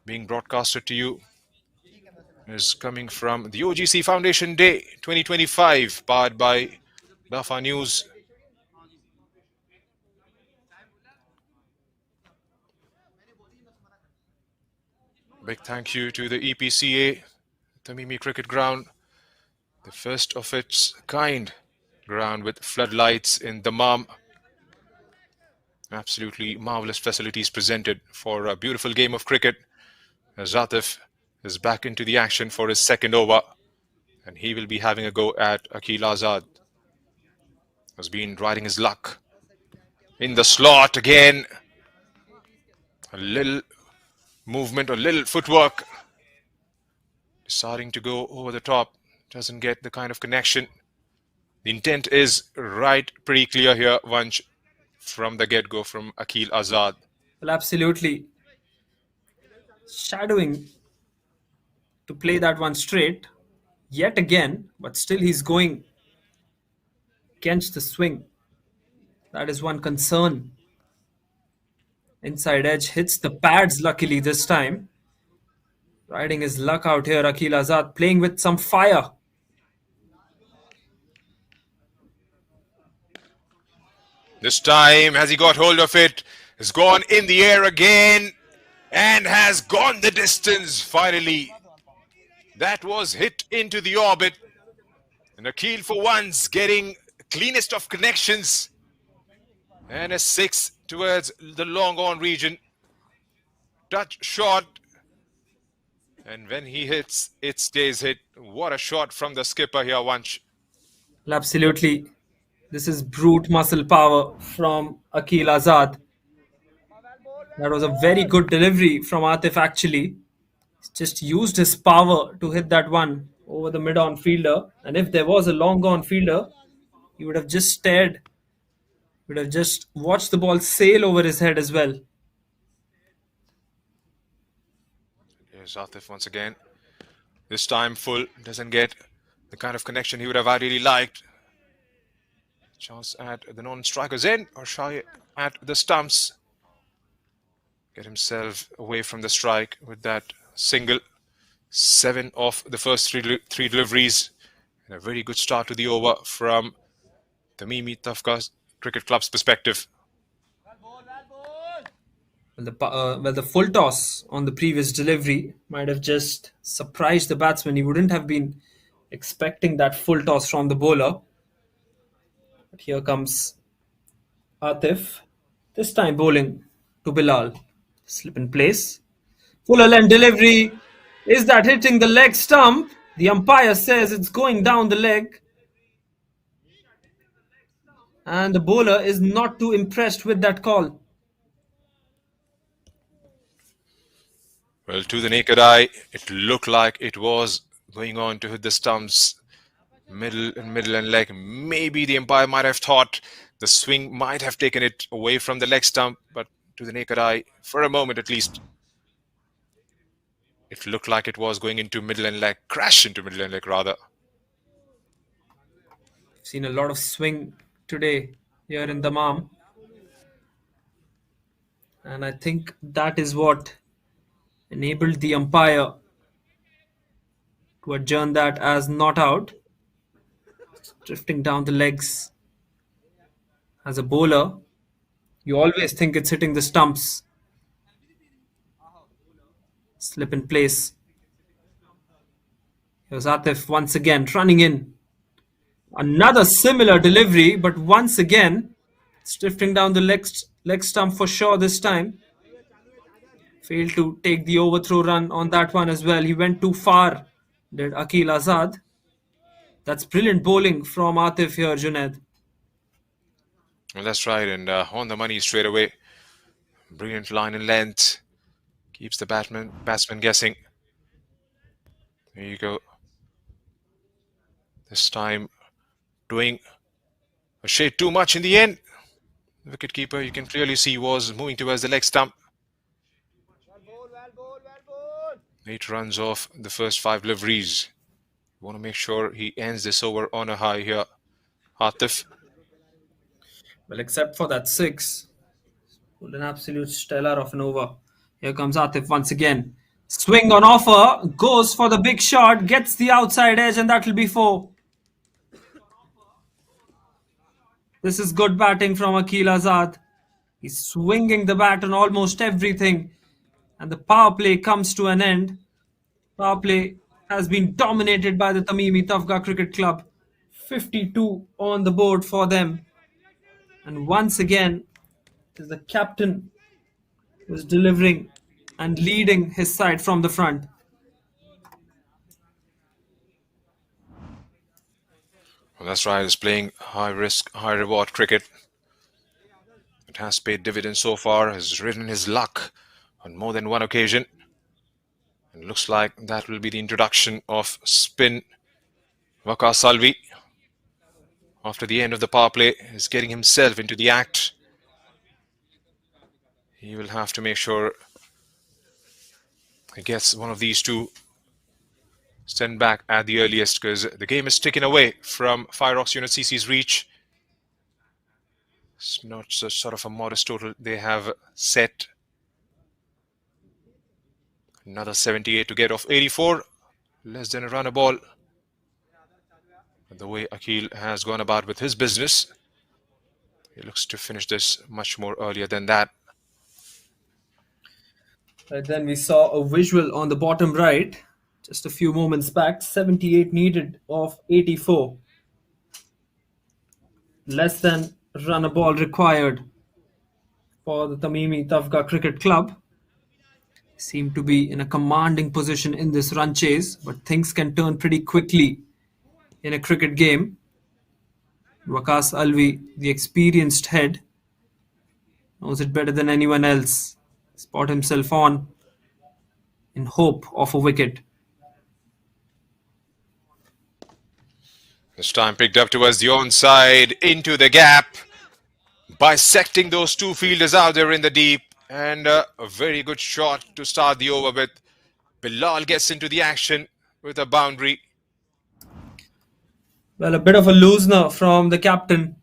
being broadcasted to you is coming from the OGC Foundation Day 2025, powered by Bafa News. Big thank you to the EPCA, Tamimi Cricket Ground, the first of its kind ground with floodlights in Dammam. Absolutely marvelous facilities presented for a beautiful game of cricket. Zatif is back into the action for his second over, and he will be having a go at Akil Azad. Has been riding his luck in the slot again. A little movement, a little footwork. Deciding to go over the top. Doesn't get the kind of connection. The intent is right, pretty clear here, Vanch, from the get-go from Akil Azad. Well, absolutely. Shadowing to play that one straight yet again, but still he's going against the swing. That is one concern. Inside edge hits the pads luckily this time. Riding his luck out here, Akil Azad playing with some fire. This time, has he got hold of it? Has gone in the air again and has gone the distance finally. That was hit into the orbit. And Akil for once getting cleanest of connections. And a 6 towards the long on region. Touch shot. And when he hits, it stays hit. What a shot from the skipper here, Vansh. Well, absolutely. This is brute muscle power from Akil Azad. That was a very good delivery from Atif actually. He's just used his power to hit that one over the mid-on fielder. And if there was a long-on fielder, he would have just stared. He would have just watched the ball sail over his head as well. Here's Atif once again. This time full. Doesn't get the kind of connection he would have ideally liked. Chance at the non-striker's end or shy at the stumps. Get himself away from the strike with that single. 7 of the first three deliveries. And a very good start to the over from Tamimi Tafga Cricket Club's perspective. Well, the full toss on the previous delivery might have just surprised the batsman. He wouldn't have been expecting that full toss from the bowler. But here comes Atif, this time bowling to Bilal. Slip in place. Fuller length delivery. Is that hitting the leg stump? The umpire says it's going down the leg. And the bowler is not too impressed with that call. Well, to the naked eye, it looked like it was going on to hit the stumps, middle and leg. Maybe the umpire might have thought the swing might have taken it away from the leg stump, but to the naked eye, for a moment at least, it looked like it was going into middle and leg, crash into middle and leg rather. I've seen a lot of swing today here in Dammam. And I think that is what enabled the umpire to adjourn that as not out. Drifting down the legs. As a bowler, you always think it's hitting the stumps. Slip in place. Here's Atif once again running in. Another similar delivery, but once again, it's drifting down the leg stump for sure this time. Failed to take the overthrow run on that one as well. He went too far, did Akil Azad. That's brilliant bowling from Atif here, Junaid. Well, that's right, and on the money straight away. Brilliant line and length. Keeps the batsman guessing. There you go. This time doing a shade too much in the end. The wicketkeeper, you can clearly see, was moving towards the leg stump. 8 runs off the first 5 deliveries. You want to make sure he ends this over on a high here. Atif. Well, except for that 6. Pulled an absolute stellar of an over. Here comes Atif once again. Swing on offer. Goes for the big shot. Gets the outside edge and that will be 4. This is good batting from Akil Azad. He's swinging the bat on almost everything. And the power play comes to an end. Power play has been dominated by the Tamimi Tafga Cricket Club. 52 on the board for them. And once again, it is the captain who is delivering and leading his side from the front. Well, that's right. He's playing high risk, high reward cricket. It has paid dividends so far. Has ridden his luck on more than one occasion. And looks like that will be the introduction of spin. Waqar Salvi, after the end of the power play, is getting himself into the act. He will have to make sure he gets one of these two sent back at the earliest, because the game is taken away from Fireox Unit CC's reach. It's not just sort of a modest total they have set. Another 78 to get off 84. Less than a run a ball. And the way Akil has gone about with his business, he looks to finish this much more earlier than that. Right, then we saw a visual on the bottom right just a few moments back. 78 needed of 84. Less than run a ball required for the Tamimi Tafga Cricket Club. Seem to be in a commanding position in this run chase, but things can turn pretty quickly in a cricket game. Waqas Alvi, the experienced head, knows it better than anyone else. Spot himself on in hope of a wicket. This time picked up towards the onside, into the gap, bisecting those two fielders out there in the deep, and a very good shot to start the over with. Bilal gets into the action with a boundary. Well, a bit of a loosener from the captain.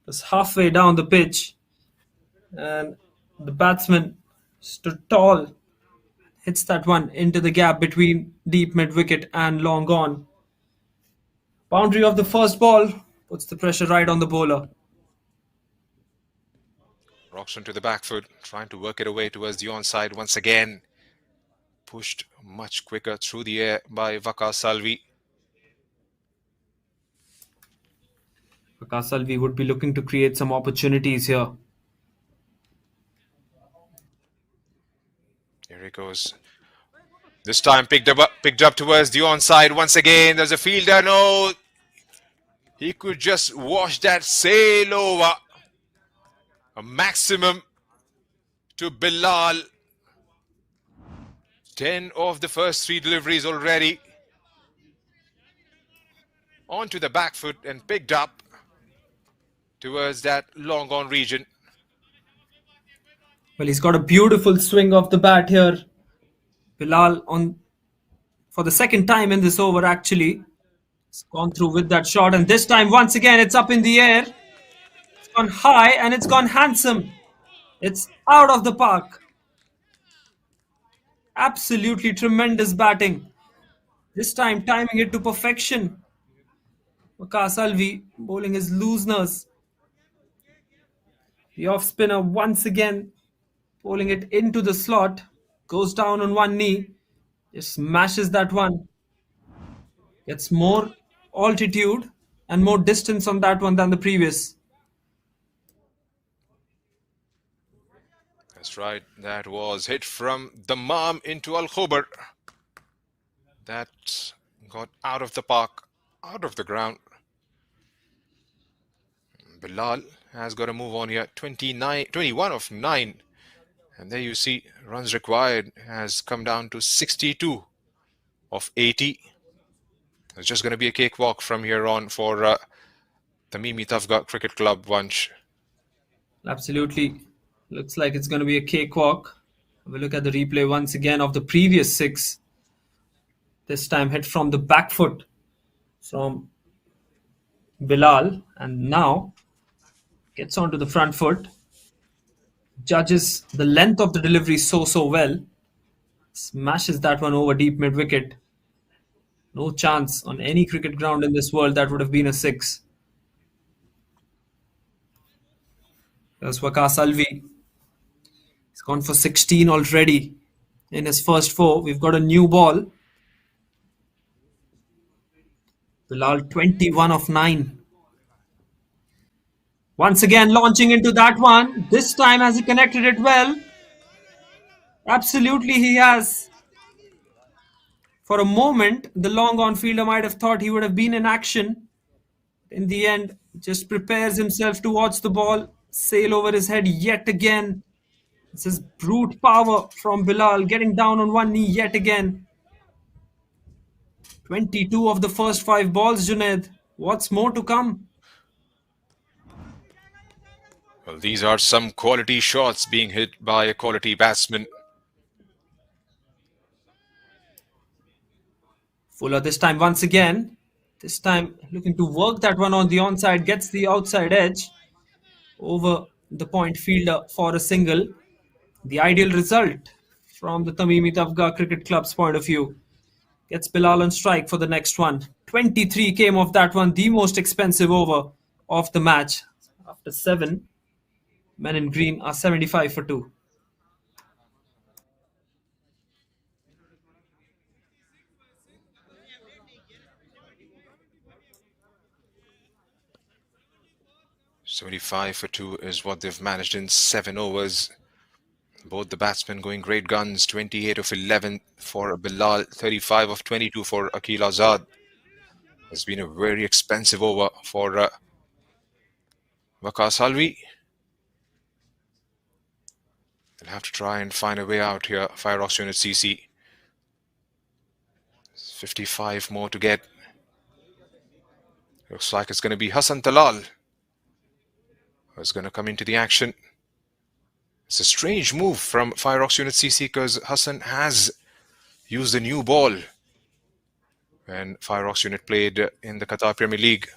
Was halfway down the pitch, and the batsman stood tall, hits that one into the gap between deep mid wicket and long on. Boundary of the first ball puts the pressure right on the bowler. Rocks onto the back foot, trying to work it away towards the onside once again. Pushed much quicker through the air by Waqas Alvi. Waqas Alvi would be looking to create some opportunities here. Here it goes. This time picked up towards the onside once again. There's a fielder. No, he could just watch that sail over. A maximum to Bilal. 10 of the first 3 deliveries already. Onto the back foot and picked up towards that long on region. Well, he's got a beautiful swing of the bat here. Bilal on for the second time in this over actually. It's gone through with that shot, and this time once again it's up in the air. It's gone high and it's gone handsome. It's out of the park. Absolutely tremendous batting. This time timing it to perfection. Waqas Alvi bowling his looseners. The off spinner once again bowling it into the slot. Goes down on one knee. Just smashes that one. Gets more altitude and more distance on that one than the previous. That's right. That was hit from Dammam into Al-Khobar. That got out of the park, out of the ground. Bilal has got to move on here. 21 of 9. And there you see runs required has come down to 62 of 80. It's just going to be a cakewalk from here on for Tamimi Tafga Cricket Club Vanch. Absolutely. Looks like it's going to be a cakewalk. We'll look at the replay once again of the previous 6. This time hit from the back foot from Bilal, and now gets onto the front foot. Judges the length of the delivery so well. Smashes that one over deep mid wicket. No chance on any cricket ground in this world that would have been a 6. There's Waqas Alvi. He's gone for 16 already in his first 4. We've got a new ball. Bilal 21 of 9. Once again launching into that one. This time has he connected it well? Absolutely he has. For a moment, the long on fielder might have thought he would have been in action. In the end, just prepares himself to watch the ball sail over his head yet again. This is brute power from Bilal, getting down on one knee yet again. 22 of the first 5 balls, Junaid. What's more to come? Well, these are some quality shots being hit by a quality batsman. Fuller this time once again. This time looking to work that one on the onside. Gets the outside edge over the point fielder for a single. The ideal result from the Tamimi Tafga Cricket Club's point of view. Gets Bilal on strike for the next one. 23 came off that one. The most expensive over of the match. After 7, men in green are 75 for 2. 75 for 2 is what they've managed in 7 overs. Both the batsmen going great guns. 28 of 11 for Bilal, 35 of 22 for Akil Azad. Has been a very expensive over for Waqar Salvi. They'll have to try and find a way out here. Fireox unit CC. 55 more to get. Looks like it's going to be Hassan Talal who's going to come into the action. It's a strange move from Fireox unit CC because Hassan has used the new ball when Fireox unit played in the Qatar Premier League.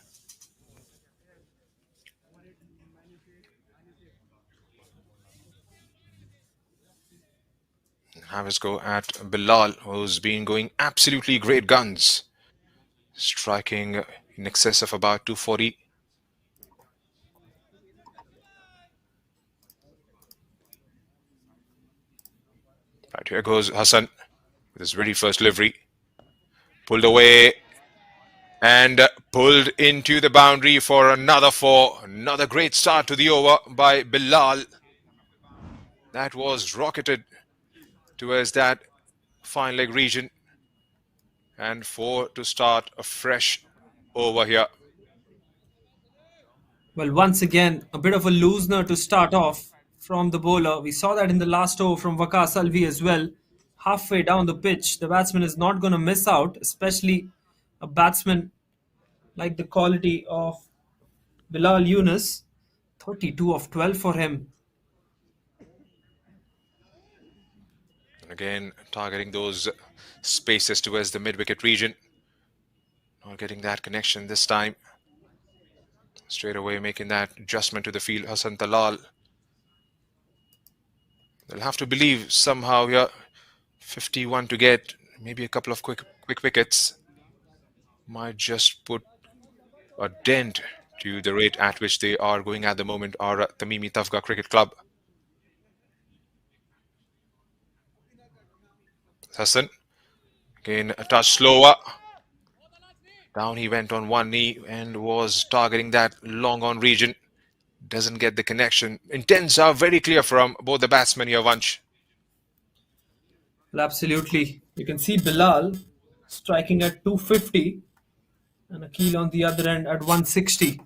Have us go at Bilal, who's been going absolutely great guns, striking in excess of about 240. Right, here goes Hassan with his very first delivery. Pulled away and pulled into the boundary for another 4. Another great start to the over by Bilal. That was rocketed towards that fine leg region. And 4 to start a fresh over here. Well, once again, a bit of a loosener to start off from the bowler. We saw that in the last over from Waqar Salvi as well. Halfway down the pitch, the batsman is not going to miss out, especially a batsman like the quality of Bilal Yunus. 32 of 12 for him. And again, targeting those spaces towards the mid-wicket region. Not getting that connection this time. Straight away making that adjustment to the field, Hassan Talal. They'll have to believe somehow here. 51 to get, maybe a couple of quick wickets. Might just put a dent to the rate at which they are going at the moment, our Tamimi Tafga Cricket Club. Hassan, again a touch slower. Down he went on one knee and was targeting that long on region. Doesn't get the connection. Intents are very clear from both the batsmen here, Vansh. Well, absolutely. You can see Bilal striking at 250 and Akil on the other end at 160.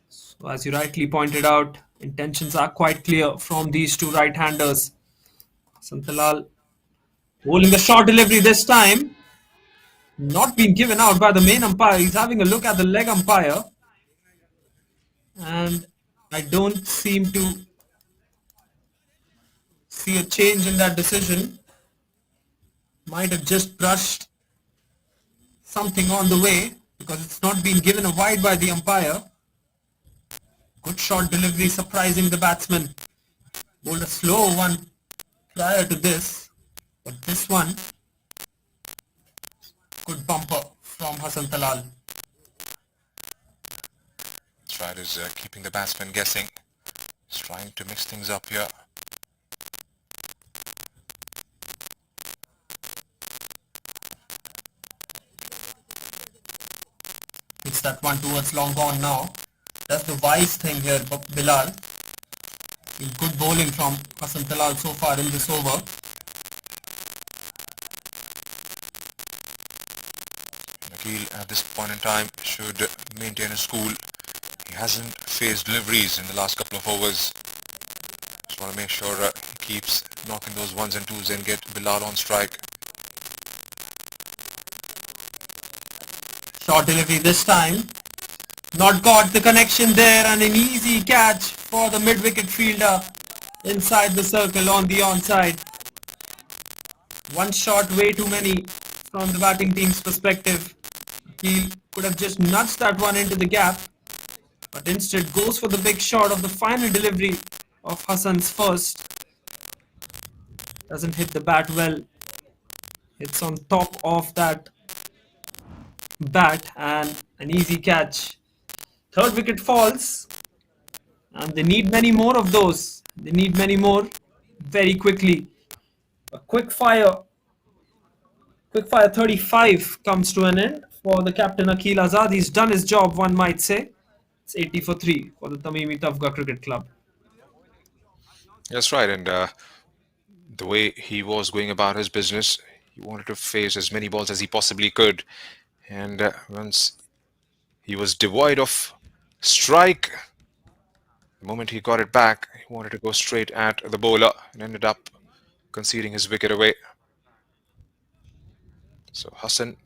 So as you rightly pointed out, intentions are quite clear from these two right-handers. Santalal bowling the short delivery this time. Not being given out by the main umpire. He's having a look at the leg umpire. And I don't seem to see a change in that decision. Might have just brushed something on the way because it's not been given a wide by the umpire. Good short delivery, surprising the batsman. Bowled a slow one prior to this, but this one, good bumper from Hassan Talal. Tried is keeping the batsman guessing. He's trying to mix things up here. It's that one towards long gone now. That's the wise thing here, Bilal. Good bowling from Hassan Talal so far in this over. Akil at this point in time should maintain his cool. He hasn't faced deliveries in the last couple of overs. Just want to make sure he keeps knocking those ones and twos and get Bilal on strike. Short delivery this time. Not got the connection there, and an easy catch for the mid-wicket fielder inside the circle on the onside. One shot, way too many from the batting team's perspective. He could have just nudged that one into the gap, but instead goes for the big shot of the final delivery of Hassan's first. Doesn't hit the bat well. It's on top of that bat and an easy catch. Third wicket falls, and they need many more of those. They need many more very quickly. A quick fire 35 comes to an end for the captain Akil Azad. He's done his job, one might say. It's 80 for 3 for the Tamimi Tafga Cricket Club. That's right, and the way he was going about his business, he wanted to face as many balls as he possibly could. And once he was devoid of strike, the moment he got it back, he wanted to go straight at the bowler and ended up conceding his wicket away. So Hassan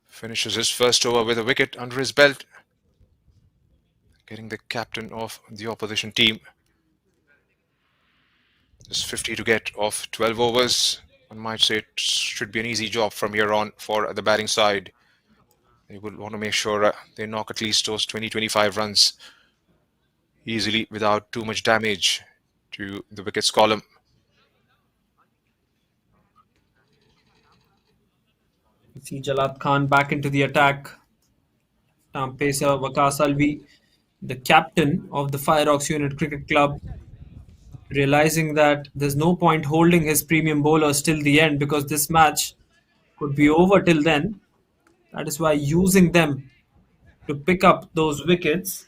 finishes his first over with a wicket under his belt, getting the captain of the opposition team. There's 50 to get of 12 overs. One might say it should be an easy job from here on for the batting side. They will want to make sure they knock at least those 20-25 runs easily without too much damage to the wickets column. You see Jalat Khan back into the attack. Arm pacer Waqas Alvi, the captain of the Fireox Unit Cricket Club, realizing that there's no point holding his premium bowlers till the end because this match could be over till then. That is why using them to pick up those wickets.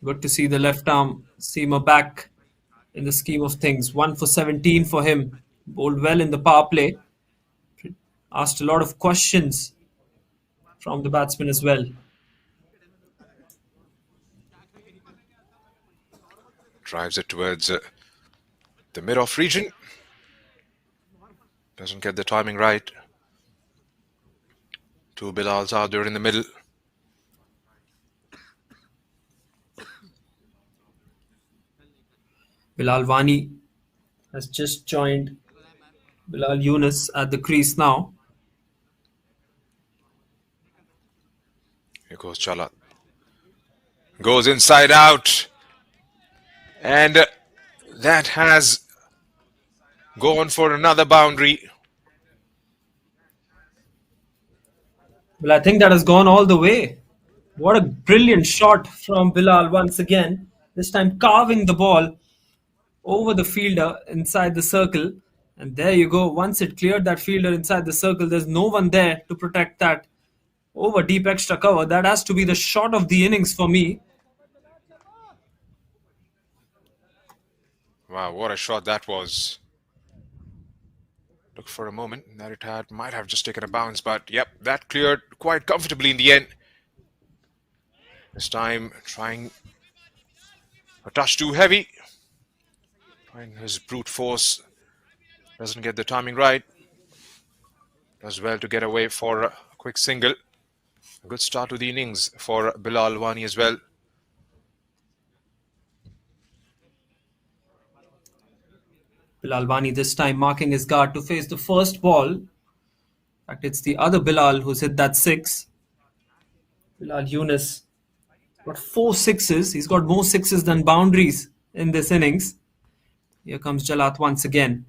Good to see the left arm seamer back in the scheme of things. 1 for 17 for him. Bowled well in the power play. Asked a lot of questions from the batsman as well. Drives it towards the mid-off region. Doesn't get the timing right. Two Bilals out there in the middle. Bilal Wani has just joined Bilal Yunus at the crease now. Here goes Chalat. Goes inside out. And that has gone for another boundary. Well, I think that has gone all the way. What a brilliant shot from Bilal once again. This time carving the ball over the fielder inside the circle. And there you go. Once it cleared that fielder inside the circle, there's no one there to protect that over deep extra cover. That has to be the shot of the innings for me. Wow, what a shot that was. Look for a moment that it might have just taken a bounce, but yep, that cleared quite comfortably in the end. This time trying a touch too heavy. Trying his brute force. Doesn't get the timing right. Does well to get away for a quick single. A good start to the innings for Bilal Wani as well. Bilal Wani this time marking his guard to face the first ball. In fact, it's the other Bilal who's hit that six. Bilal Yunus got 4 sixes. He's got more sixes than boundaries in this innings. Here comes Jalat once again.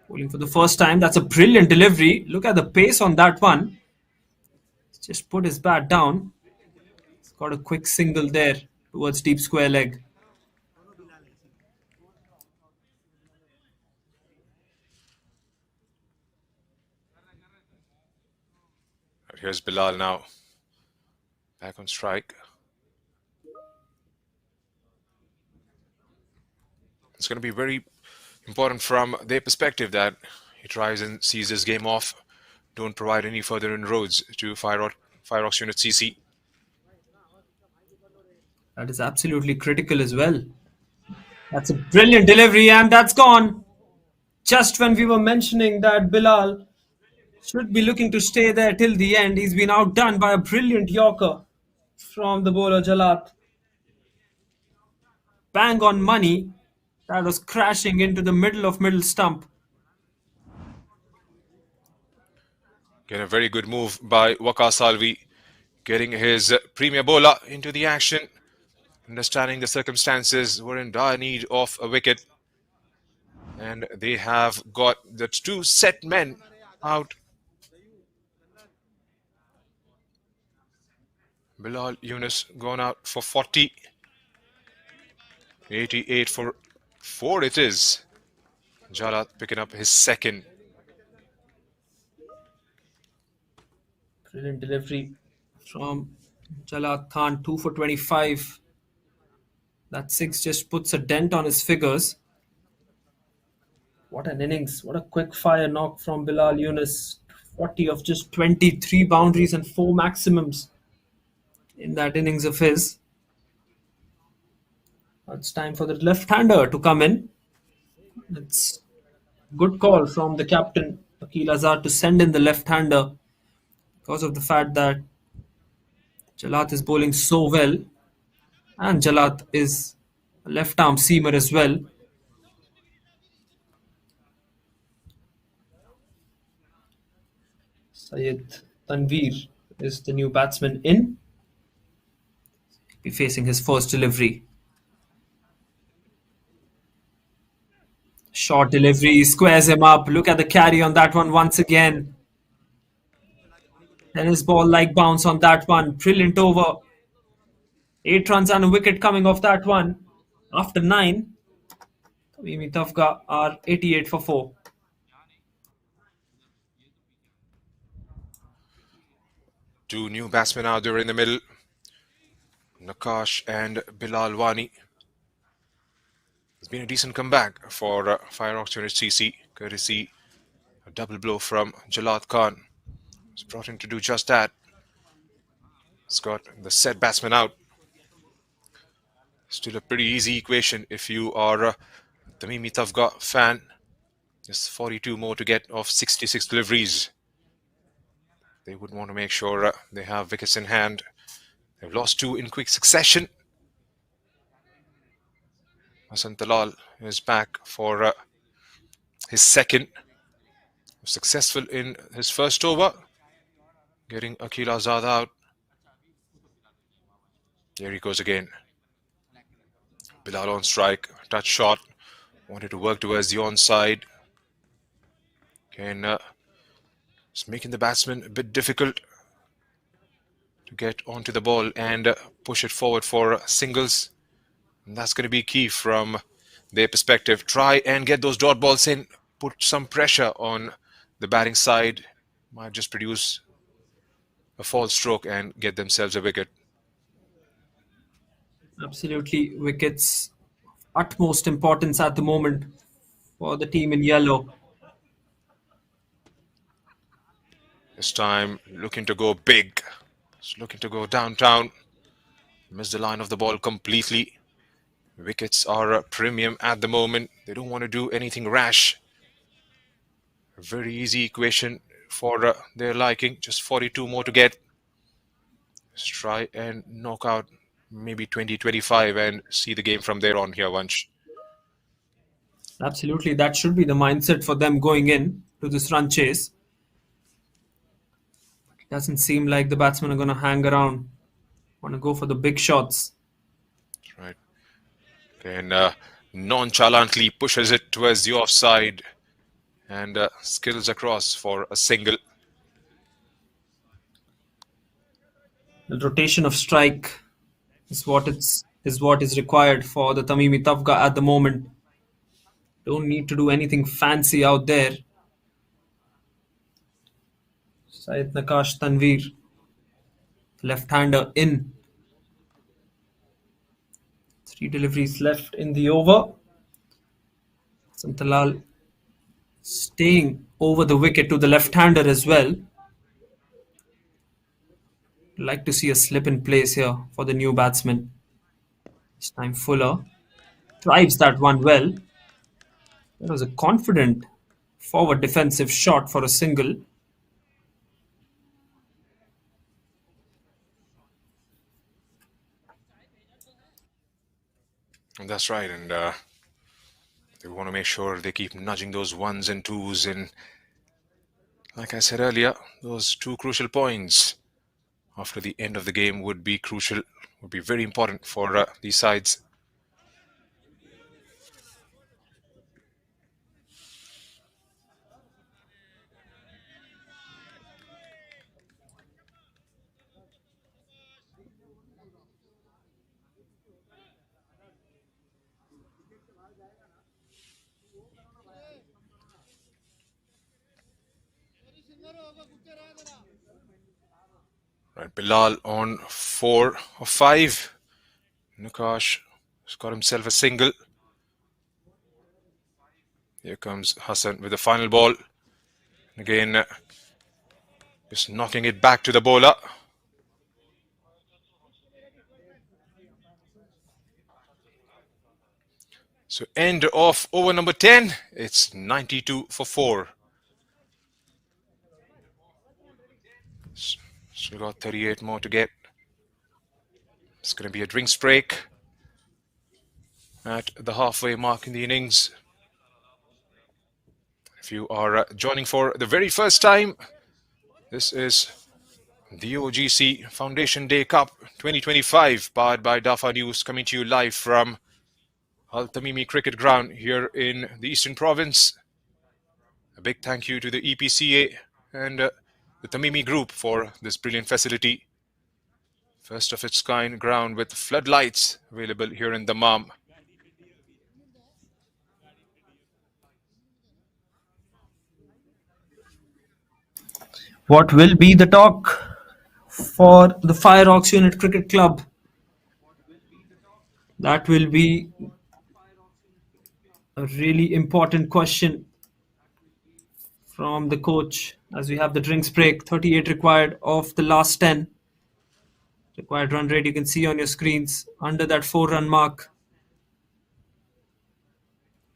Bowling for the first time. That's a brilliant delivery. Look at the pace on that one. Just put his bat down. He's got a quick single there towards deep square leg. Here's Bilal now. Back on strike. It's going to be very important from their perspective that he tries and sees this game off. Don't provide any further inroads to Fireox Unit CC. That is absolutely critical as well. That's a brilliant delivery and that's gone. Just when we were mentioning that Bilal should be looking to stay there till the end, he's been outdone by a brilliant Yorker from the bowler Jalat. Bang on money. That was crashing into the middle of middle stump. Again, a very good move by Waqas Alvi, getting his premier bowler into the action. Understanding the circumstances, we're in dire need of a wicket. And they have got the 2 set men out. Bilal Yunus gone out for 40. 88 for 4 it is. Jalat picking up his second. Brilliant delivery from Jalad Khan, 2 for 25. That 6 just puts a dent on his figures. What an innings. What a quick fire knock from Bilal Yunus. 40 of just 23 boundaries and 4 maximums in that innings of his. It's time for the left-hander to come in. It's good call from the captain, Akil Azhar, to send in the left-hander because of the fact that Jalat is bowling so well. And Jalat is a left-arm seamer as well. Syed Tanveer is the new batsman in. Be facing his first delivery. Short delivery, squares him up. Look at the carry on that one once again. Tennis ball like bounce on that one. Brilliant over. 8 runs and a wicket coming off that one. After 9, Tamimi Tafga are 88 for 4. Two new batsmen out there in the middle. Nakash and Bilal Wani. It's been a decent comeback for Fireox Unit CC, courtesy a double blow from Jalad Khan. He's brought in to do just that. It's got the set batsman out. Still a pretty easy equation if you are a Tamimi Tafga fan. Just 42 more to get of 66 deliveries. They would want to make sure they have wickets in hand. They've lost 2 in quick succession. Hasan Talal is back for his second. Successful in his first over, getting Akil Azad out. Here he goes again. Bilal on strike, touch shot. Wanted to work towards the onside. Again, it's making the batsman a bit difficult to get onto the ball and push it forward for singles. And that's going to be key from their perspective. Try and get those dot balls in. Put some pressure on the batting side. Might just produce a false stroke and get themselves a wicket. Absolutely, wickets utmost importance at the moment for the team in yellow. This time looking to go big. It's looking to go downtown. Missed the line of the ball completely. Wickets are a premium at the moment. They don't want to do anything rash. A very easy equation for their liking. Just 42 more to get. Let's try and knock out maybe 20-25 and see the game from there on here, Vansh. Absolutely, that should be the mindset for them going in to this run chase. Doesn't seem like the batsmen are going to hang around. Want to go for the big shots. That's right. And nonchalantly pushes it towards the offside and skills across for a single. The rotation of strike is what is required for the Tamimi Tafga at the moment. Don't need to do anything fancy out there. Syed Nakash Tanveer, left-hander in. 3 deliveries left in the over. Santalal staying over the wicket to the left-hander as well. Like to see a slip in place here for the new batsman. This time Fuller drives that one well. That was a confident forward defensive shot for a single. And that's right. And they want to make sure they keep nudging those ones and twos. And like I said earlier, those 2 crucial points after the end of the game would be crucial, would be very important for these sides. Right, Bilal on 4 of 5. Nakash has got himself a single. Here comes Hassan with the final ball. Again, just knocking it back to the bowler. So end of over number 10. It's 92 for 4. Still got 38 more to get. It's going to be a drinks break at the halfway mark in the innings. If you are joining for the very first time, this is the OGC Foundation Day Cup 2025, powered by Dafa News, coming to you live from Al-Tamimi Cricket Ground here in the Eastern Province. A big thank you to the EPCA and the Tamimi Group for this brilliant facility. First of its kind ground with floodlights available here in Dammam. What will be the talk for the Fireox Unit Cricket Club? That will be a really important question from the coach as we have the drinks break. 38 required of the last 10. Required run rate you can see on your screens under that 4-run mark.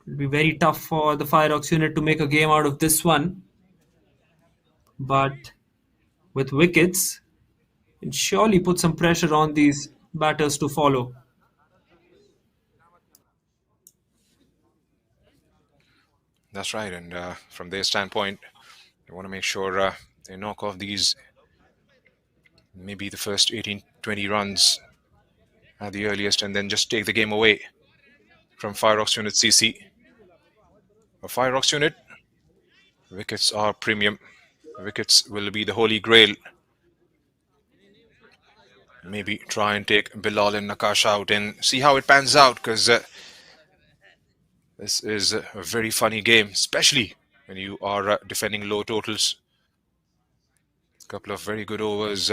It'll be very tough for the Fireox unit to make a game out of this one. But with wickets, it surely put some pressure on these batters to follow. That's right, and from their standpoint, they want to make sure they knock off these, maybe the first 18-20 runs at the earliest, and then just take the game away from Fireox Unit CC. For Fireox Unit, wickets are premium. Wickets will be the holy grail. Maybe try and take Bilal and Nakash out and see how it pans out, because this is a very funny game, especially when you are defending low totals. A couple of very good overs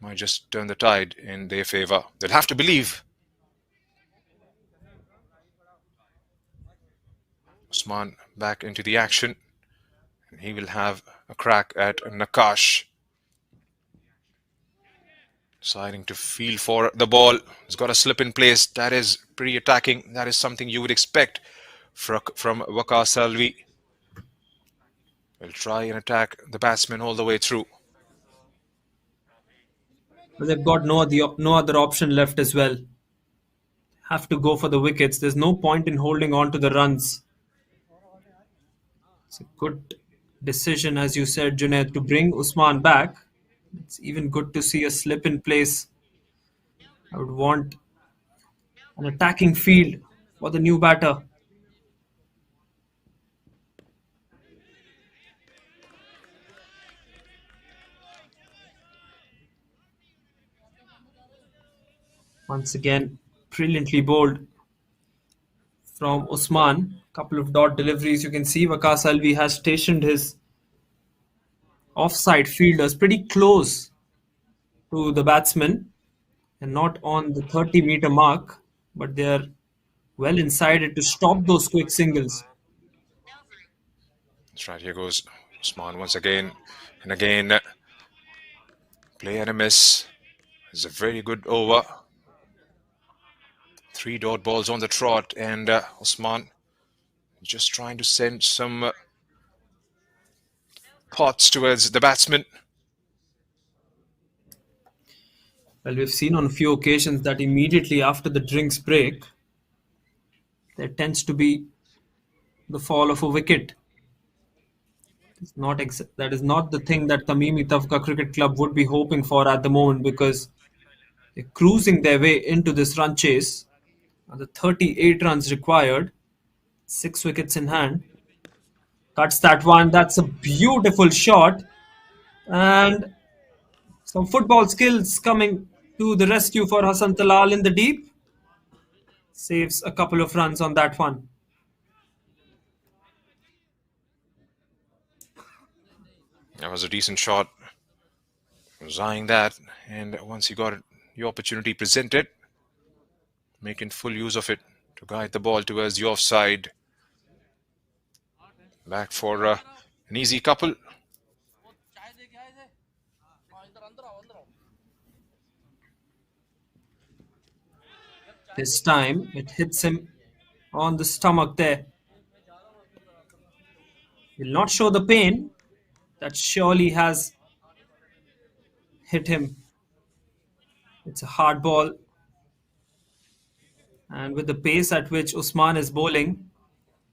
might just turn the tide in their favor. They'll have to believe. Usman back into the action, and he will have a crack at Nakash. Deciding to feel for the ball. He's got a slip in place. That is pretty attacking. That is something you would expect from Waqar Salvi. Will try and attack the batsman all the way through. But they've got no other option left as well. Have to go for the wickets. There's no point in holding on to the runs. It's a good decision, as you said, Junaid, to bring Usman back. It's even good to see a slip in place. I would want an attacking field for the new batter. Once again, brilliantly bowled from Usman. Couple of dot deliveries. You can see Waqar Salvi has stationed his offside fielders pretty close to the batsman and not on the 30-meter mark, but they are well inside it to stop those quick singles. That's right, here goes Usman once again and again. Play and a miss. It's a very good over. 3 dot balls on the trot, and Usman just trying to send some thoughts towards the batsman. Well, we've seen on a few occasions that immediately after the drinks break, there tends to be the fall of a wicket. That is not the thing that Tamimi Tafga Cricket Club would be hoping for at the moment, because they're cruising their way into this run chase. And the 38 runs required, 6 wickets in hand. Cuts that one. That's a beautiful shot. And some football skills coming to the rescue for Hassan Talal in the deep. Saves a couple of runs on that one. That was a decent shot. was eyeing that, and once he got the opportunity presented, making full use of it to guide the ball towards the offside. Back for an easy couple. This time it hits him on the stomach there. Will not show the pain. That surely has hit him. It's a hard ball. And with the pace at which Usman is bowling,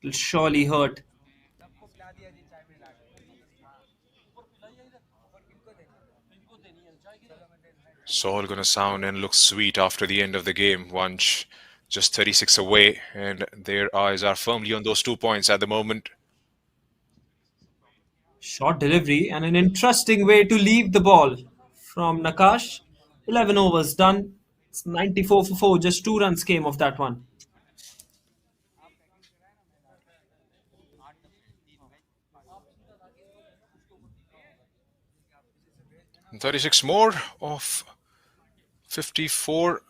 it'll surely hurt. It's all going to sound and look sweet after the end of the game. Once just 36 away, and their eyes are firmly on those 2 points at the moment. Short delivery and an interesting way to leave the ball from Nakash. 11 overs done. It's 94 for 4. Just 2 runs came of that one. And 36 more of 54.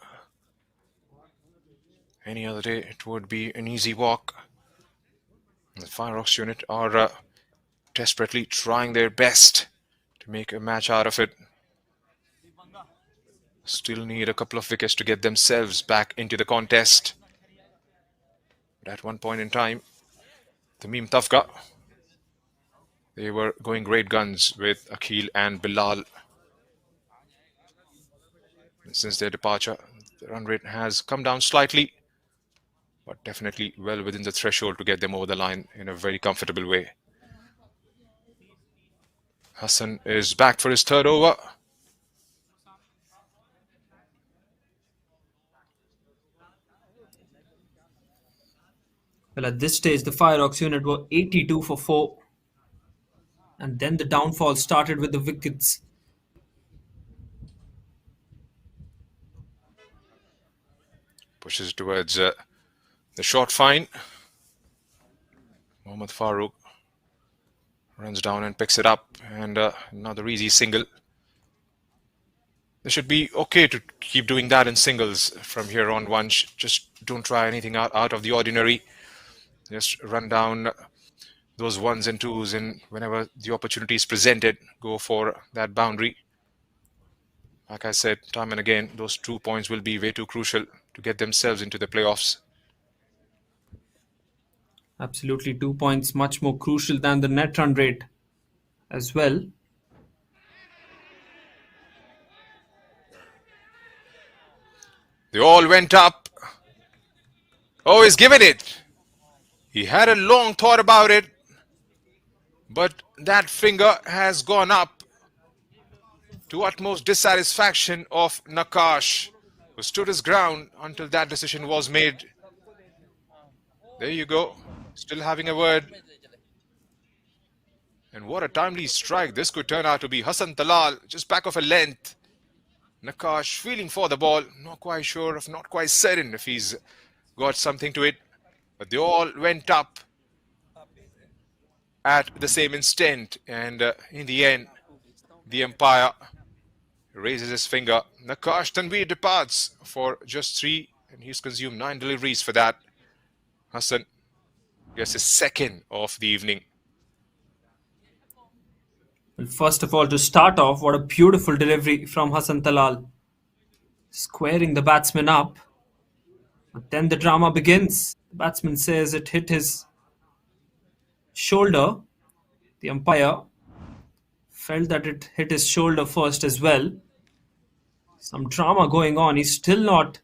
Any other day, it would be an easy walk. The Fireox unit are desperately trying their best to make a match out of it. Still need a couple of wickets to get themselves back into the contest. But at one point in time, Tamimi Tafga, they were going great guns with Akhil and Bilal. And since their departure, the run rate has come down slightly, but definitely well within the threshold to get them over the line in a very comfortable way. Hassan is back for his third over. Well, at this stage, the Fireox unit were 82 for 4. And then the downfall started with the wickets. Pushes towards the short fine. Mohammad Farooq runs down and picks it up, and another easy single. They should be okay to keep doing that in singles from here on. Once, just don't try anything out of the ordinary. Just run down those ones and twos, and whenever the opportunity is presented, go for that boundary. Like I said, time and again, those 2 points will be way too crucial to get themselves into the playoffs. Absolutely, 2 points much more crucial than the net run rate as well. They all went up. Oh, he's given it. He had a long thought about it, but that finger has gone up, to utmost dissatisfaction of Nakash, who stood his ground until that decision was made. There you go, still having a word. And what a timely strike this could turn out to be. Hassan Talal just back of a length. Nakash feeling for the ball, not quite sure, not quite certain if he's got something to it. But they all went up at the same instant, and in the end, the umpire raises his finger. Nakash Tanveer departs for just 3, and he's consumed 9 deliveries for that. Hassan gets his second of the evening. Well, first of all, to start off, what a beautiful delivery from Hassan Talal. Squaring the batsman up. But then the drama begins. The batsman says it hit his shoulder. The umpire felt that it hit his shoulder first as well. Some drama going on. He's still not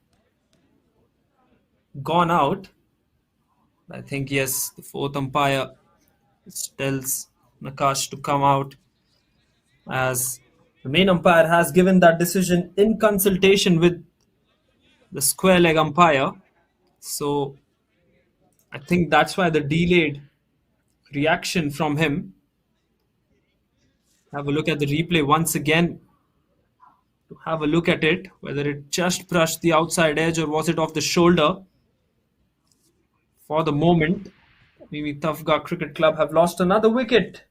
gone out. I think, yes, the fourth umpire tells Nakash to come out, as the main umpire has given that decision in consultation with the square leg umpire. So I think that's why the delayed reaction from him. Have a look at the replay once again. To have a look at it, whether it just brushed the outside edge or was it off the shoulder. For the moment, Tamimi Tafga Cricket Club have lost another wicket.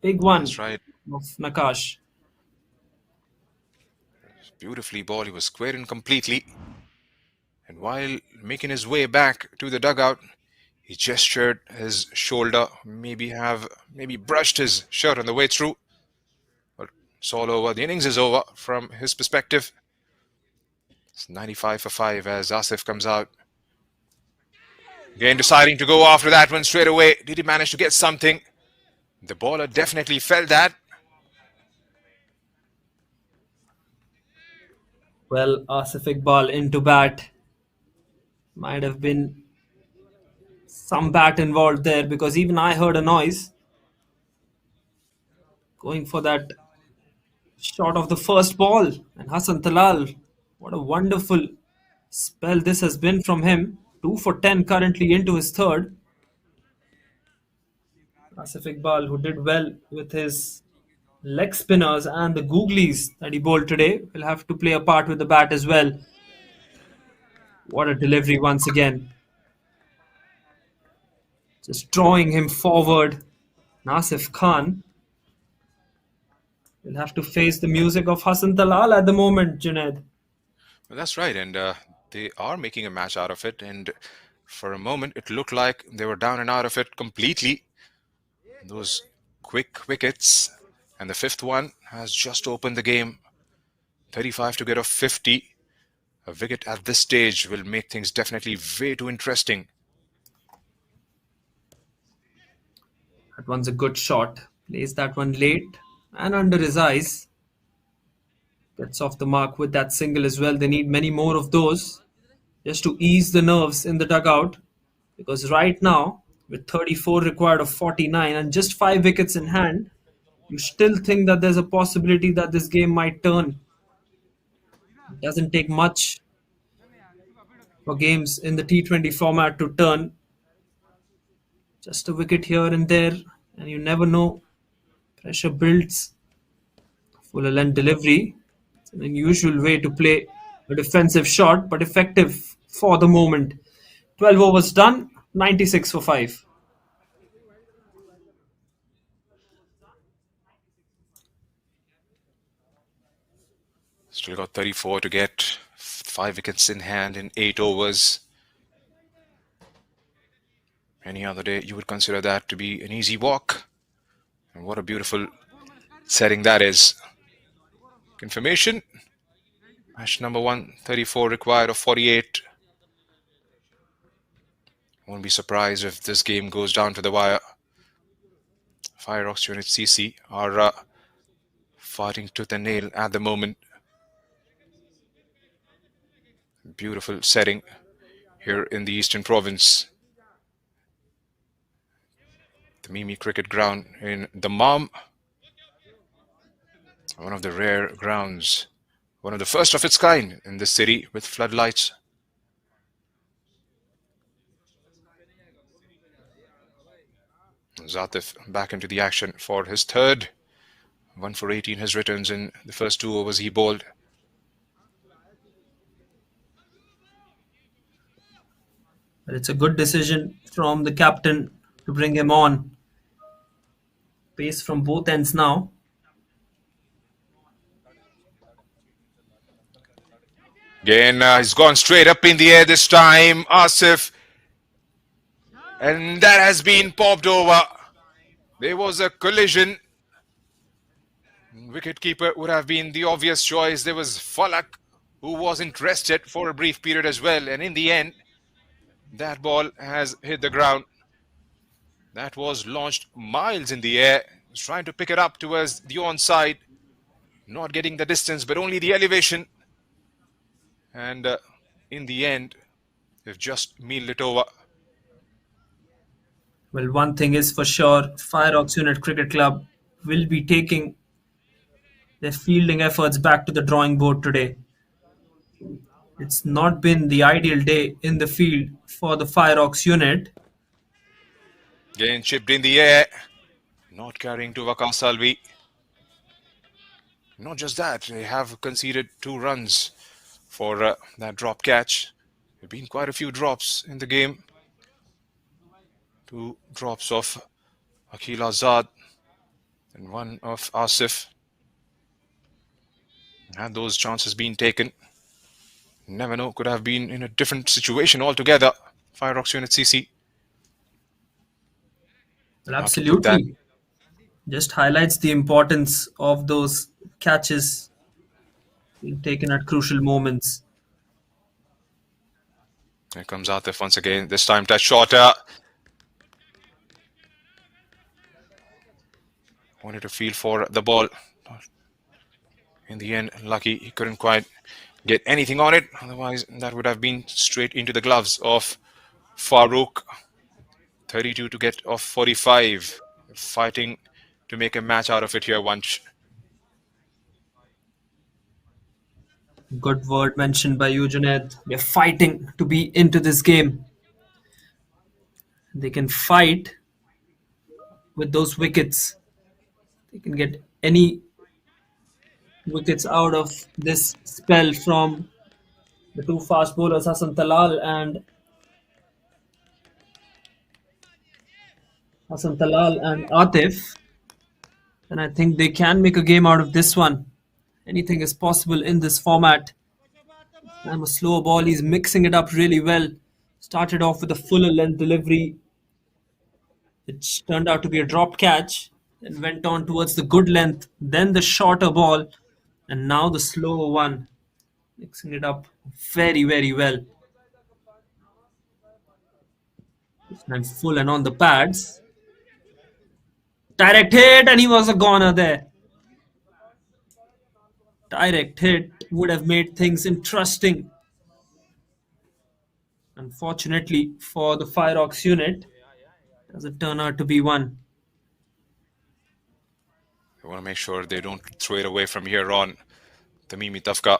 Big one. That's right. Of Nakash. Beautifully ball. He was squared in completely. And while making his way back to the dugout, he gestured his shoulder, maybe brushed his shirt on the way through. But it's all over. The innings is over from his perspective. It's 95 for 5 as Asif comes out. Again, deciding to go after that one straight away. Did he manage to get something? The bowler definitely felt that. Well, Asif Iqbal into bat. Might have been some bat involved there because even I heard a noise. Going for that shot of the first ball. And Hassan Talal, what a wonderful spell this has been from him. 2 for 10 currently into his third. Asif Iqbal, who did well with his leg spinners and the googlies that he bowled today, will have to play a part with the bat as well. What a delivery once again. Just drawing him forward. Nasif Khan will have to face the music of Hassan Talal at the moment, Junaid. Well, that's right, and they are making a match out of it. And for a moment, it looked like they were down and out of it completely. Those quick wickets, and the fifth one has just opened the game. 35 to get off 50. A wicket at this stage will make things definitely way too interesting. That one's a good shot. Plays that one late and under his eyes. Gets off the mark with that single as well. They need many more of those just to ease the nerves in the dugout. Because right now, with 34 required of 49 and just 5 wickets in hand, you still think that there's a possibility that this game might turn. It doesn't take much for games in the T20 format to turn. Just a wicket here and there, and you never know. Pressure builds. Full length delivery. It's an unusual way to play a defensive shot, but effective for the moment. 12 overs done, 96 for 5. Still got 34 to get. 5 wickets in hand in 8 overs. Any other day, you would consider that to be an easy walk. And what a beautiful setting that is. Confirmation. Match number 1, 34 required of 48. Won't be surprised if this game goes down to the wire. Fireox Unit CC are fighting tooth and nail at the moment. Beautiful setting here in the Eastern Province. Tamimi Cricket Ground in Dammam. One of the rare grounds. One of the first of its kind in the city with floodlights. Zatif back into the action for his third. 1 for 18 his returns in the first 2 overs he bowled. But it's a good decision from the captain to bring him on. Pace from both ends now. Again, he's gone straight up in the air this time, Asif. And that has been popped over. There was a collision. Wicketkeeper would have been the obvious choice. There was Falak, who was interested for a brief period as well. And in the end, that ball has hit the ground. That was launched miles in the air. He was trying to pick it up towards the onside. Not getting the distance, but only the elevation. And in the end, they've just mealed it over. Well, one thing is for sure, Fireox Unit Cricket Club will be taking their fielding efforts back to the drawing board today. It's not been the ideal day in the field for the Fireox unit. Again chipped in the air. Not carrying to Waqar Salvi. Not just that, they have conceded 2 runs for that drop catch. There have been quite a few drops in the game. 2 drops of Akil Azad and 1 of Asif. Had those chances been taken, never know, could have been in a different situation altogether. Fireox Unit CC. Well, Have to put that. absolutely. Just highlights the importance of those catches being taken at crucial moments. Here comes Atif once again. This time touch shorter. Wanted to feel for the ball. In the end, lucky he couldn't quite get anything on it. Otherwise, that would have been straight into the gloves of Farouk. 32 to get off 45. Fighting to make a match out of it here, Vanch. Good word mentioned by you, Junaid. They're fighting to be into this game. They can fight with those wickets. They can get any wickets out of this spell from the two fast bowlers, Hassan Talal and Atif. And I think they can make a game out of this one. Anything is possible in this format. I'm a slow ball. He's mixing it up really well. Started off with a fuller length delivery, which turned out to be a dropped catch, and went on towards the good length, then the shorter ball, and now the slower one. Mixing it up very, very well. This time full and on the pads. Direct hit, and he was a goner there. Direct hit would have made things interesting. Unfortunately for the Fireox unit, doesn't turn out to be one. They want to make sure they don't throw it away from here on. Tamimi Tafga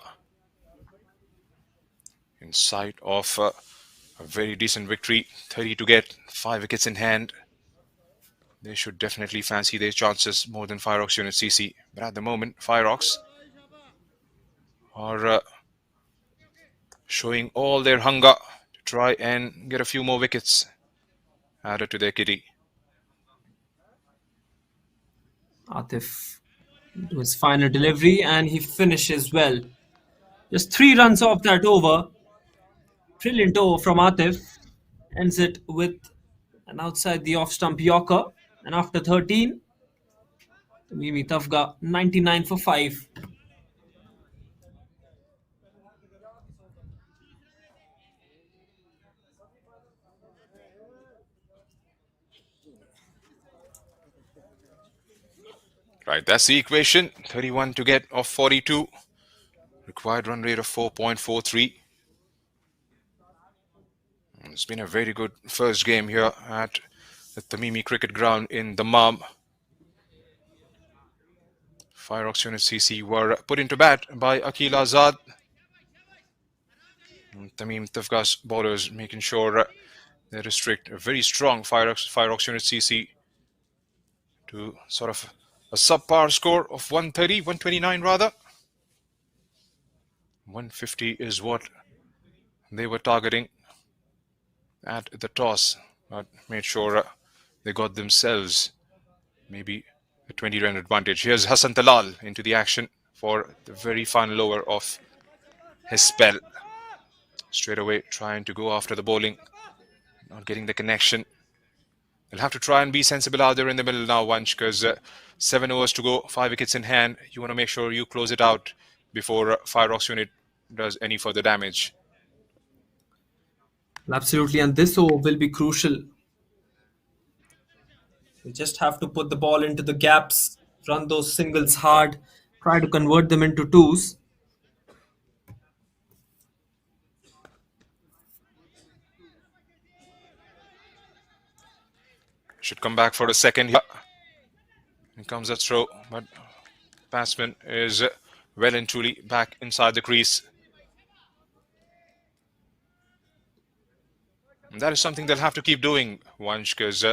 in sight of a very decent victory. 30 to get, 5 wickets in hand. They should definitely fancy their chances more than Fireox Unit CC. But at the moment, Fireox are showing all their hunger to try and get a few more wickets added to their kitty. Atif to his final delivery, and he finishes well. Just 3 runs off that over. Brilliant over from Atif. Ends it with an outside the off stump Yorker. And after 13, Tamimi Tafga 99 for 5. Right, that's the equation. 31 to get off 42. Required run rate of 4.43. It's been a very good first game here at the Tamimi Cricket Ground in Dammam. Fireox Unit CC were put into bat by Akil Azad. Tamim Tafga's bowlers making sure they restrict a very strong Fireox Unit CC to sort of a subpar score of 130, 129 rather. 150 is what they were targeting at the toss, but made sure they got themselves maybe a 20-run advantage. Here's Hassan Talal into the action for the very final over of his spell. Straight away trying to go after the bowling, not getting the connection. They'll have to try and be sensible out there in the middle now, Vanch, because 7 overs to go, 5 wickets in hand. You want to make sure you close it out before Fireox Unit does any further damage. Absolutely, and this over will be crucial. You just have to put the ball into the gaps, run those singles hard, try to convert them into twos. Should come back for a second here. Here comes that throw, but batsman is well and truly back inside the crease. And that is something they'll have to keep doing, Vanch, because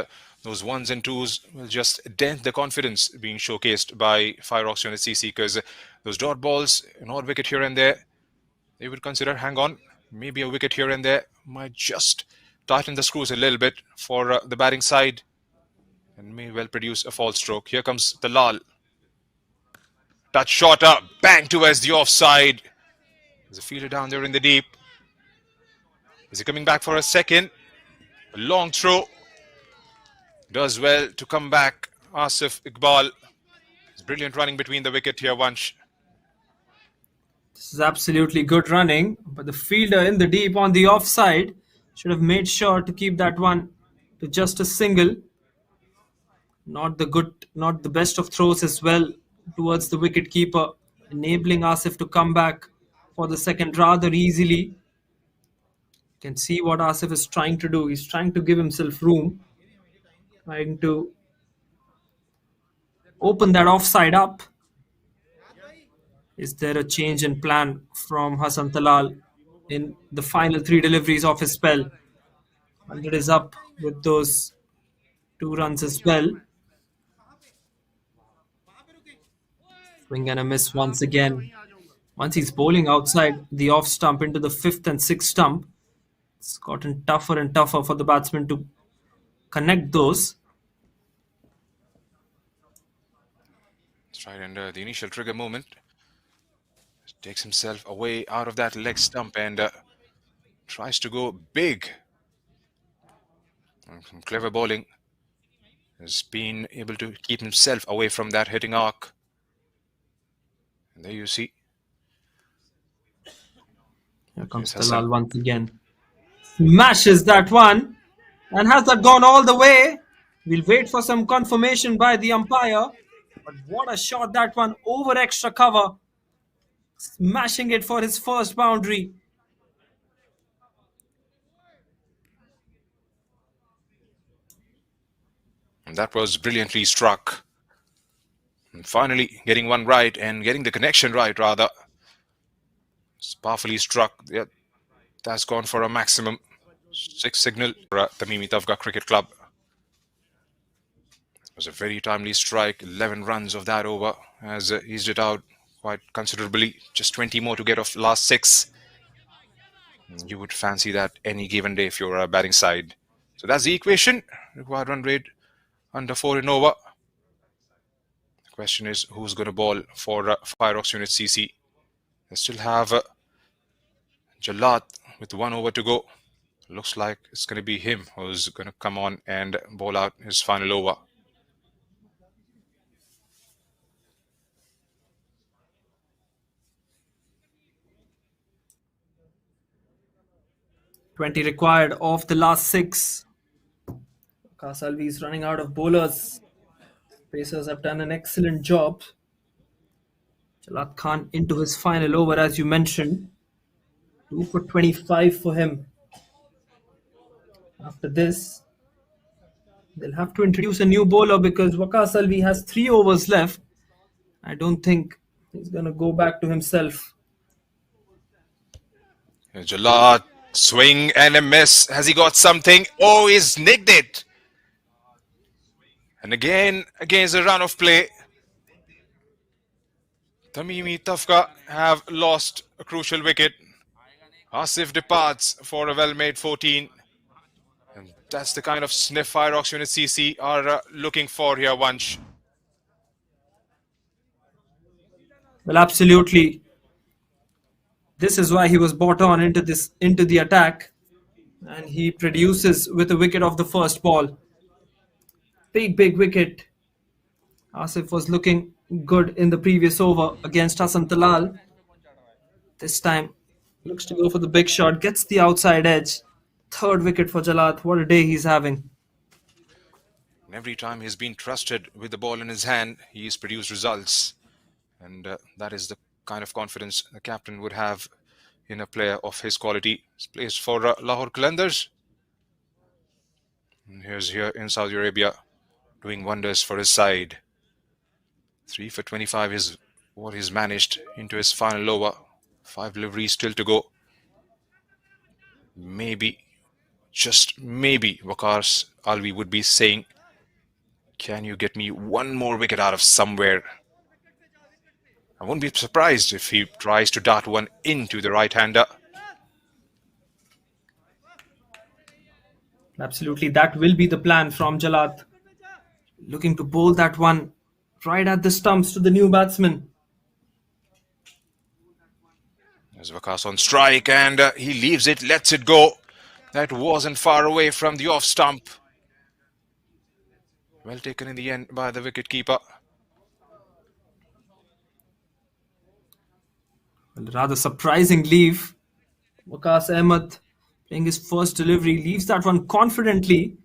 those ones and twos will just dent the confidence being showcased by Fireox Unit CC, because those dot balls, an odd wicket here and there, they would consider, hang on, maybe a wicket here and there might just tighten the screws a little bit for the batting side and may well produce a false stroke. Here comes Talal. touch shorter, bang towards the offside. There's a fielder down there in the deep. Is he coming back for a second? A long throw. Does well to come back. Asif Iqbal. It's brilliant running between the wicket here, Vansh. This is absolutely good running, but the fielder in the deep on the offside should have made sure to keep that one to just a single. Not the best of throws as well towards the wicket keeper, enabling Asif to come back for the second rather easily. You can see what Asif is trying to do. He's trying to give himself room, trying to open that offside up. Is there a change in plan from Hassan Talal in the final 3 deliveries of his spell? 100 is up with those 2 runs as well. Swing and a miss once again. Once he's bowling outside the off stump into the 5th and 6th stump, it's gotten tougher and tougher for the batsman to connect those. That's right, and the initial trigger moment. Takes himself away out of that leg stump and tries to go big. And some clever bowling. Has been able to keep himself away from that hitting arc. And there you see. Here comes Yes, Talal Hassan. once again. Smashes that one. And has that gone all the way? We'll wait for some confirmation by the umpire. But what a shot that one over extra cover. Smashing it for his first boundary. And that was brilliantly struck. And finally getting one right and getting the connection right rather. It's powerfully struck. Yeah, that's gone for a maximum. 6 signal for Tamimi Tafga Cricket Club. It was a very timely strike. 11 runs of that over has eased it out quite considerably. Just 20 more to get off last 6. You would fancy that any given day if you're a batting side. So that's the equation. Required run rate under 4 in over. The question is who's going to bowl for Fireox Unit CC. They still have Jalat with 1 over to go. Looks like it's going to be him who's going to come on and bowl out his final over. .20 required of the last 6. Kasalvi is running out of bowlers. Pacers have done an excellent job. Jalat Khan into his final over, as you mentioned. 2 for 25 for him. After this, they'll have to introduce a new bowler because Waqas Alvi has 3 overs left. I don't think he's going to go back to himself. Jalat, swing and a miss. Has he got something? Oh, he's nicked it. And again, against the run of play, Tamimi Tafga have lost a crucial wicket. Asif departs for a well-made 14. And that's the kind of sniff Fireox Unit CC are looking for here, Vansh. Well, absolutely. This is why he was brought on into the attack. And he produces with a wicket of the first ball. Big wicket. Asif was looking good in the previous over against Hassan Talal. This time, looks to go for the big shot. Gets the outside edge. 3rd wicket for Jalat. What a day he's having. And every time he's been trusted with the ball in his hand, he's produced results. And that is the kind of confidence the captain would have in a player of his quality. He's plays for Lahore Qalandars. And here's here in Saudi Arabia, doing wonders for his side. 3 for 25 is what he's managed into his final over. 5 deliveries still to go. Maybe, just maybe, Waqas Alvi would be saying, can you get me one more wicket out of somewhere? I won't be surprised if he tries to dart one into the right-hander. Absolutely, that will be the plan from Jalat. Looking to bowl that one right at the stumps to the new batsman. There's Vakas on strike and he leaves it, lets it go. That wasn't far away from the off stump. Well taken in the end by the wicketkeeper. Well, rather surprising leave. Waqas Ahmed playing his first delivery, leaves that one confidently.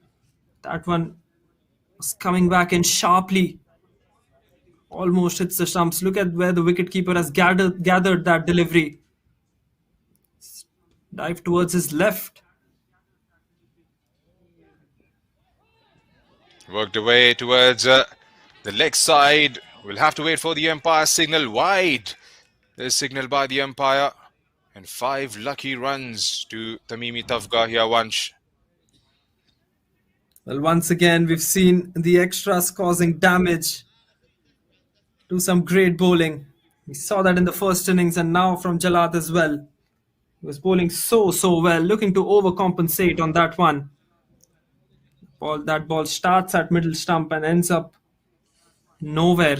That one was coming back in sharply. Almost hits the stumps. Look at where the wicketkeeper has gathered that delivery. Dive towards his left. Worked away towards the leg side. We'll have to wait for the umpire's signal. Wide. There's signal by the umpire. And 5 lucky runs to Tamimi Tafga here, Vansh. Well, once again, we've seen the extras causing damage to some great bowling. We saw that in the first innings and now from Jalat as well. He was bowling so well, looking to overcompensate on that one. That ball starts at middle stump and ends up nowhere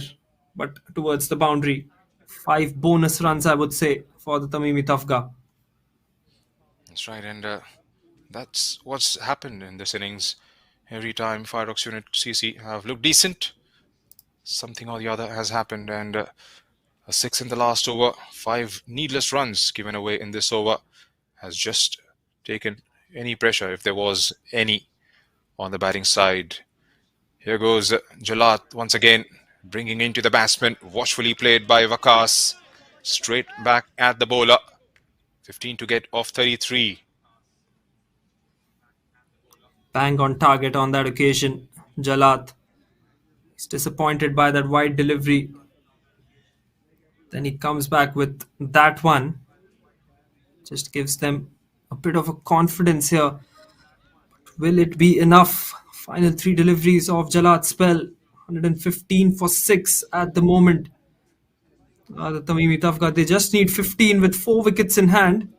but towards the boundary. 5 bonus runs, I would say, for the Tamimi Tafga. That's right, and that's what's happened in this innings. Every time Fireox unit CC have looked decent, something or the other has happened, and a 6 in the last over, 5 needless runs given away in this over has just taken any pressure, if there was any, on the batting side. Here goes Jalat once again, bringing into the batsman, watchfully played by Vakas, straight back at the bowler. 15 to get off 33. Bang on target on that occasion, Jalat. He's disappointed by that wide delivery. Then he comes back with that one. Just gives them a bit of a confidence here. But will it be enough? Final 3 deliveries of Jalat's spell. 115 for 6 at the moment. The Tamimi Tafga, they just need 15 with 4 wickets in hand.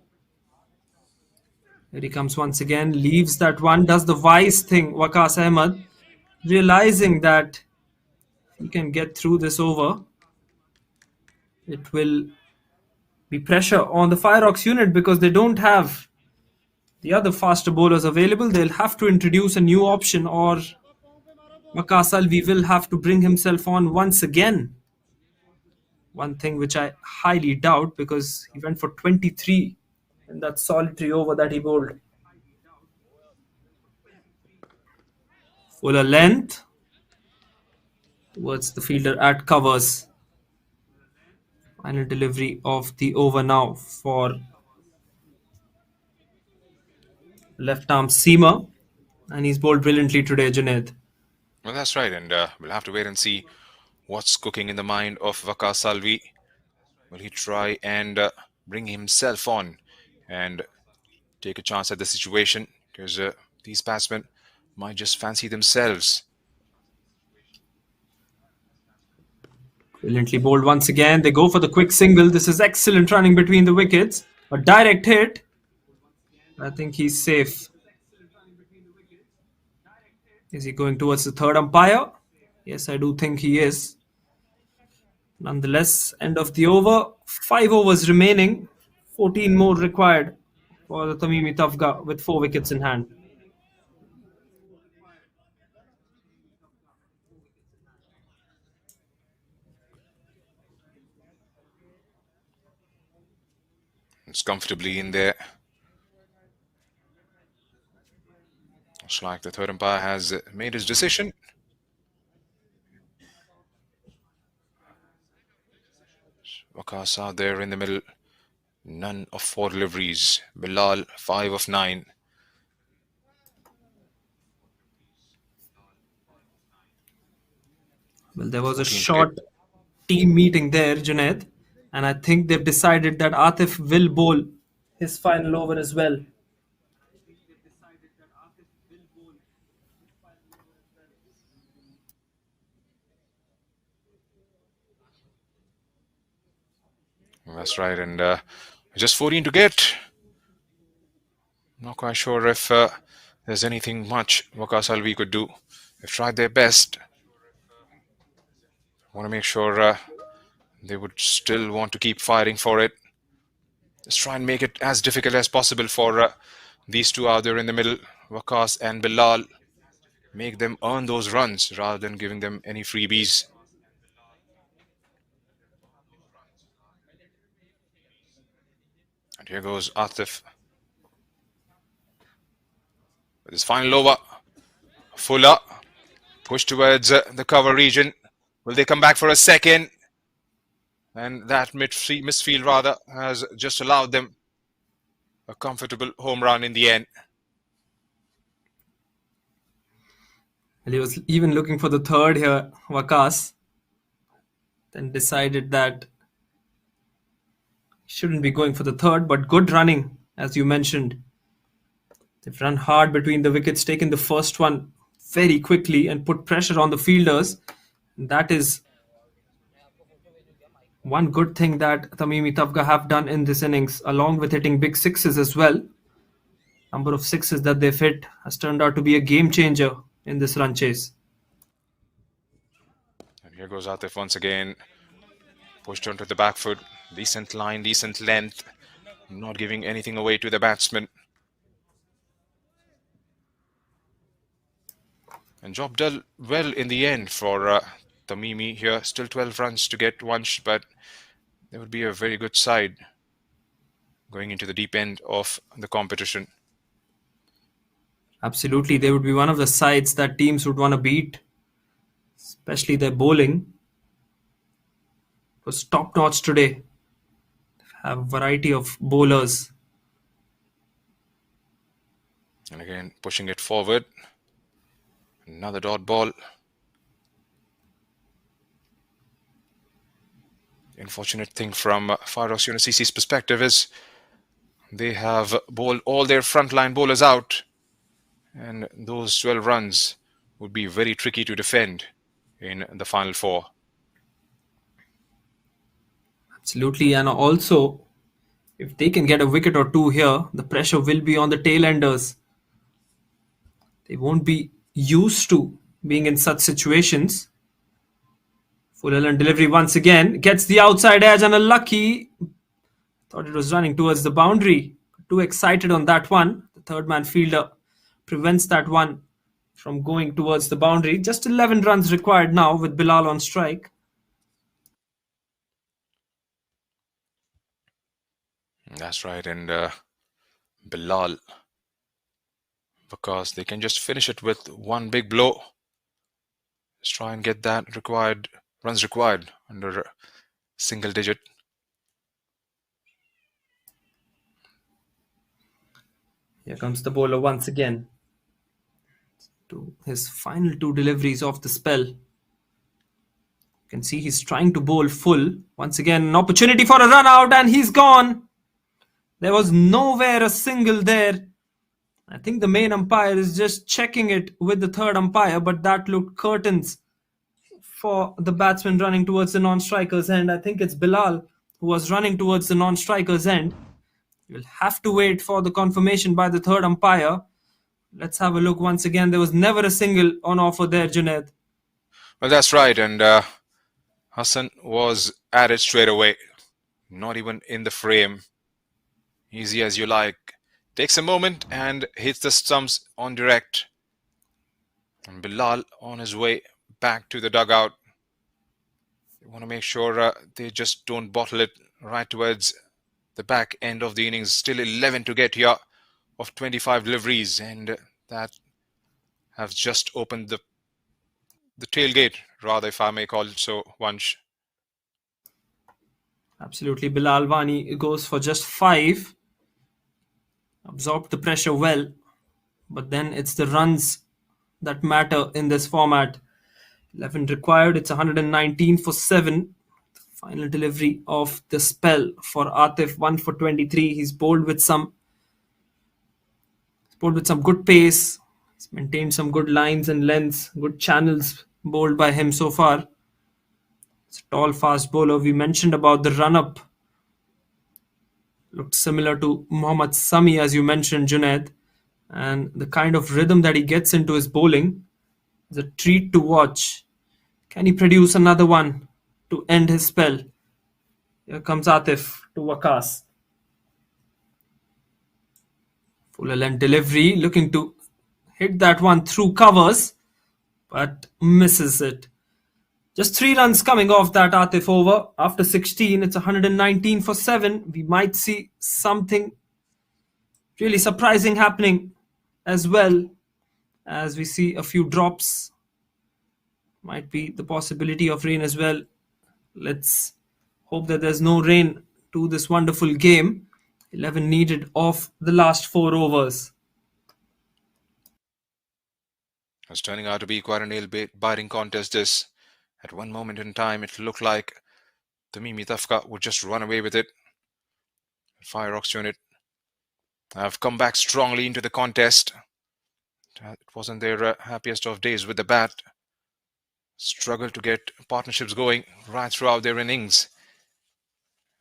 Here he comes once again, leaves that one, does the wise thing, Waqas Ahmed, realizing that he can get through this over. It will be pressure on the Fireox unit because they don't have the other faster bowlers available. They'll have to introduce a new option, or Waqas Alvi will have to bring himself on once again. One thing which I highly doubt, because he went for 23 in that solitary over that he bowled. Fuller length towards the fielder at covers. Final delivery of the over now for left arm seamer, and he's bowled brilliantly today, Junaid. Well, that's right, and we'll have to wait and see what's cooking in the mind of Vakas Alvi. Will he try and bring himself on and take a chance at the situation? Because these batsmen might just fancy themselves. Brilliantly bowled once again. They go for the quick single. This is excellent running between the wickets. A direct hit. I think he's safe. Is he going towards the third umpire? Yes, I do think he is. Nonetheless, end of the over. 5 overs remaining. 14 more required for the Tamimi Tafga with 4 wickets in hand. It's comfortably in there. Looks like the third umpire has made his decision. Waqas out there in the middle. None of 4 deliveries. Bilal, 5 of 9. Well, there was a short team meeting there, Junaid, and I think they've decided that Atif will bowl his final over as well. That's right, and just 14 to get. Not quite sure if there's anything much Waqas Alvi could do. They've tried their best. Want to make sure they would still want to keep fighting for it. Just try and make it as difficult as possible for these two out there in the middle, Waqas and Bilal. Make them earn those runs rather than giving them any freebies. And here goes Atif with his final over. Fuller push towards the cover region. Will they come back for a second? And that misfield rather has just allowed them a comfortable home run in the end. And he was even looking for the third here, Waqas. Then decided that he shouldn't be going for the third, but good running, as you mentioned. They've run hard between the wickets, taken the first one very quickly and put pressure on the fielders. And that is one good thing that Tamimi Tafga have done in this innings, along with hitting big sixes as well. Number of sixes that they've hit has turned out to be a game changer in this run chase. And here goes Atif once again. Pushed onto the back foot. Decent line, decent length. Not giving anything away to the batsman. And job done well in the end for Tamimi here. Still 12 runs to get Vansh, but there would be a very good side going into the deep end of the competition. Absolutely, they would be one of the sides that teams would want to beat, especially their bowling. It was top-notch today. They have a variety of bowlers. And again, pushing it forward. Another dot ball. The unfortunate thing from Fireox UNCC's perspective is they have bowled all their frontline bowlers out. And those 12 runs would be very tricky to defend in the final four. Absolutely, and also, if they can get a wicket or two here, the pressure will be on the tail-enders. They won't be used to being in such situations. Full and delivery once again, gets the outside edge and a lucky. Thought it was running towards the boundary. Too excited on that one. The third man fielder prevents that one from going towards the boundary. Just 11 runs required now with Bilal on strike. That's right, and Bilal, because they can just finish it with one big blow. Just try and get that runs required under single digit. Here comes the bowler once again. To his final two deliveries of the spell. You can see he's trying to bowl full. Once again, an opportunity for a run out, and he's gone. There was nowhere a single there. I think the main umpire is just checking it with the third umpire, but that looked curtains for the batsman running towards the non-striker's end. I think it's Bilal who was running towards the non-striker's end. You'll have to wait for the confirmation by the third umpire. Let's have a look once again. There was never a single on offer there, Junaid. Well, that's right, and Hassan was at it straight away. Not even in the frame. Easy as you like. Takes a moment and hits the stumps on direct. And Bilal on his way back to the dugout. They want to make sure they just don't bottle it right towards the back end of the innings. Still 11 to get here of 25 deliveries, and that have just opened the tailgate, rather, if I may call it so, Vansh. Absolutely, Bilal Wani goes for just 5. Absorbed the pressure well, but then it's the runs that matter in this format. 11 required, it's 119 for 7. The final delivery of the spell for Atif, 1 for 23. He's bowled with some good pace. He's maintained some good lines and lengths, good channels bowled by him so far. It's a tall, fast bowler. We mentioned about the run-up. Looked similar to Mohammad Sami, as you mentioned, Junaid. And the kind of rhythm that he gets into his bowling is a treat to watch. Can he produce another one to end his spell? Here comes Atif to Waqas. Fuller length delivery, looking to hit that one through covers, but misses it. Just 3 runs coming off that Atif over. After 16, it's 119 for 7. We might see something really surprising happening as well, as we see a few drops. Might be the possibility of rain as well. Let's hope that there's no rain to this wonderful game. 11 needed of the last 4 overs. It's turning out to be quite a nail-biting contest, this. At one moment in time, it looked like Tamimi Tafga would just run away with it. Fireox unit have come back strongly into the contest. It wasn't their happiest of days with the bat. Struggled to get partnerships going right throughout their innings.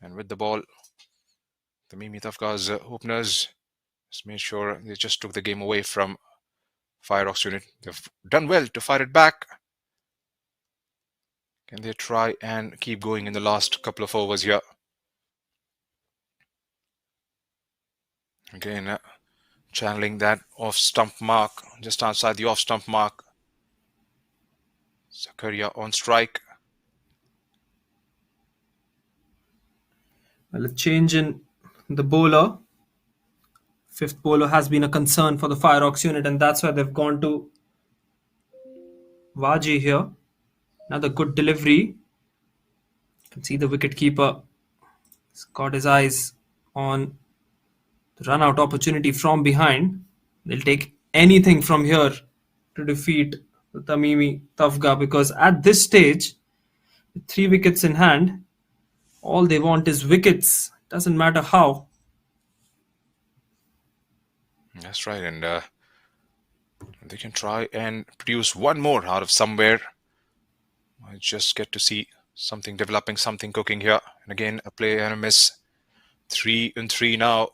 And with the ball, Tamimi Tafga's openers just made sure they just took the game away from Fireox unit. They've done well to fight it back. Can they try and keep going in the last couple of overs here? Again, channeling that off-stump mark, just outside the off-stump mark. Zakaria on strike. Well, a change in the bowler. Fifth bowler has been a concern for the Fireox unit, and that's why they've gone to Waji here. Another good delivery. You can see the wicketkeeper has got his eyes on the run-out opportunity from behind. They'll take anything from here to defeat the Tamimi Tafga, because at this stage, with 3 wickets in hand, all they want is wickets. Doesn't matter how. That's right, and they can try and produce one more out of somewhere. I just get to see something developing, something cooking here. And again, a play and a miss. 3 and 3 now.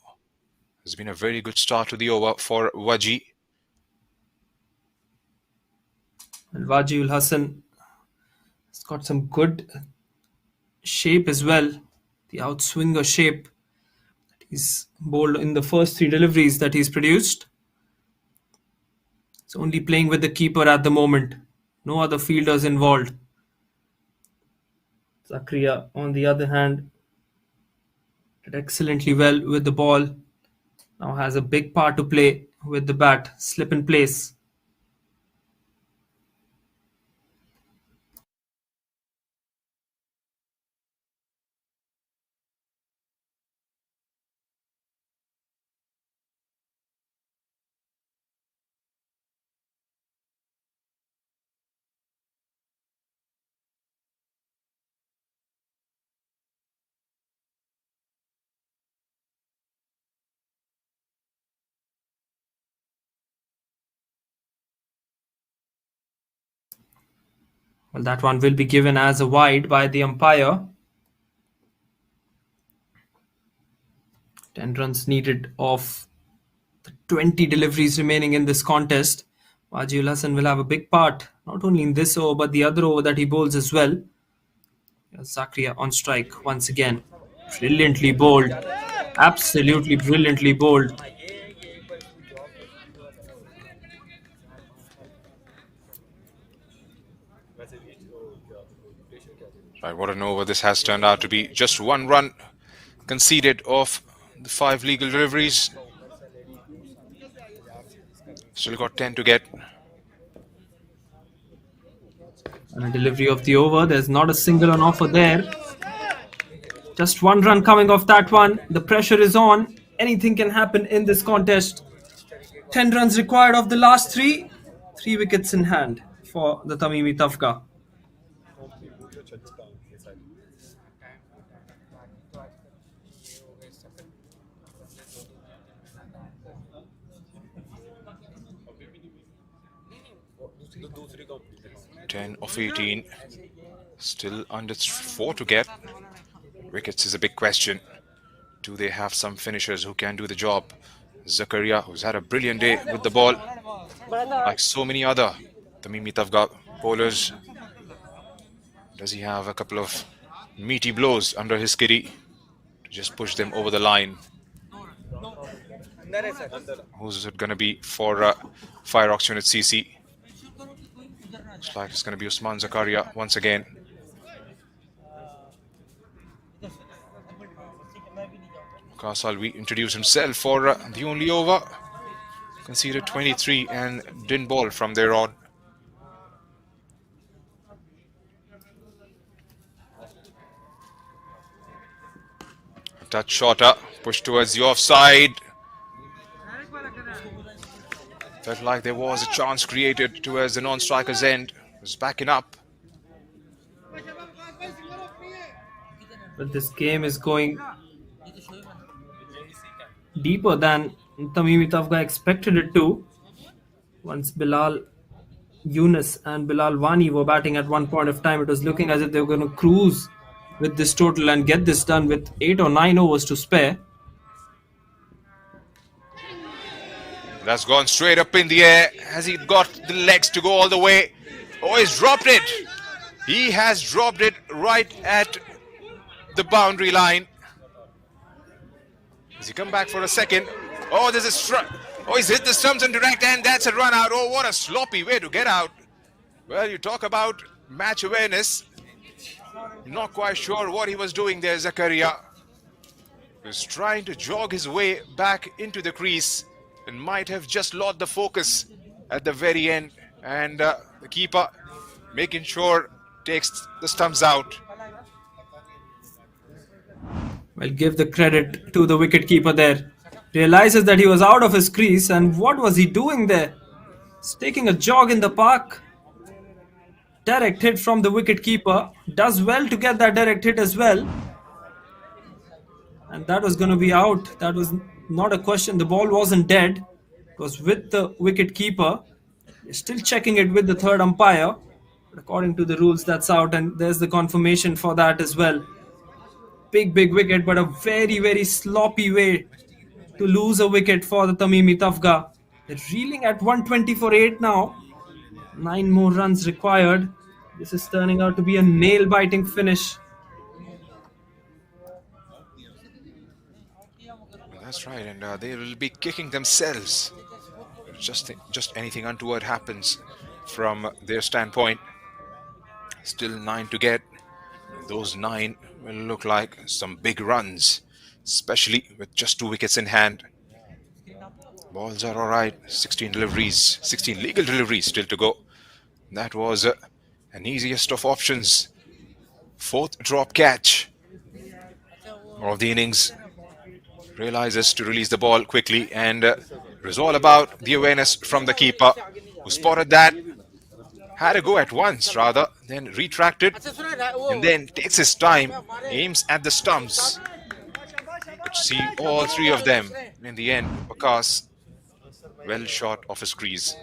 It's been a very good start to the over for Waji. And Waji ul Hassan has got some good shape as well. The outswinger shape that he's bowled in the first 3 deliveries that he's produced. He's only playing with the keeper at the moment. No other fielders involved. Zakaria, on the other hand, did excellently well with the ball. Now has a big part to play with the bat. Slip in place. Well, that one will be given as a wide by the umpire. 10 runs needed of the 20 deliveries remaining in this contest. Waji ul Hassan will have a big part, not only in this over, but the other over that he bowls as well. Zakaria on strike once again. Brilliantly bowled. Absolutely brilliantly bowled. Right, what an over this has turned out to be. Just 1 run conceded off the 5 legal deliveries. Still got 10 to get. And a delivery of the over. There's not a single on offer there. Just 1 run coming off that one. The pressure is on. Anything can happen in this contest. 10 runs required of the last 3. 3 wickets in hand for the Tamimi Tafga. Ten of 18. Still under 4 to get. Wickets is a big question. Do they have some finishers who can do the job? Zakaria, who's had a brilliant day with the ball, like so many other Tamimi Tafga bowlers. Does he have a couple of meaty blows under his kitty to just push them over the line? Who's it going to be for Fireox Unit CC? Looks like it's going to be Usman Zakaria once again. Salvi introduced himself for the only over. Conceded 23 and didn't bowl from there on. Touch shorter, pushed towards the offside. Felt like there was a chance created towards the non-striker's end. Was backing up. But this game is going deeper than Tamimi Tafga expected it to. Once Bilal Yunus and Bilal Wani were batting at one point of time, it was looking as if they were going to cruise with this total and get this done with 8 or 9 overs to spare. That's gone straight up in the air. Has he got the legs to go all the way? Oh, he's dropped it. He has dropped it right at the boundary line. Does he come back for a second? Oh, there's a strike. Oh, he's hit the stumps and direct, and that's a run out. Oh, what a sloppy way to get out. Well, you talk about match awareness. Not quite sure what he was doing there, Zakaria. He was trying to jog his way back into the crease and might have just lost the focus at the very end. And the keeper making sure takes the stumps out. Well, give the credit to the wicketkeeper there. Realizes that he was out of his crease, and what was he doing there? He's taking a jog in the park. Direct hit from the wicketkeeper. Does well to get that direct hit as well. And that was going to be out. That was not a question. The ball wasn't dead. It was with the wicketkeeper. They're still checking it with the third umpire. But according to the rules, that's out, and there's the confirmation for that as well. Big wicket, but a very sloppy way to lose a wicket for the Tamimi Tafga. They're reeling at 120 for 8 now. 9 more runs required. This is turning out to be a nail-biting finish. That's right, and they will be kicking themselves. Just anything untoward happens from their standpoint. Still 9 to get. Those 9 will look like some big runs, especially with just 2 wickets in hand. Balls are all right. 16 deliveries, 16 legal deliveries still to go. That was an easiest of options. 4th drop catch of the innings. Realizes to release the ball quickly, and it was all about the awareness from the keeper, who spotted that. Had a go at once rather, then retracted, and then takes his time, aims at the stumps. But see all 3 of them in the end, Bakas well short of his crease.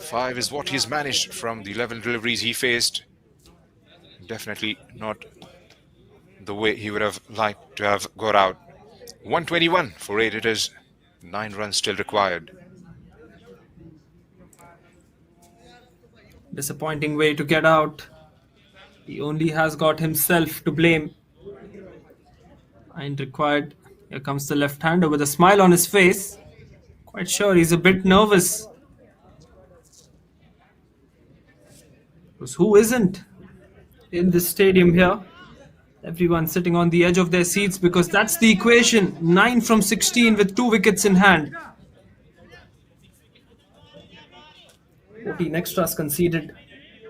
5 is what he's managed from the 11 deliveries he faced. Definitely not the way he would have liked to have got out. 121 for 8 it is. 9 runs still required. Disappointing way to get out. He only has got himself to blame. 9 required. Here comes the left-hander with a smile on his face. Quite sure he's a bit nervous. Because who isn't in this stadium here? Everyone sitting on the edge of their seats, because that's the equation. 9 from 16 with 2 wickets in hand. 14 extras conceded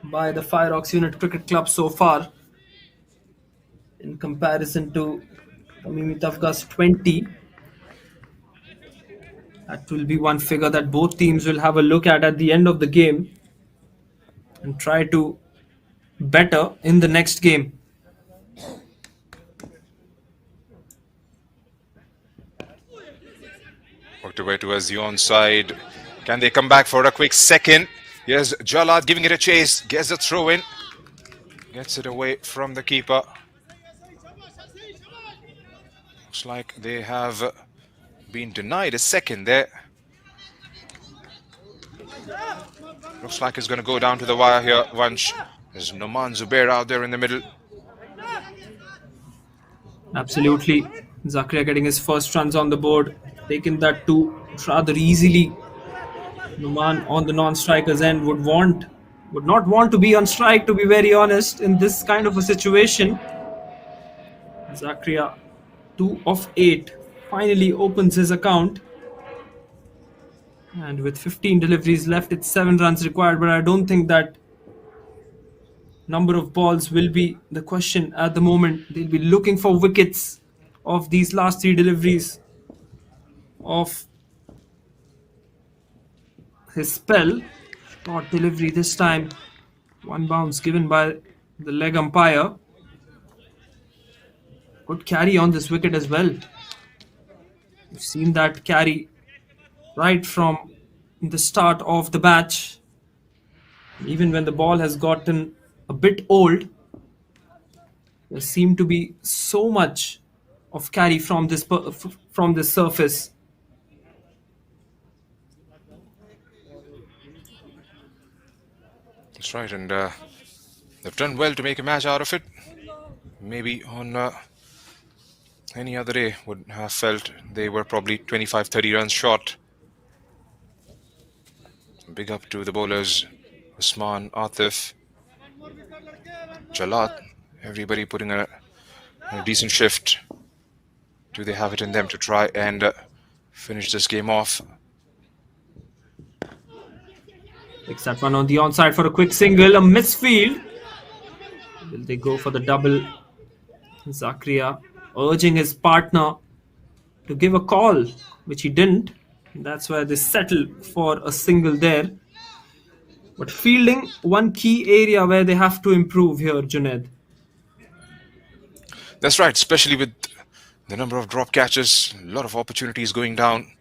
by the Fireox Unit Cricket Club so far, in comparison to Tamimi Tafga's 20. That will be one figure that both teams will have a look at the end of the game and try to better in the next game. Worked away towards the onside. Can they come back for a quick second? Here's Jalad giving it a chase. Gets a throw in. Gets it away from the keeper. Looks like they have been denied a second there. Looks like it's going to go down to the wire here, Vansh. There's Noman Zubair out there in the middle. Absolutely. Zakaria getting his first runs on the board. taken that two rather easily. Numan on the non-striker's end would not want to be on strike, to be very honest, in this kind of a situation. Zakaria, 2 of 8, finally opens his account. And with 15 deliveries left, it's 7 runs required, but I don't think that number of balls will be the question at the moment. They'll be looking for wickets of these last 3 deliveries of his spell. Short delivery this time. 1 bounce given by the leg umpire. Good carry on this wicket as well. We've seen that carry right from the start of the match. Even when the ball has gotten a bit old, there seemed to be so much of carry from this surface. That's right, and they've done well to make a match out of it. Maybe on any other day would have felt they were probably 25-30 runs short. Big up to the bowlers, Usman, Atif, Jalat, everybody putting a decent shift. Do they have it in them to try and finish this game off? Takes that one on the onside for a quick single, a misfield. Will they go for the double? Zakaria urging his partner to give a call, which he didn't. That's why they settled for a single there. But fielding, one key area where they have to improve here, Junaid. That's right, especially with the number of drop catches, a lot of opportunities going down.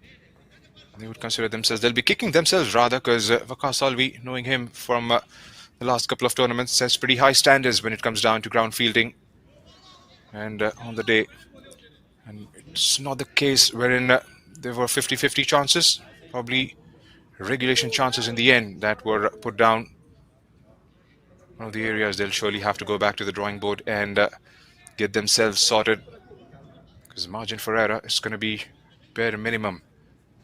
They would consider themselves, they'll be kicking themselves rather, because Waqas Alvi, knowing him from the last couple of tournaments, sets pretty high standards when it comes down to ground fielding. And on the day, and it's not the case wherein there were 50-50 chances, probably regulation chances in the end that were put down. One of the areas they'll surely have to go back to the drawing board and get themselves sorted, because margin for error is going to be bare minimum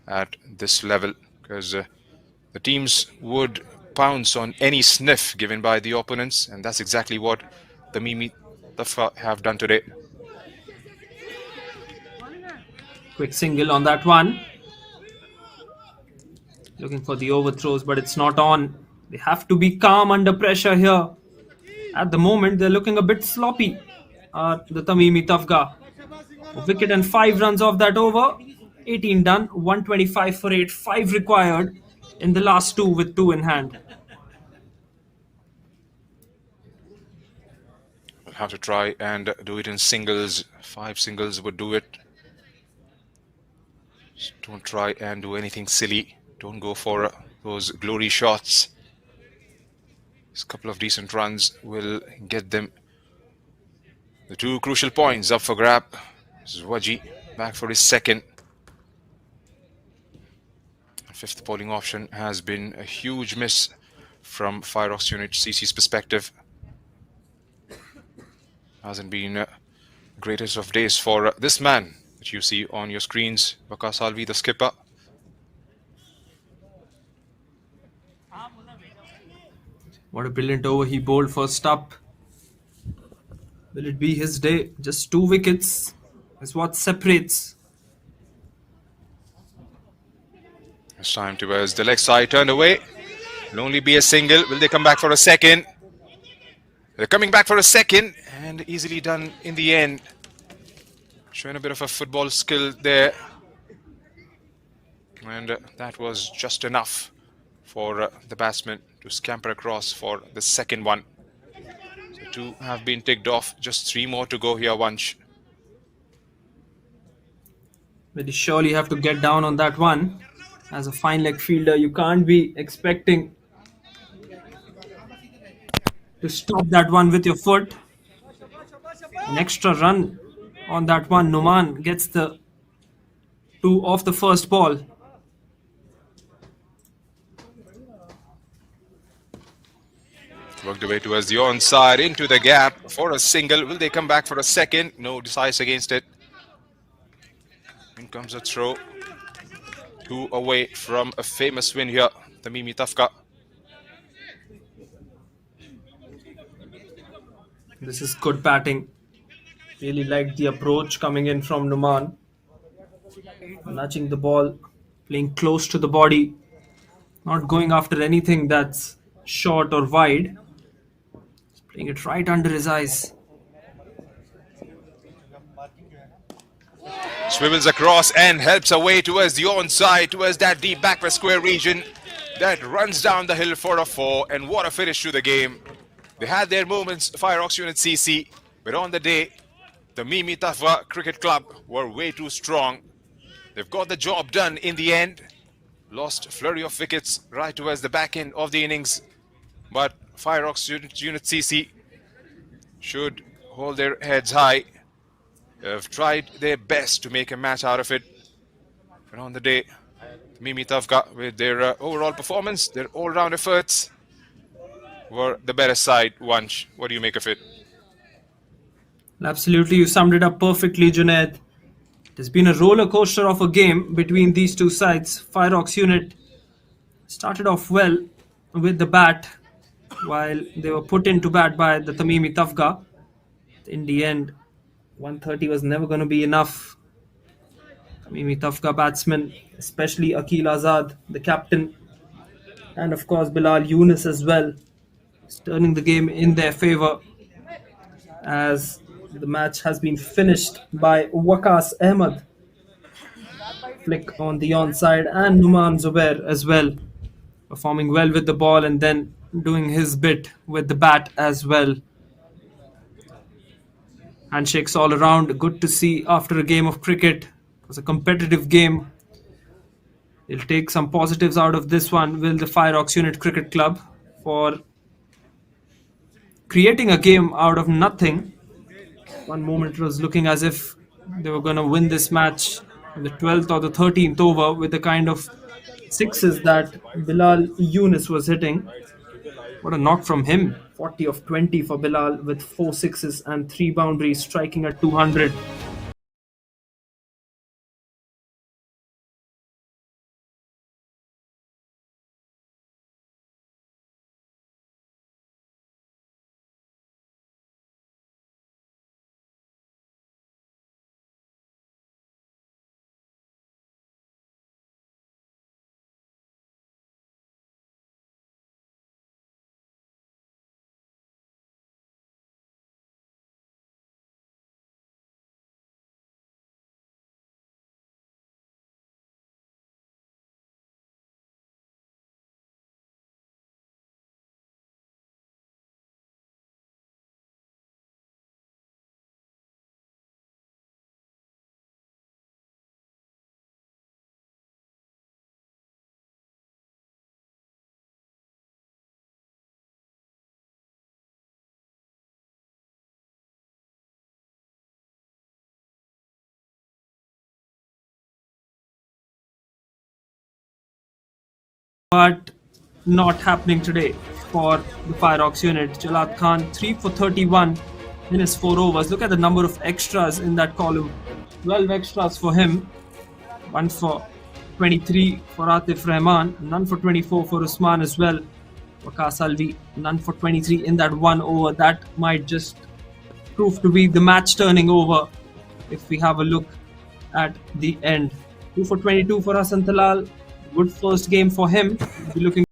at this level, because the teams would pounce on any sniff given by the opponents, and that's exactly what the Tamimi Tafga have done today. Quick single on that one. Looking for the overthrows, but it's not on. They have to be calm under pressure here. At the moment, they're looking a bit sloppy. The Tamimi Tafga. A wicket and 5 runs off that over. 18 done, 125 for 8, 5 required in the last 2 with 2 in hand. We'll have to try and do it in singles. 5 singles would do it. Just don't try and do anything silly. Don't go for those glory shots. This couple of decent runs will get them the 2 crucial points up for grab. This is Waji back for his second. 5th bowling option has been a huge miss from Fireox unit CC's perspective. Hasn't been greatest of days for this man that you see on your screens, Waqas Alvi, the skipper. What a brilliant over he bowled first up. Will it be his day? Just 2 wickets is what separates. It's time towards the leg side, turned away. Will only be a single. Will they come back for a second? They're coming back for a second, and easily done in the end. Showing a bit of a football skill there. And that was just enough for the batsman to scamper across for the second one. So 2 have been ticked off. Just 3 more to go here, Vansh. But you surely have to get down on that one. As a fine leg fielder, you can't be expecting to stop that one with your foot. An extra run on that one. Numan gets the 2 off the first ball. Worked away towards the onside, into the gap for a single. Will they come back for a second? No, decides against it. In comes a throw. 2 away from a famous win here. Tamimi Tafga. This is good batting. Really liked the approach coming in from Numan. Nudging the ball, playing close to the body, not going after anything that's short or wide. Playing it right under his eyes. Swivels across and helps away towards the onside, towards that deep backward square region that runs down the hill for a 4. And what a finish to the game. They had their moments, Fireox Unit CC, but on the day, the Tamimi Tafga Cricket Club were way too strong. They've got the job done in the end. Lost flurry of wickets right towards the back end of the innings. But Fireox Unit CC should hold their heads high. Have tried their best to make a match out of it. But on the day, Tamimi Tafga, with their overall performance, their all-round efforts, were the better side. Vansh, what do you make of it? Absolutely, you summed it up perfectly, Junaid. It has been a roller coaster of a game between these two sides. Fireox Unit started off well with the bat while they were put into bat by the Tamimi Tafga. In the end, 130 was never going to be enough. Tamimi Tafga batsmen, especially Akil Azad, the captain, and of course Bilal Yunus as well, is turning the game in their favour as the match has been finished by Waqas Ahmed. Flick on the onside and Numan Zubair as well, performing well with the ball and then doing his bit with the bat as well. Handshakes all around. Good to see after a game of cricket. It was a competitive game. They'll take some positives out of this one, will the Fireox Unit Cricket Club, for creating a game out of nothing. One moment it was looking as if they were going to win this match in the 12th or the 13th over with the kind of sixes that Bilal Yunus was hitting. What a knock from him. 40 of 20 for Bilal with 4 sixes and 3 boundaries, striking at 200. But not happening today for the Fireox unit. Jalad Khan 3 for 31 in his 4 overs. Look at the number of extras in that column. 12 extras for him. 1 for 23 for Atif Rahman. None for 24 for Usman as well. Waqas Alvi, none for 23 in that 1 over. That might just prove to be the match turning over if we have a look at the end. 2 for 22 for Hassan Talal. Good first game for him. We'll be looking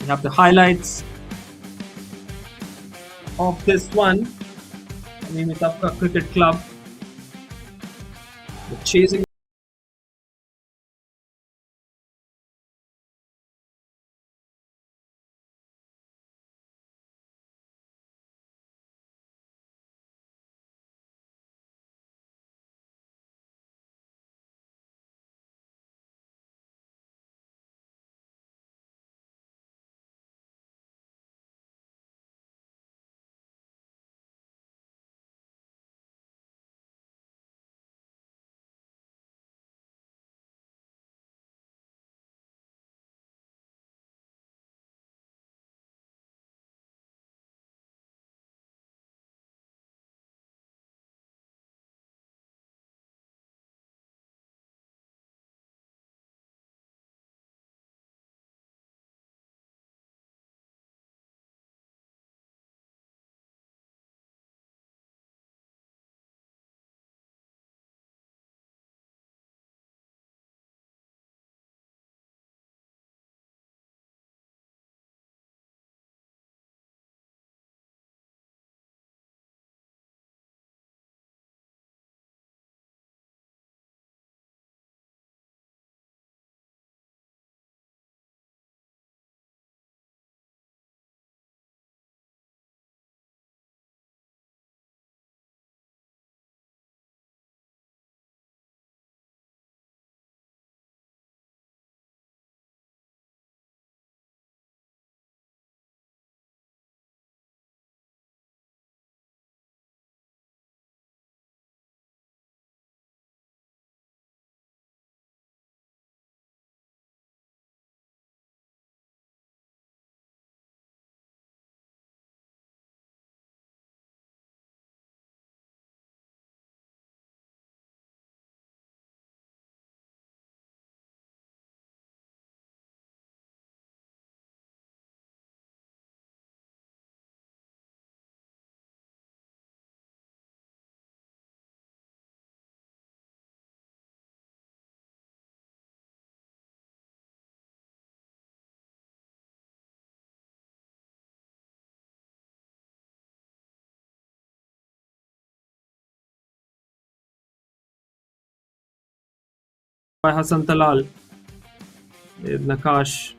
we have the highlights. of this one. Tamimi Tafga Cricket Club. The chasing. By Hassan Talal. Nakash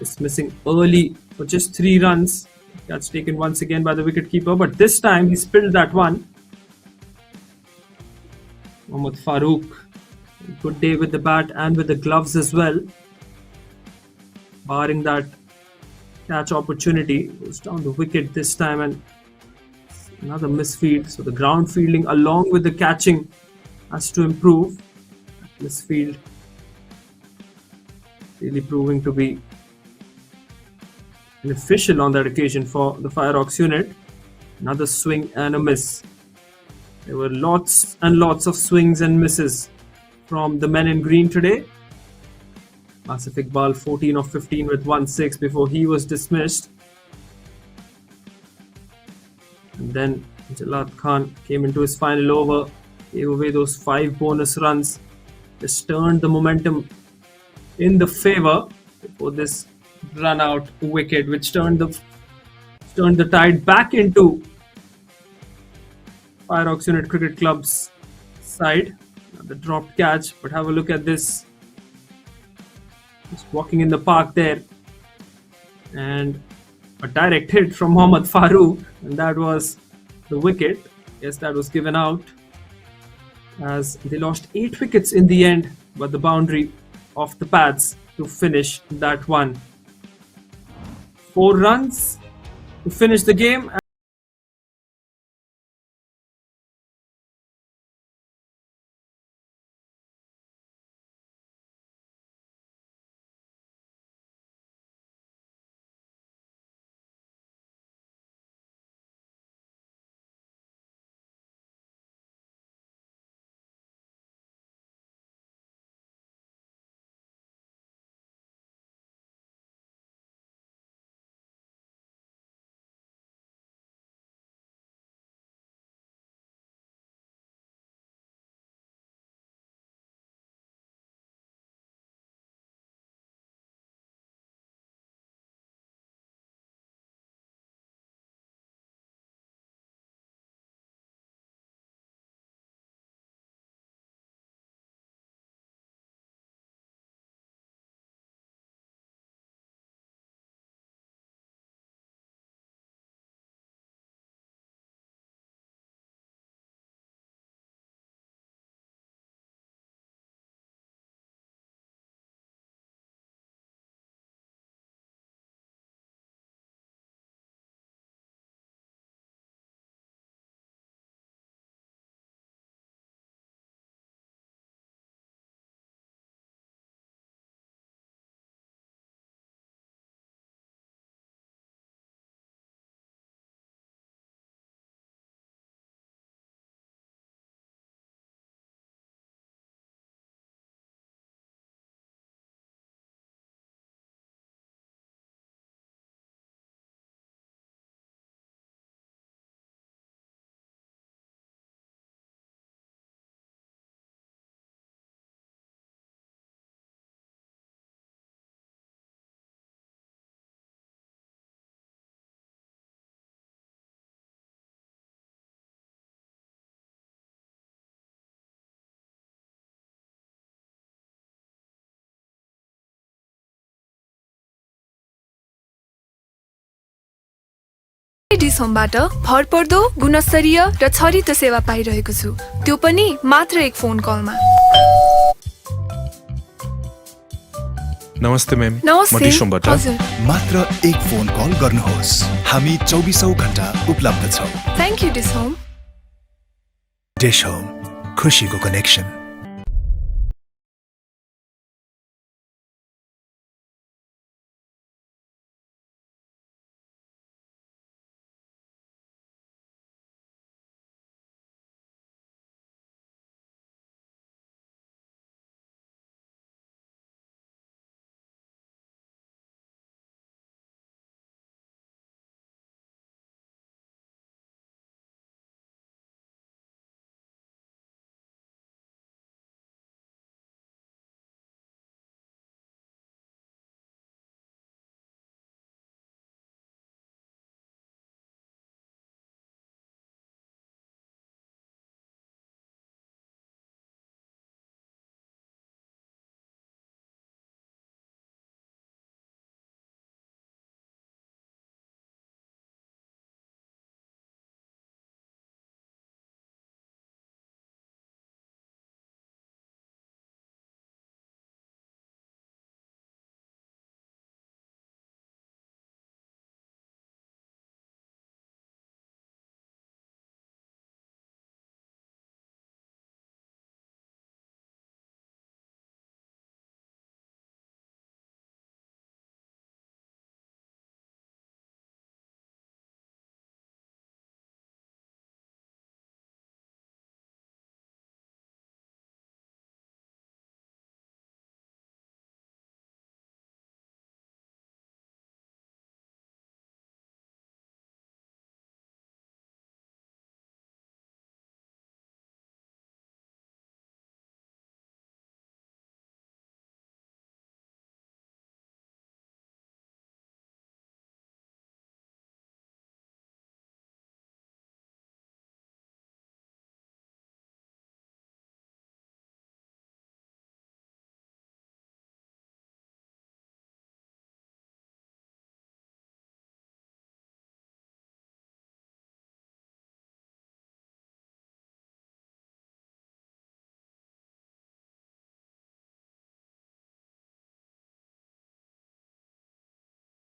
is missing early for just 3 runs. That's taken once again by the wicketkeeper, but this time he spilled that one. Mohammad Farooq, good day with the bat and with the gloves as well. Barring that catch opportunity, goes down the wicket this time and another misfield. So the ground fielding along with the catching has to improve. Misfield really proving to be beneficial on that occasion for the Fireox unit. Another swing and a miss. There were lots and lots of swings and misses from the men in green today. Asif Iqbal 14 of 15 with 1-6 before he was dismissed. And then Jalad Khan came into his final over, gave away those 5 bonus runs, just turned the momentum in the favour before this run out wicket, which turned the tide back into Fireox Unit Cricket Club's side. The dropped catch, but have a look at this. Just walking in the park there, and a direct hit from Mohammad Farooq, and that was the wicket. Yes, that was given out as they lost 8 wickets in the end, but the boundary of the pads to finish that one. 4 runs to finish the game. डिस होमबाट भरपर्दो गुणस्तरीय र छरितो सेवा पाइरहेको छु, त्यो पनि मात्र एक फोन कलमा। नमस्ते म्याम, म नमस्ते। डिस होमबाट हजुर, मात्र एक फोन कल गर्नुहोस्, हामी 24औं घण्टा उपलब्ध छौँ। Thank you dish home. Dish home, खुसीको कनेक्सन।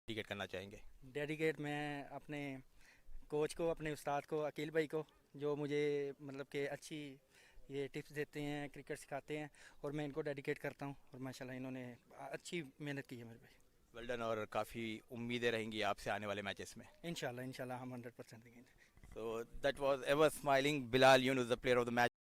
डेडिकेट करना चाहेंगे? डेडिकेट मैं अपने कोच को, अपने उस्ताद को, अकील भाई को, जो मुझे मतलब कि अच्छी ये टिप्स देते हैं, क्रिकेट सिखाते हैं, और मैं इनको डेडिकेट करता हूँ। और माशाल्लाह इन्होंने अच्छी मेहनत की है मेरे भाई। वेल डन, और काफ़ी उम्मीदें रहेंगी आपसे आने वाले मैचेस में। इंशाल्लाह इंशाल्लाह हम 100% देंगे। So that was ever smiling Bilal Yunus, the player of the match.